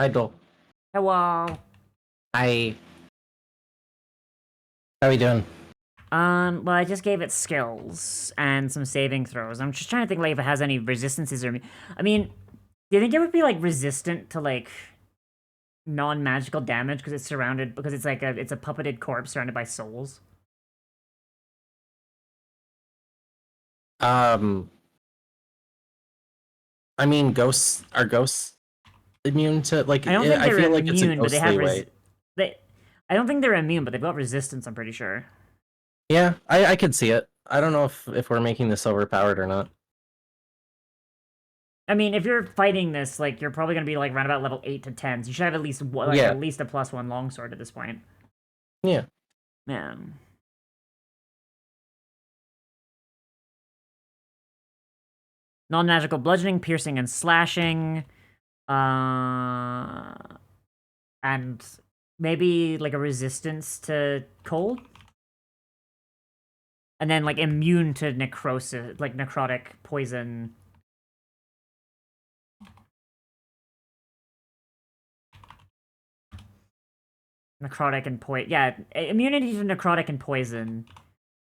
Hi, Doc. Hello. Hi. How are we doing? Well, I just gave it skills and some saving throws. I'm just trying to think like if it has any resistances or. I mean, do you think it would be like resistant to like non-magical damage because it's surrounded because it's like it's a puppeted corpse surrounded by souls. I mean, ghosts are ghosts immune to like. I don't think I they're feel like it's a immune, but they have ghostly way. I don't think they're immune, but they've got resistance. I'm pretty sure. Yeah, I could see it. I don't know if we're making this overpowered or not. I mean, if you're fighting this, like, you're probably gonna be like around about level 8 to 10. So you should have at least at least a +1 longsword at this point. Yeah. Man. Non-magical bludgeoning, piercing, and slashing. And maybe like a resistance to cold. And then like immune to necrosis, like necrotic poison. Necrotic and poison. Yeah, immunity to necrotic and poison.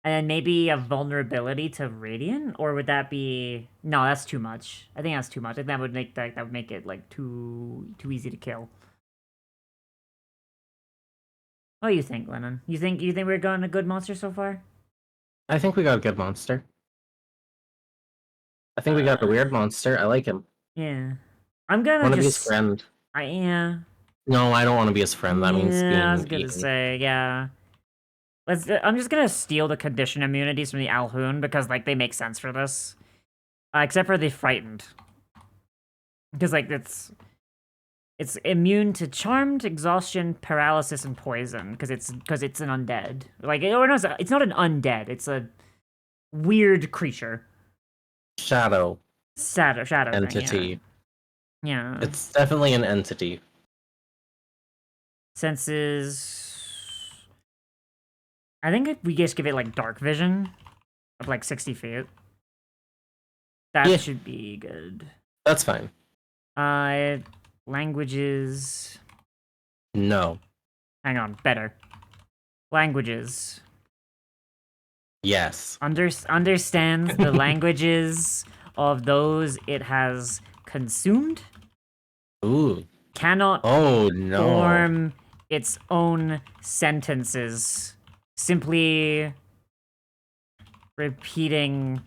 And then maybe a vulnerability to radiant? Or would that be... No, that's too much. I think that's too much. I think that would make it like too easy to kill. What do you think, Lennon? You think we're going a good monster so far? I think we got a good monster. I think we got a weird monster. I like him. Yeah. I'm gonna want to be his friend. Yeah. No, I don't want to be his friend. That means being I was gonna eaten. say, yeah. I'm just gonna steal the condition immunities from the Alhoun because, like, they make sense for this. Except for the frightened. Because, like, it's immune to charmed, exhaustion, paralysis, and poison. Because it's an undead. Like, or no, it's not an undead. It's a weird creature. Shadow entity. Thing, yeah. It's definitely an entity. Senses. I think we just give it like dark vision of like 60 feet. That should be good. That's fine. Languages. No. Hang on, better. Languages. Yes. Understands the languages of those it has consumed. Ooh. Cannot form its own sentences. Simply repeating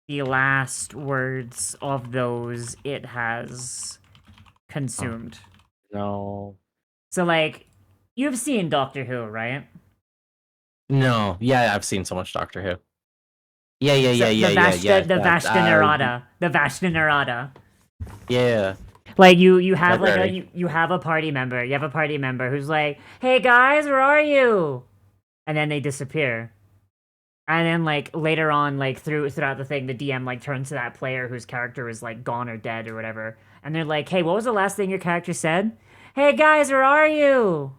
the last words of those it has consumed. No. So, like, you've seen Doctor Who, right? No. Yeah, I've seen so much Doctor Who. Yeah. The Vashta Narada. Yeah. Like you have like you have a party member. You have a party member who's like, "Hey guys, where are you?" And then they disappear. And then like later on, like throughout the thing, the DM like turns to that player whose character is like gone or dead or whatever, and they're like, "Hey, what was the last thing your character said? Hey guys, where are you?"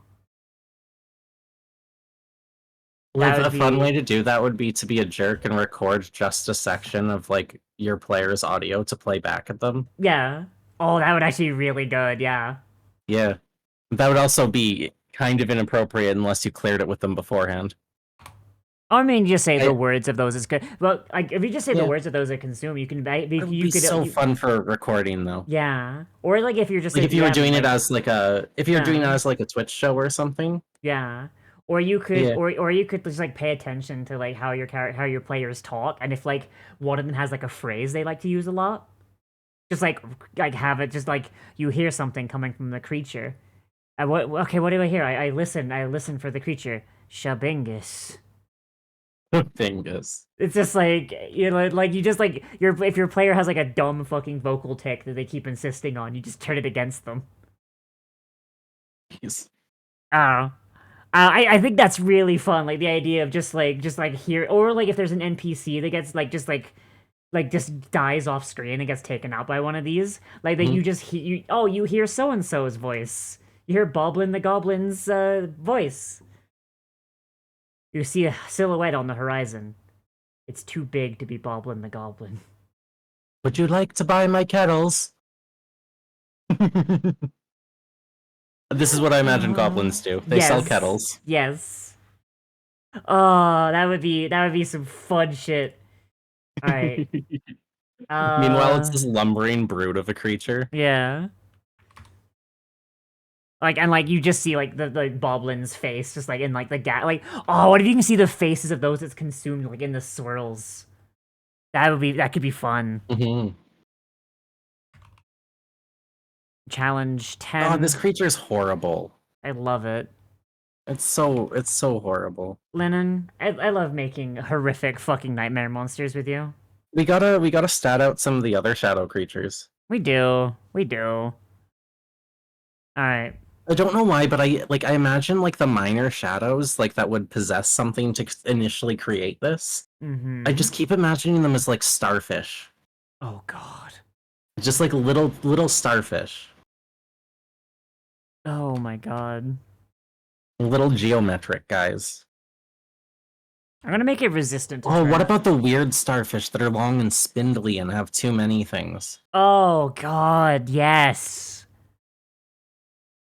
A fun way to do that would be to be a jerk and record just a section of like your player's audio to play back at them. Yeah. Oh, that would actually be really good, yeah. Yeah. That would also be kind of inappropriate unless you cleared it with them beforehand. I mean, just say the words of those is good. Well, like, if you just say the words of those that consume, you can. It would be so fun for recording, though. Yeah, or like if you're just like if you were doing it as like a doing it as like a Twitch show or something. Yeah, or you could, or you could just like pay attention to like how your players talk, and if like one of them has like a phrase they like to use a lot, just like have it just like you hear something coming from the creature. What do I hear? I listen for the creature. Shabingus. Bingus. It's just like, you know, like you just like if your player has like a dumb fucking vocal tick that they keep insisting on, you just turn it against them. Jeez. I think that's really fun. Like the idea of just like here, or like if there's an NPC that gets like just dies off screen and gets taken out by one of these, like that you just you hear so and so's voice. You hear Boblin the Goblin's voice. You see a silhouette on the horizon. It's too big to be Boblin the Goblin. Would you like to buy my kettles? This is what I imagine goblins do. They sell kettles. Yes. Oh, that would be some fun shit. All right. Meanwhile, it's this lumbering brute of a creature. Yeah. Like, and like you just see like the Boblin's face just like in like the like, oh, what if you can see the faces of those that's consumed like in the swirls? That could be fun. Mm-hmm. Challenge 10. Oh, this creature's horrible. I love it. It's so horrible. Lennon, I love making horrific fucking nightmare monsters with you. We gotta stat out some of the other shadow creatures. We do. Alright. I don't know why, but I imagine like the minor shadows like that would possess something to initially create this. Mm-hmm. I just keep imagining them as like starfish. Oh god. Just like little starfish. Oh my god. Little geometric guys. I'm gonna make it resistant to Oh, what trap. about the weird starfish that are long and spindly and have too many things? Oh god, yes.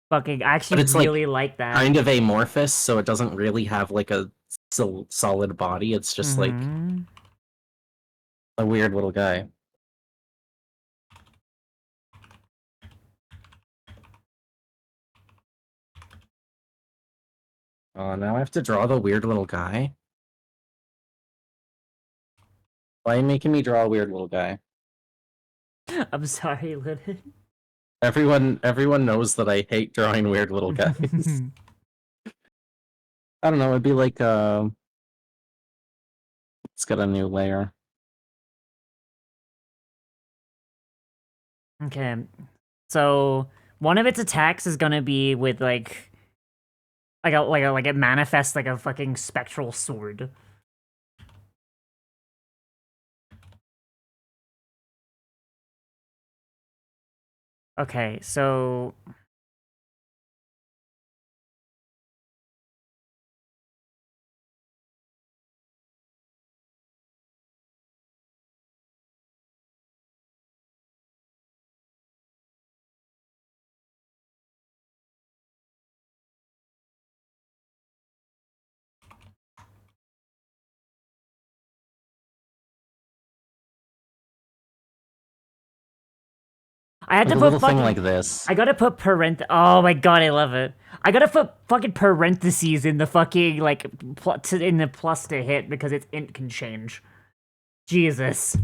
Fucking, I actually really like that. Kind of amorphous, so it doesn't really have like a solid body. It's just like a weird little guy. Oh, now I have to draw the weird little guy. Why are you making me draw a weird little guy? I'm sorry, Lennon. Everyone knows that I hate drawing weird little guys. I don't know, it'd be like let's get a new layer. Okay. So one of its attacks is gonna be with like it manifests like a fucking spectral sword. Okay, so I had like to a put little fucking, thing like this. I gotta put oh my god, I love it. I gotta put fucking parentheses in the fucking like in the plus to hit because its int can change. Jesus.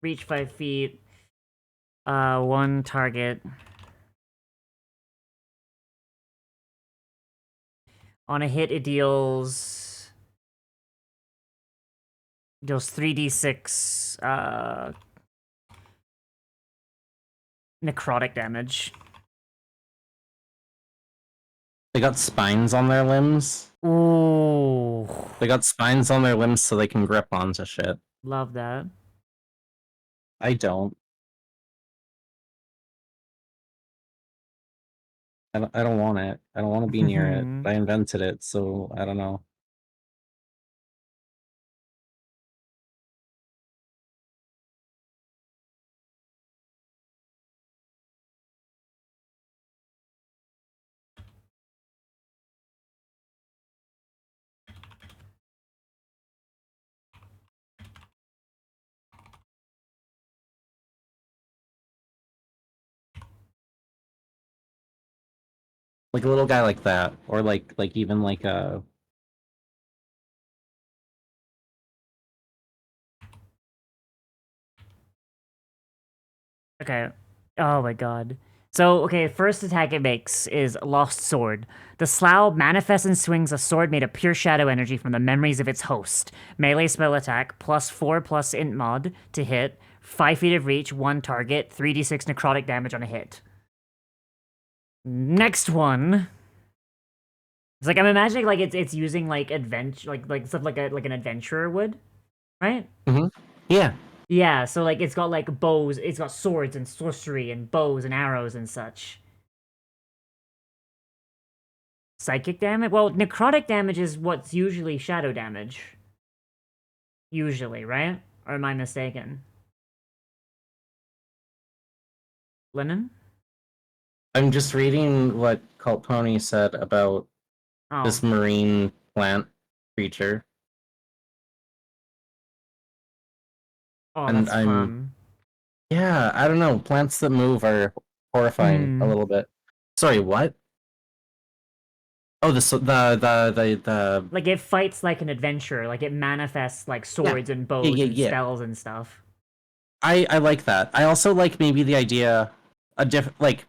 Reach 5 feet. One target. On a hit, it deals 3d6 necrotic damage. They got spines on their limbs. Ooh. They got spines on their limbs so they can grip onto shit. Love that. I don't. I don't want it. I don't want to be near it. I invented it, so I don't know. Like a little guy like that, or like even like a. Okay. Oh my god. So, okay, first attack it makes is Lost Sword. The SLAUGH manifests and swings a sword made of pure shadow energy from the memories of its host. Melee spell attack, +4 int mod to hit, 5 feet of reach, 1 target, 3d6 necrotic damage on a hit. Next one. It's like I'm imagining like it's using like adventure like stuff like an adventurer would, right? Yeah. Yeah, so like it's got like bows, it's got swords and sorcery and bows and arrows and such. Psychic damage? Well, necrotic damage is what's usually shadow damage. Usually, right? Or am I mistaken? Lennon? I'm just reading what Cult Pony said about this marine plant creature. Oh, And that's fun. Yeah, I don't know. Plants that move are horrifying a little bit. Sorry, what? Oh, the Like, it fights like an adventurer. Like, it manifests, like, swords and bows and spells and stuff. I like that. I also like maybe the idea, I like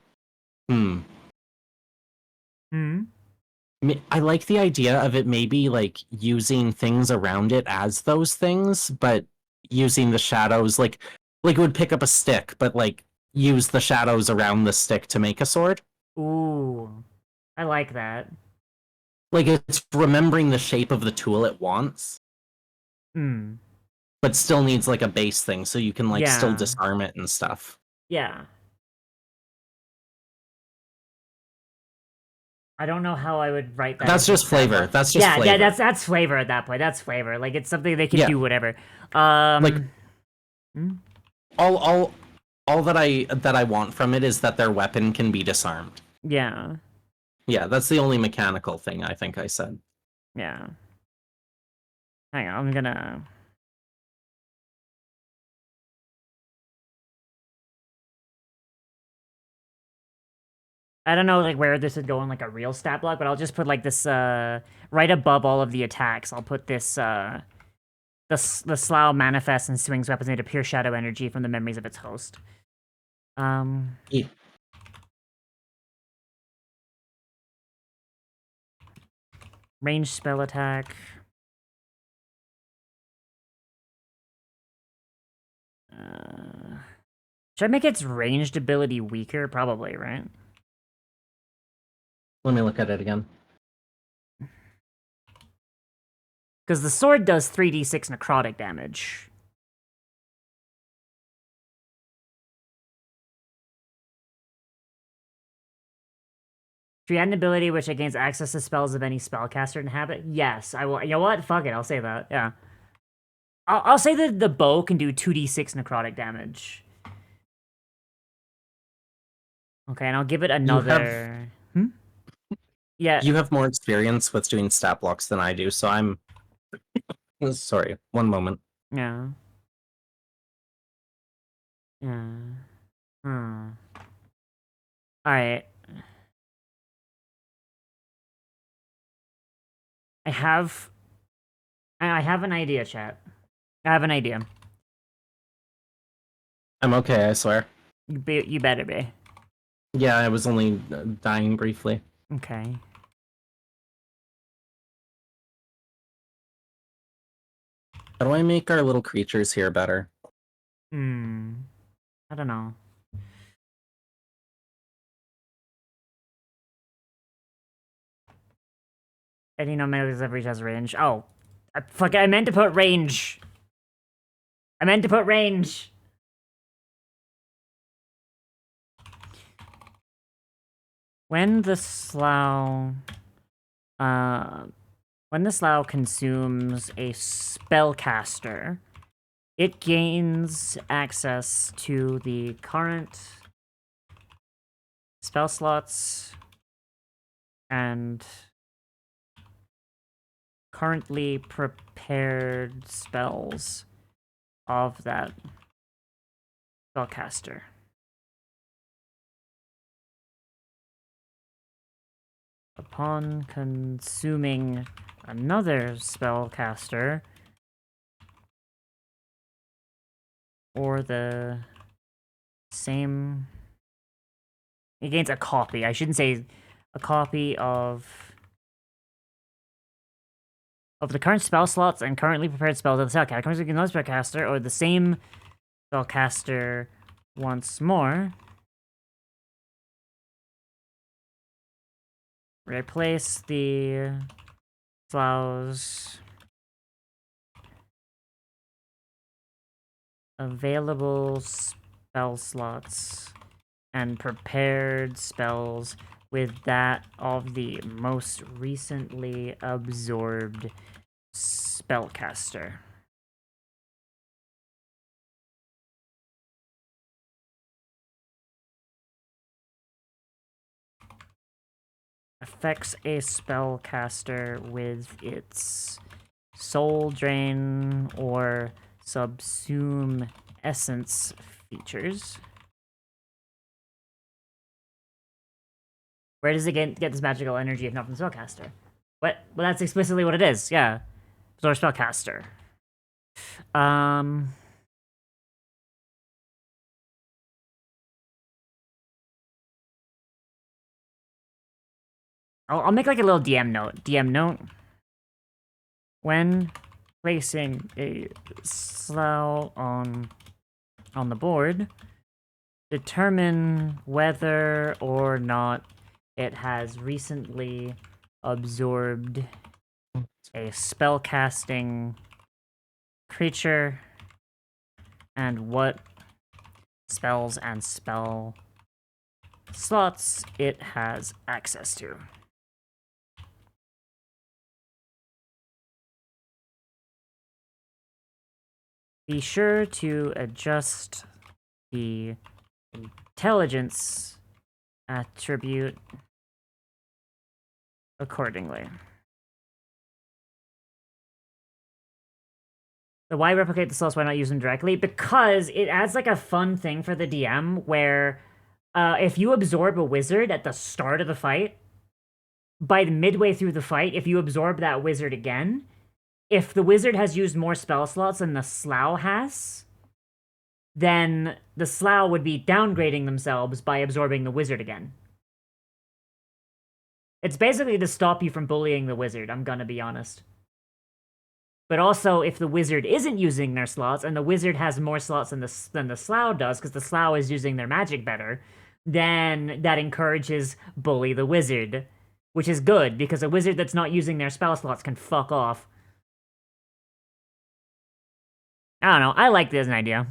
the idea of it maybe, like, using things around it as those things, but using the shadows, like it would pick up a stick, but, like, use the shadows around the stick to make a sword. Ooh. I like that. Like, it's remembering the shape of the tool it wants. But still needs, like, a base thing, so you can, like, still disarm it and stuff. Yeah. I don't know how I would write that. That's just flavor. That's just flavor. Yeah, that's flavor at that point. That's flavor. Like, it's something they can do whatever. Like, all that I want from it is that their weapon can be disarmed. Yeah. Yeah, that's the only mechanical thing I think I said. Yeah. Hang on, I'm gonna... I don't know, like, where this would go in, like, a real stat block, but I'll just put, like, this, right above all of the attacks, I'll put this, the SLAUGH manifests and swings weapons made of pure shadow energy from the memories of its host. Ranged spell attack. Should I make its ranged ability weaker? Probably, right? Let me look at it again. Because the sword does 3d6 necrotic damage. If you add an ability which gains access to spells of any spellcaster inhabit, yes, I will. You know what? Fuck it, I'll say that. Yeah. I'll say that the bow can do 2d6 necrotic damage. Okay, and I'll give it another... Yeah. You have more experience with doing stat blocks than I do, so I'm... Sorry, one moment. Yeah. Yeah. Alright. I have an idea, chat. I have an idea. I'm okay, I swear. You better be. Yeah, I was only dying briefly. Okay. How do I make our little creatures here better? I don't know. Any no melee ever has range. Oh. Fuck, I meant to put range. When the SLAUGH consumes a spellcaster, it gains access to the current spell slots and currently prepared spells of that spellcaster. Upon consuming another spellcaster, or the same... It gains a copy. I shouldn't say a copy of the current spell slots and currently prepared spells of the spellcaster. Comes with another spellcaster, or the same spellcaster once more. Replace the SLAUGH's available spell slots and prepared spells with that of the most recently absorbed spellcaster. Affects a spellcaster with its soul drain or subsume essence features. Where does it get this magical energy if not from the spellcaster? What? Well, that's explicitly what it is. Yeah, Absorb spellcaster. I'll make like a little DM note. DM note. When placing a slough on the board, determine whether or not it has recently absorbed a spellcasting creature and what spells and spell slots it has access to. Be sure to adjust the intelligence attribute accordingly. So why replicate the slots? Why not use them directly? Because it adds like a fun thing for the DM where if you absorb a wizard at the start of the fight, by the midway through the fight, if you absorb that wizard again, if the wizard has used more spell slots than the SLAUGH has, then the SLAUGH would be downgrading themselves by absorbing the wizard again. It's basically to stop you from bullying the wizard, I'm gonna be honest. But also, if the wizard isn't using their slots, and the wizard has more slots than the SLAUGH does, because the SLAUGH is using their magic better, then that encourages bully the wizard. Which is good, because a wizard that's not using their spell slots can fuck off. I don't know, I like this as an idea.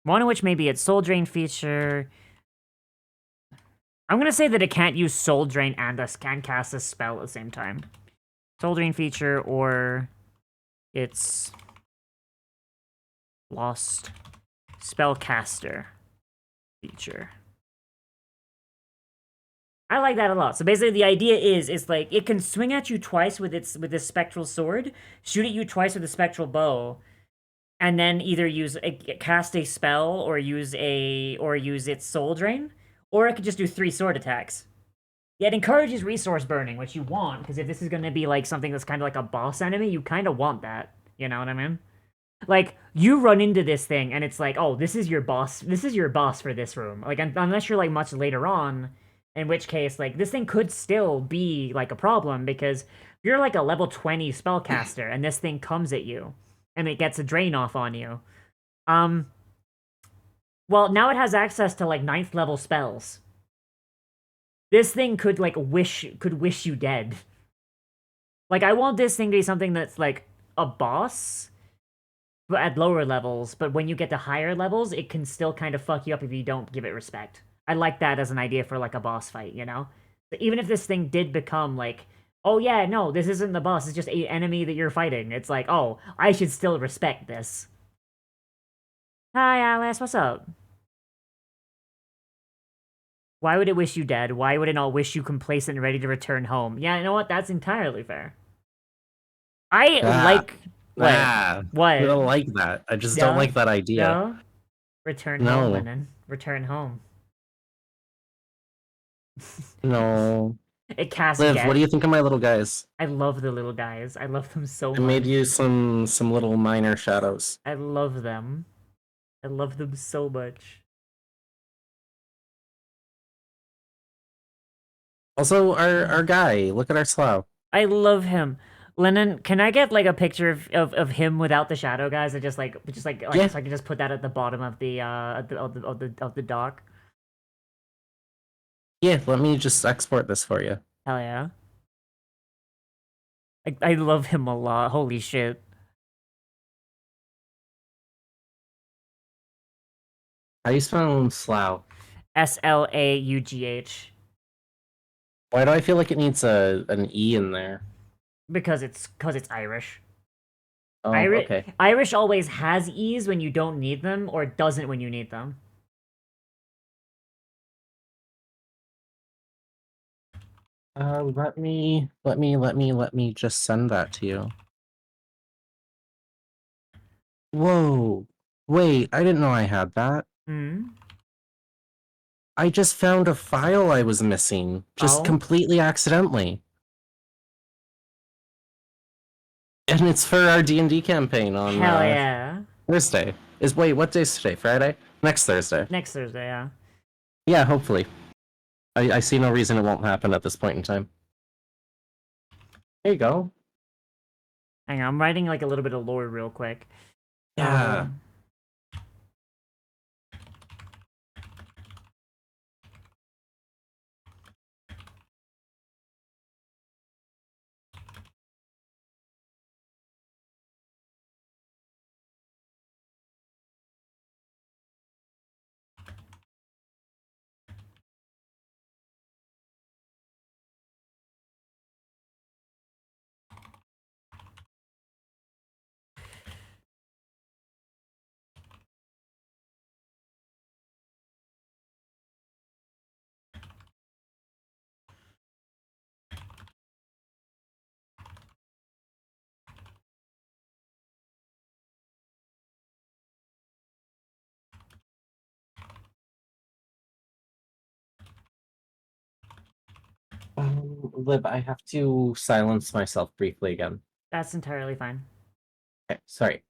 One of which may be its Soul Drain feature. I'm gonna say that it can't use Soul Drain and can cast a spell at the same time. Soul Drain feature or its Lost Spellcaster feature. I like that a lot. So basically the idea is like it can swing at you twice with this spectral sword, shoot at you twice with a spectral bow, and then either cast a spell or use its Soul Drain, or it could just do 3 sword attacks. Yeah, it encourages resource burning, which you want, because if this is gonna be like something that's kind of like a boss enemy, you kind of want that. You know what I mean? Like, you run into this thing, and it's like, oh, this is your boss for this room. Like, unless you're, like, much later on, in which case, like, this thing could still be, like, a problem, because you're, like, a level 20 spellcaster, and this thing comes at you, and it gets a drain off on you. Well, now it has access to, like, 9th level spells. This thing could, like, wish you dead. Like, I want this thing to be something that's, like, a boss, but at lower levels, but when you get to higher levels, it can still kind of fuck you up if you don't give it respect. I like that as an idea for, like, a boss fight, you know? But even if this thing did become, like, oh yeah, no, this isn't the boss, it's just an enemy that you're fighting. It's like, oh, I should still respect this. Hi, Alice, what's up? Why would it wish you dead? Why would it not wish you complacent and ready to return home? Yeah, you know what? That's entirely fair. I like... What? What? I don't like that. I just don't like that idea. No? Return home, Lennon. Return home. No. It casts Liv, what do you think of my little guys? I love the little guys. I love them so much. I made you some little minor shadows. I love them. I love them so much. Also, our guy. Look at our SLAUGH. I love him. Lennon, can I get like a picture of him without the shadow guys? And just like yeah. So I can just put that at the bottom of the dock. Yeah, let me just export this for you. Hell yeah. I love him a lot. Holy shit. How do you spell SLAUGH? SLAUGH. Why do I feel like it needs an E in there? Because it's Irish. Oh, okay. Irish always has E's when you don't need them, or doesn't when you need them. Let me just send that to you. Whoa. Wait, I didn't know I had that. Hmm? I just found a file I was missing. Just Oh? completely accidentally. And it's for our D&D campaign on, Hell yeah. Thursday. Wait, what day's today? Friday? Next Thursday. Next Thursday, yeah. Yeah, hopefully. I see no reason it won't happen at this point in time. There you go. Hang on, I'm writing like a little bit of lore real quick. Yeah. Lib, I have to silence myself briefly again. That's entirely fine. Okay, sorry.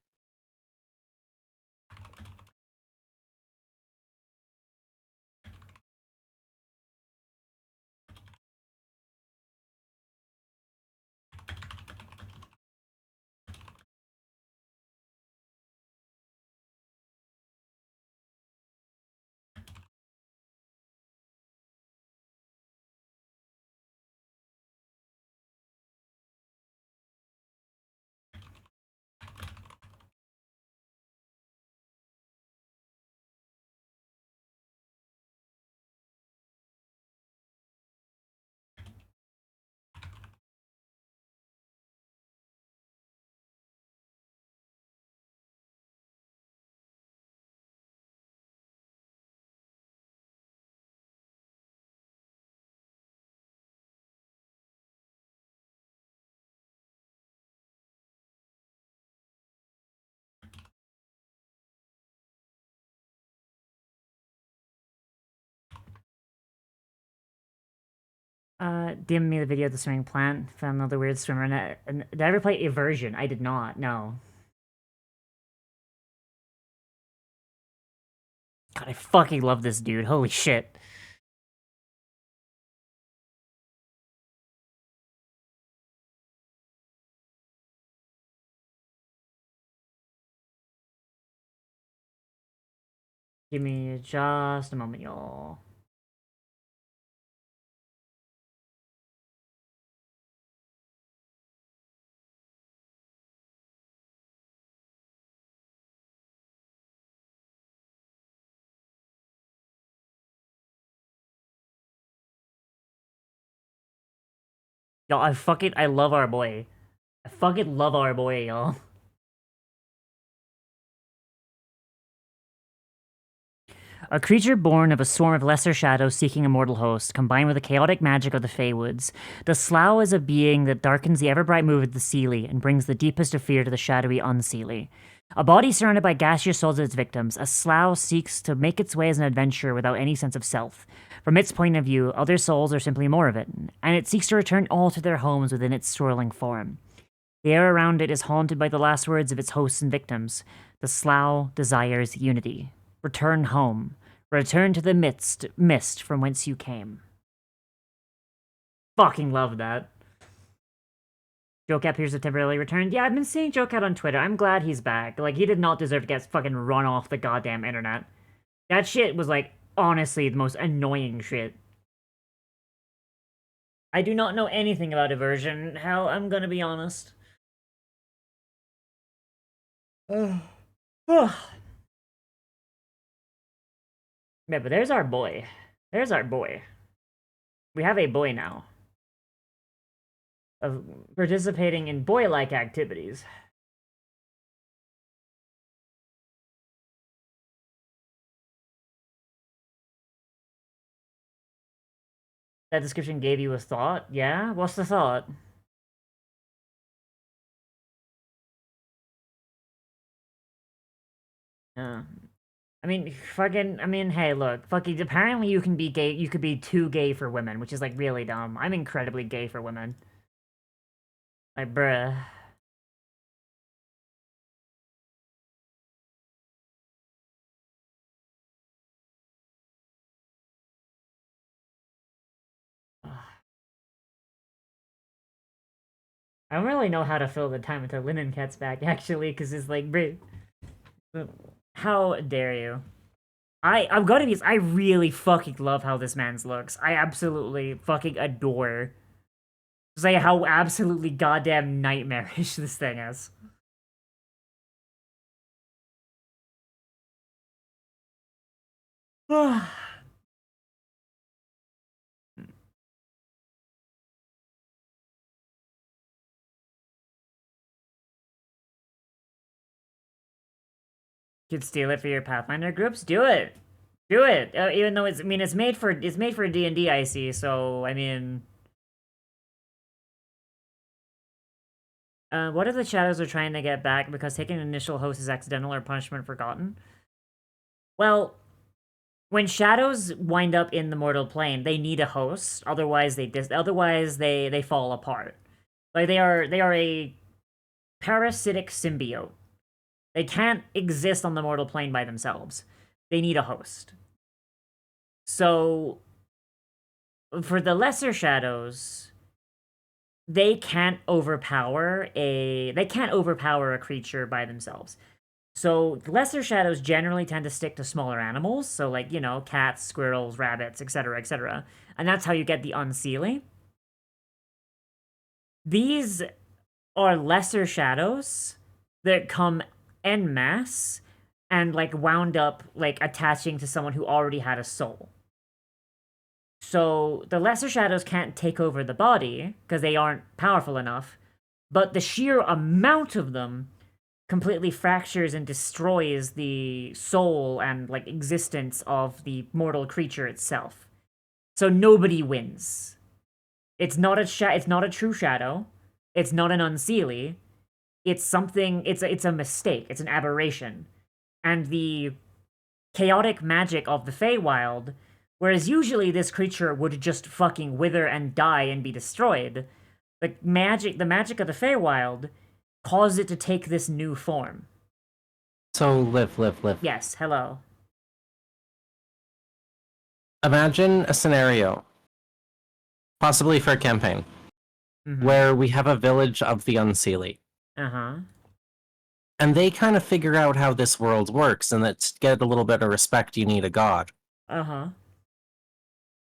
DM me the video of the swimming plant. Found another weird swimmer. Did I ever play Eversion? I did not, no. God, I fucking love this dude. Holy shit. Give me just a moment, y'all. Y'all, I love our boy. I fucking love our boy, y'all. A creature born of a swarm of lesser shadows seeking a mortal host, combined with the chaotic magic of the Feywoods, the Slough is a being that darkens the ever-bright mood of the Seelie and brings the deepest of fear to the shadowy Unseelie. A body surrounded by gaseous souls of its victims, a Slough seeks to make its way as an adventurer without any sense of self. From its point of view, other souls are simply more of it, and it seeks to return all to their homes within its swirling form. The air around it is haunted by the last words of its hosts and victims. The Slough desires unity. Return home. Return to the mist from whence you came. Fucking love that. Joe Cat appears to have temporarily returned. Yeah, I've been seeing Joe Cat on Twitter. I'm glad he's back. Like, he did not deserve to get fucking run off the goddamn internet. That shit was, like, honestly the most annoying shit. I do not know anything about Aversion. Hell, I'm gonna be honest. Yeah, but there's our boy. There's our boy. We have a boy now. Of participating in boy-like activities. That description gave you a thought? Yeah? What's the thought? Yeah. I mean, fucking, I mean, hey, look, fucking, apparently you can be gay, you could be too gay for women, which is, like, really dumb. I'm incredibly gay for women. Like, bruh. I don't really know how to fill the time until Linen Cat's back, actually, because it's like, bruh. How dare you? I've got to be, I really fucking love how this man's looks. I absolutely fucking adore. Just like how absolutely goddamn nightmarish this thing is. You could steal it for your Pathfinder groups? Do it! Do it! Even though it's, I mean, it's made for D&D, I see, so, I mean... what if the Shadows are trying to get back because taking an initial host is accidental or punishment forgotten? Well, when Shadows wind up in the mortal plane, they need a host, otherwise they fall apart. Like, they are a parasitic symbiote. They can't exist on the mortal plane by themselves. They need a host. So, for the lesser shadows, they can't overpower a creature by themselves. So, lesser shadows generally tend to stick to smaller animals, so like, you know, cats, squirrels, rabbits, etc., etc. And that's how you get the unseelie. These are lesser shadows that come en masse and like wound up like attaching to someone who already had a soul. So the lesser shadows can't take over the body because they aren't powerful enough, but the sheer amount of them completely fractures and destroys the soul and like existence of the mortal creature itself. So nobody wins. It's not a true shadow. It's not an unseelie. It's something, it's a mistake. It's an aberration. And the chaotic magic of the Feywild, whereas usually this creature would just fucking wither and die and be destroyed, the magic of the Feywild caused it to take this new form. So, live. Yes, hello. Imagine a scenario, possibly for a campaign, where we have a village of the Unseelie. Uh-huh. And they kind of figure out how this world works, and that to get a little bit of respect, you need a god. Uh-huh.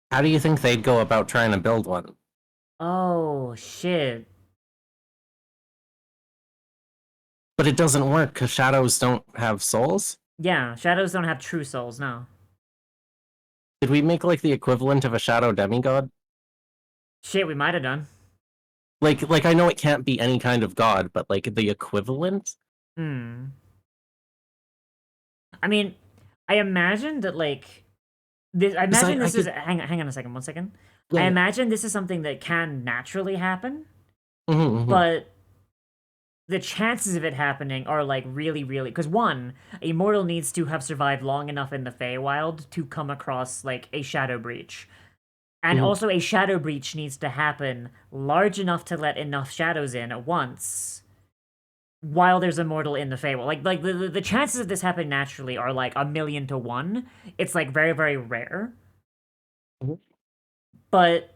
How do you think they'd go about trying to build one? Oh, shit. But it doesn't work, because shadows don't have souls? Yeah, shadows don't have true souls, no. Did we make, like, the equivalent of a shadow demigod? Shit, we might have done. Like, I know it can't be any kind of god, but, like, the equivalent? I mean, I imagine that, like... I imagine this is... Hang on a second, 1 second. Yeah. I imagine this is something that can naturally happen, but the chances of it happening are, like, really, really... Because, one, a mortal needs to have survived long enough in the Feywild to come across, like, a shadow breach. And also, a shadow breach needs to happen large enough to let enough shadows in at once, while there's a mortal in the Feywild. Like the chances of this happening naturally are, like, 1,000,000 to 1. It's, like, very, very rare. But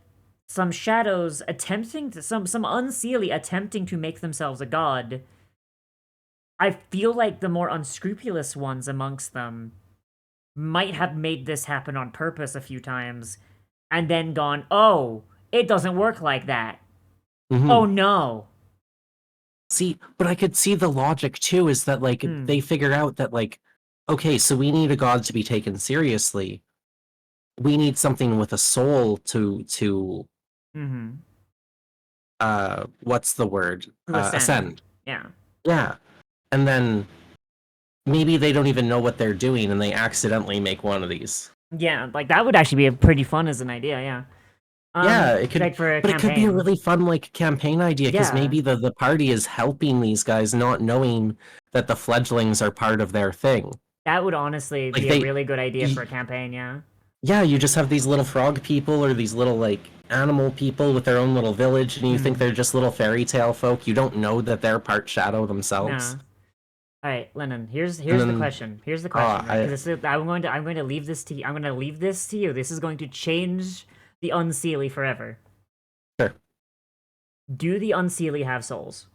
some shadows attempting to... Some unseelie attempting to make themselves a god... I feel like the more unscrupulous ones amongst them might have made this happen on purpose a few times, and then gone, oh, it doesn't work like that. Oh, no. See, but I could see the logic, too, is that, like, they figure out that, like, okay, so we need a god to be taken seriously. We need something with a soul to what's the word? Ascend. Yeah. Yeah. And then maybe they don't even know what they're doing, and they accidentally make one of these. Yeah, like, that would actually be pretty fun as an idea, yeah. Yeah, it could, like for a but it could be a campaign. really fun like campaign idea because Yeah. maybe the party is helping these guys, not knowing that the fledglings are part of their thing. That would honestly Like be a really good idea for a campaign, yeah. Yeah, you just have these little frog people or these little like animal people with their own little village, and you think they're just little fairy tale folk. You don't know that they're part shadow themselves. No. All right, Lennon. Here's then- the question. Here's the question. Right? 'Cause I'm going to leave this to you. I'm going to leave this to you. This is going to change the Unseelie forever. Sure. Do the Unseelie have souls?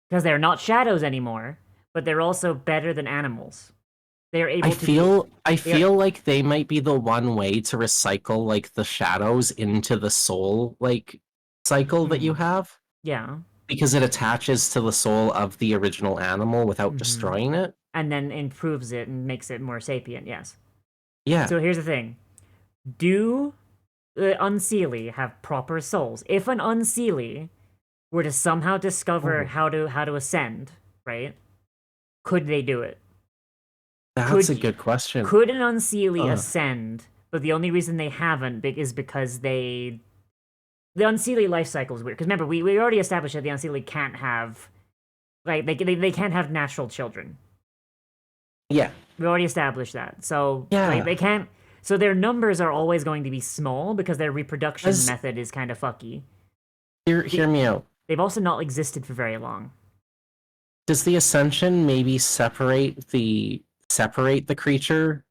Because they're not shadows anymore, but they're also better than animals. They're able I feel like they might be the one way to recycle like the shadows into the soul like cycle that you have. Yeah. Because it attaches to the soul of the original animal without destroying it. And then improves it and makes it more sapient, yes. Yeah. So here's the thing. Do the Unseelie have proper souls? If an Unseelie were to somehow discover how to ascend, right? Could they do it? That's a good question. Could an Unseelie ascend, but the only reason they haven't is because the Unseelie life cycle is weird. Because remember, we already established that the Unseelie can't have, like, they can't have natural children. Yeah. We already established that. So, Yeah. like, they can't, so their numbers are always going to be small because their reproduction method is kind of fucky. Hear me out. They've also not existed for very long. Does the ascension maybe separate the creature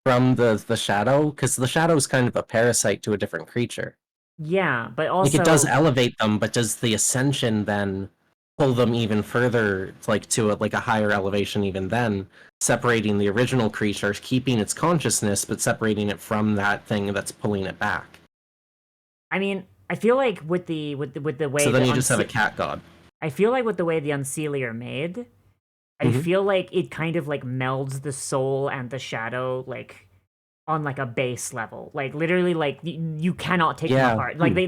from the shadow? Because the shadow is kind of a parasite to a different creature. Yeah, but also like it does elevate them, but does the ascension then pull them even further, like to a higher elevation even then, separating the original creature, keeping its consciousness, but separating it from that thing that's pulling it back? I mean, I feel like with the way So then you just have a cat god. I feel like with the way the Unseelie are made, I feel like it kind of like melds the soul and the shadow like on like a base level. Like literally like you cannot take them apart. Like they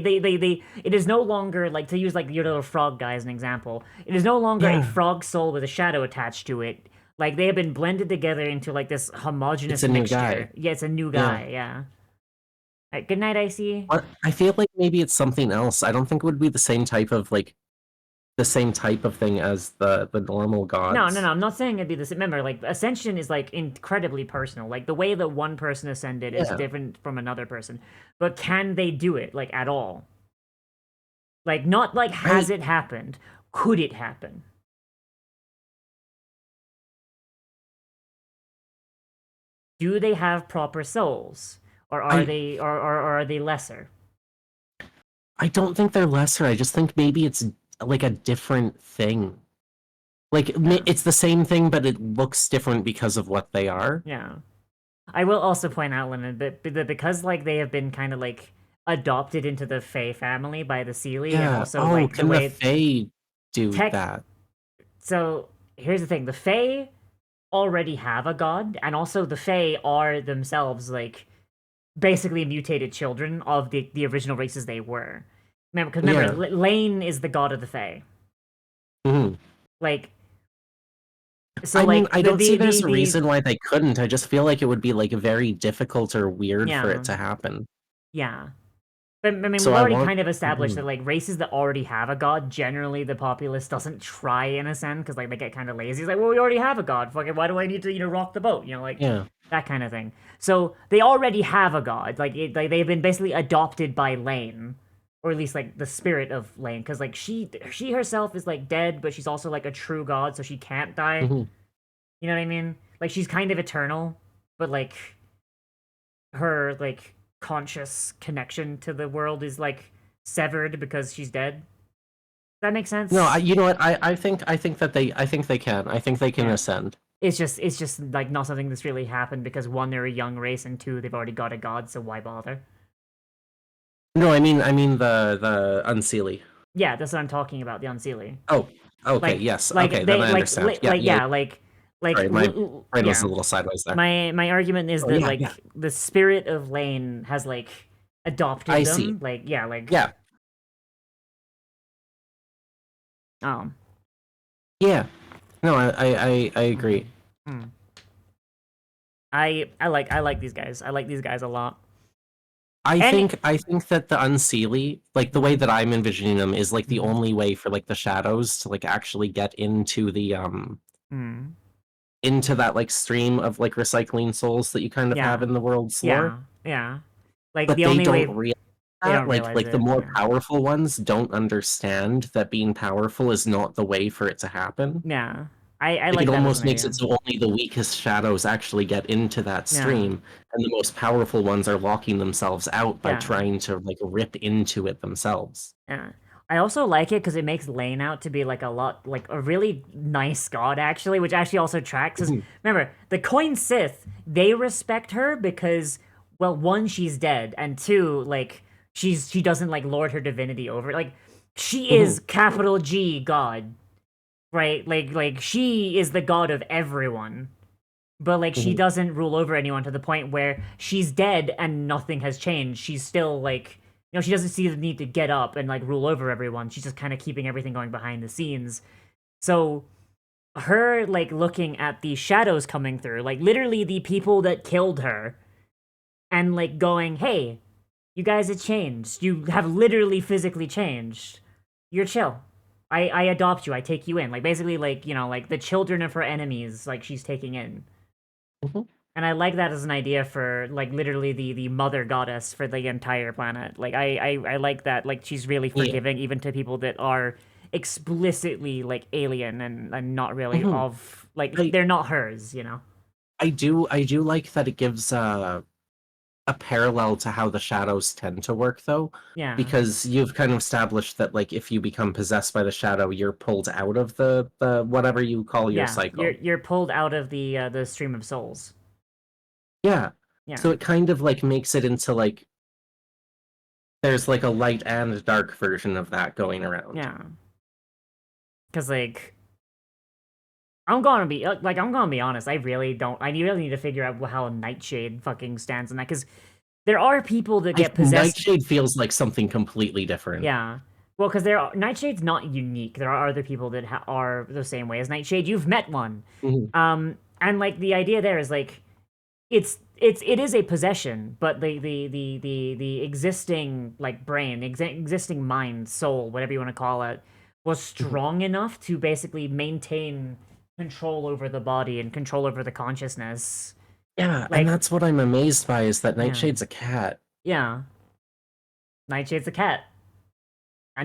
it is no longer like, to use like your little frog guy as an example. It is no longer a frog soul with a shadow attached to it. Like they have been blended together into like this homogenous mixture. Guy. Yeah, it's a new guy, yeah. Right, good night, Icy. I feel like maybe it's something else. I don't think it would be the same type of thing as the normal gods. No, I'm not saying it'd be the same. Remember, like, ascension is, like, incredibly personal. Like, the way that one person ascended is different from another person. But can they do it, like, at all? Like, not, like, has it happened? Could it happen? Do they have proper souls? Or are they lesser? I don't think they're lesser. I just think maybe it's like a different thing. Like it's the same thing, but it looks different because of what they are. Yeah. I will also point out, Lennon, that because like they have been kind of like adopted into the Fae family by the Seelie, and also like can the Fae do that? So here's the thing: the Fae already have a god, and also the Fae are themselves like basically mutated children of the original races they were. Remember, Lane is the god of the Fae. Like, so I like, mean, I don't see there's a reason why they couldn't. I just feel like it would be like very difficult or weird for it to happen. Yeah. But I mean, So we've I already want- kind of established that like races that already have a god, generally the populace doesn't try and ascend because like they get kind of lazy. It's like, well, we already have a god. Fucking, why do I need to rock the boat? Like that kind of thing. So they already have a god. Like they've been basically adopted by Lane, or at least like the spirit of Lane, because like she herself is like dead, but she's also like a true god, so she can't die. You know what I mean? Like she's kind of eternal, but like her like conscious connection to the world is like severed because she's dead. Does that make sense? No, you know what? I think that they can. I think they can ascend. It's just like not something that's really happened because one, they're a young race, and two, they've already got a god, so why bother? No, I mean the Unseelie. Yeah, that's what I'm talking about, the Unseelie. Oh, okay, like, yes. Like okay, they, then I understand. Sorry, my brain was a little sideways there. My argument is that the spirit of Lane has like adopted them. See. Like Yeah. No, I agree. I like these guys. I like these guys a lot. I think that the Unseelie, like the way that I'm envisioning them, is like the Mhm. only way for like the shadows to like actually get into the Mm. into that like stream of like recycling souls that you kind of have Yeah. in the world's lore. Yeah. Yeah. Like, But the they only don't way realize they that. don't realize Like the it, more yeah. powerful ones don't understand that being powerful is not the way for it to happen. Yeah. I Like, like it that as an almost makes idea. it so only the weakest shadows actually get into that Yeah. stream, and the most powerful ones are locking themselves out by Yeah. trying to like rip into it themselves. Yeah. I also like it because it makes Lane out to be like a really nice god, actually, which actually also tracks. 'Cause remember, the Coin Sith, they respect her because, well, one, she's dead, and two, like, she doesn't like lord her divinity over. Like, she is capital G God, right? Like she is the god of everyone. But like she doesn't rule over anyone to the point where she's dead and nothing has changed. She's still like, she doesn't see the need to get up and like rule over everyone. She's just kind of keeping everything going behind the scenes. So her like looking at the shadows coming through, like literally the people that killed her, and like going, "Hey, you guys have changed. You have literally physically changed. You're chill. I adopt you. I take you in." Like basically like, like the children of her enemies, like she's taking in. And I like that as an idea for like literally the mother goddess for the entire planet. Like I like that. Like she's really forgiving even to people that are explicitly like alien and not really of like they're not hers, I do like that it gives a parallel to how the shadows tend to work though. Yeah. Because you've kind of established that like if you become possessed by the shadow, you're pulled out of the whatever you call your Yeah. cycle. You're pulled out of the stream of souls. Yeah. Yeah. So it kind of like makes it into like there's like a light and dark version of that going around. Yeah. Cause like I'm gonna be honest. I really don't. I really need to figure out how Nightshade fucking stands in that. Cause there are people that get possessed. Nightshade feels like something completely different. Yeah. Well, because Nightshade's not unique. There are other people that are the same way as Nightshade. You've met one. And like the idea there is like, it is a possession, but the existing like brain, the existing mind, soul, whatever you want to call it, was strong enough to basically maintain control over the body and control over the consciousness. Yeah, Like, and that's what I'm amazed by is that Nightshade's a cat. Yeah. Nightshade's a cat. I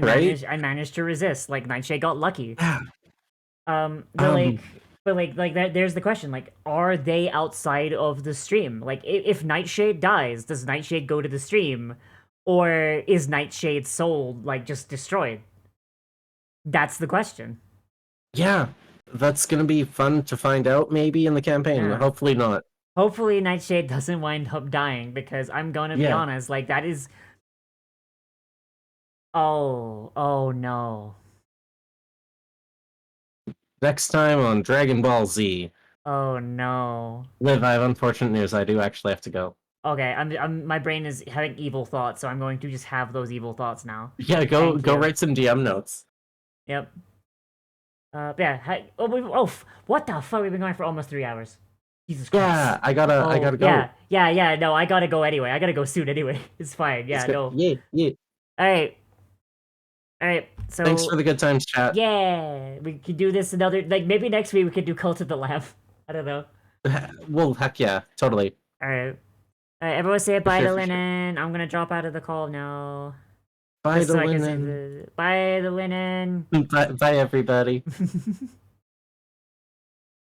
managed to resist. Like Nightshade got lucky. Yeah. There's the question. Like, are they outside of the stream? Like, if Nightshade dies, does Nightshade go to the stream, or is Nightshade's soul like just destroyed? That's the question. Yeah, that's gonna be fun to find out maybe in the campaign. Yeah. Hopefully not. Hopefully Nightshade doesn't wind up dying, because I'm gonna be honest, like that is. Oh no. Next time on Dragon Ball Z. Oh no. Liv, I have unfortunate news. I do actually have to go. Okay, my brain is having evil thoughts, so I'm going to just have those evil thoughts now. Yeah, go write some DM notes. Yep. Yeah. What the fuck? We've been going for almost 3 hours. Jesus Christ. Yeah, I gotta go. Yeah. No, I gotta go anyway. I gotta go soon anyway. It's fine. Yeah, no. Yeah. All right. So thanks for the good times, chat. Yeah, we could do this another. Like maybe next week we could do Cult of the Lamb. I don't know. Well, heck yeah, totally. All right. Everyone say bye to Linen. Sure. I'm gonna drop out of the call now. Bye to Linen. Bye to Linen. Bye everybody.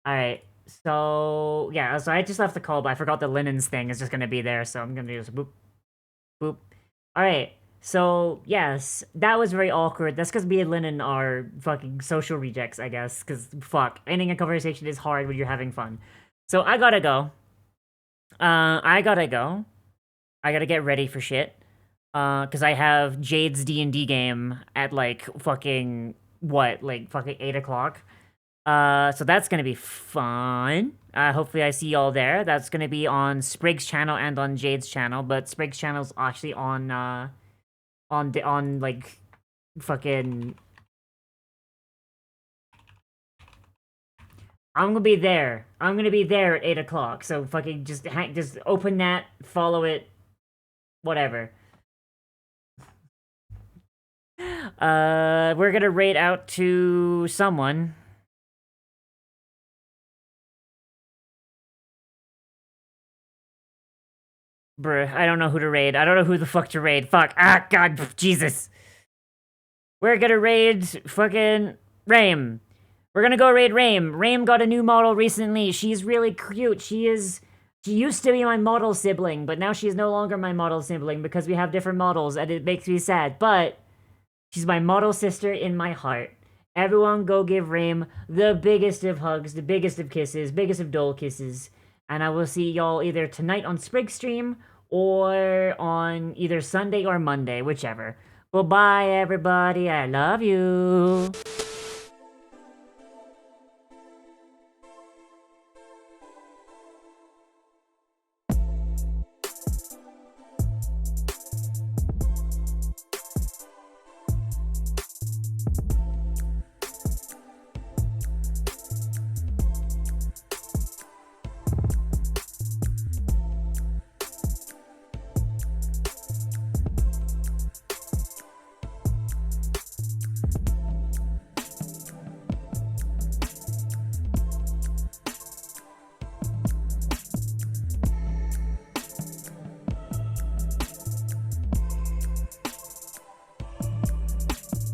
All right. So yeah, so I just left the call, but I forgot the Linen's thing is just gonna be there, so I'm gonna just boop, boop. All right. So yes, that was very awkward. That's because me and Linen are fucking social rejects, I guess. Because fuck, ending a conversation is hard when you're having fun. So I gotta go. I gotta get ready for shit. Because I have Jade's D&D game at like fucking what, like fucking 8 o'clock. So that's gonna be fun. Hopefully I see y'all there. That's gonna be on Sprig's channel and on Jade's channel, but Sprig's channel's actually on like fucking. I'm gonna be there. I'm gonna be there at 8 o'clock. So fucking just open that, follow it, whatever. We're gonna raid out to someone. Bruh, I don't know who to raid. I don't know who the fuck to raid. Fuck. Ah, God, Jesus. We're gonna raid fucking Rame. We're gonna go raid Rame. Rame got a new model recently. She's really cute. She used to be my model sibling, but now she's no longer my model sibling because we have different models, and it makes me sad. But she's my model sister in my heart. Everyone go give Rame the biggest of hugs, the biggest of kisses, biggest of dole kisses. And I will see y'all either tonight on Sprig Stream or on either Sunday or Monday, whichever. Well, bye, everybody. I love you.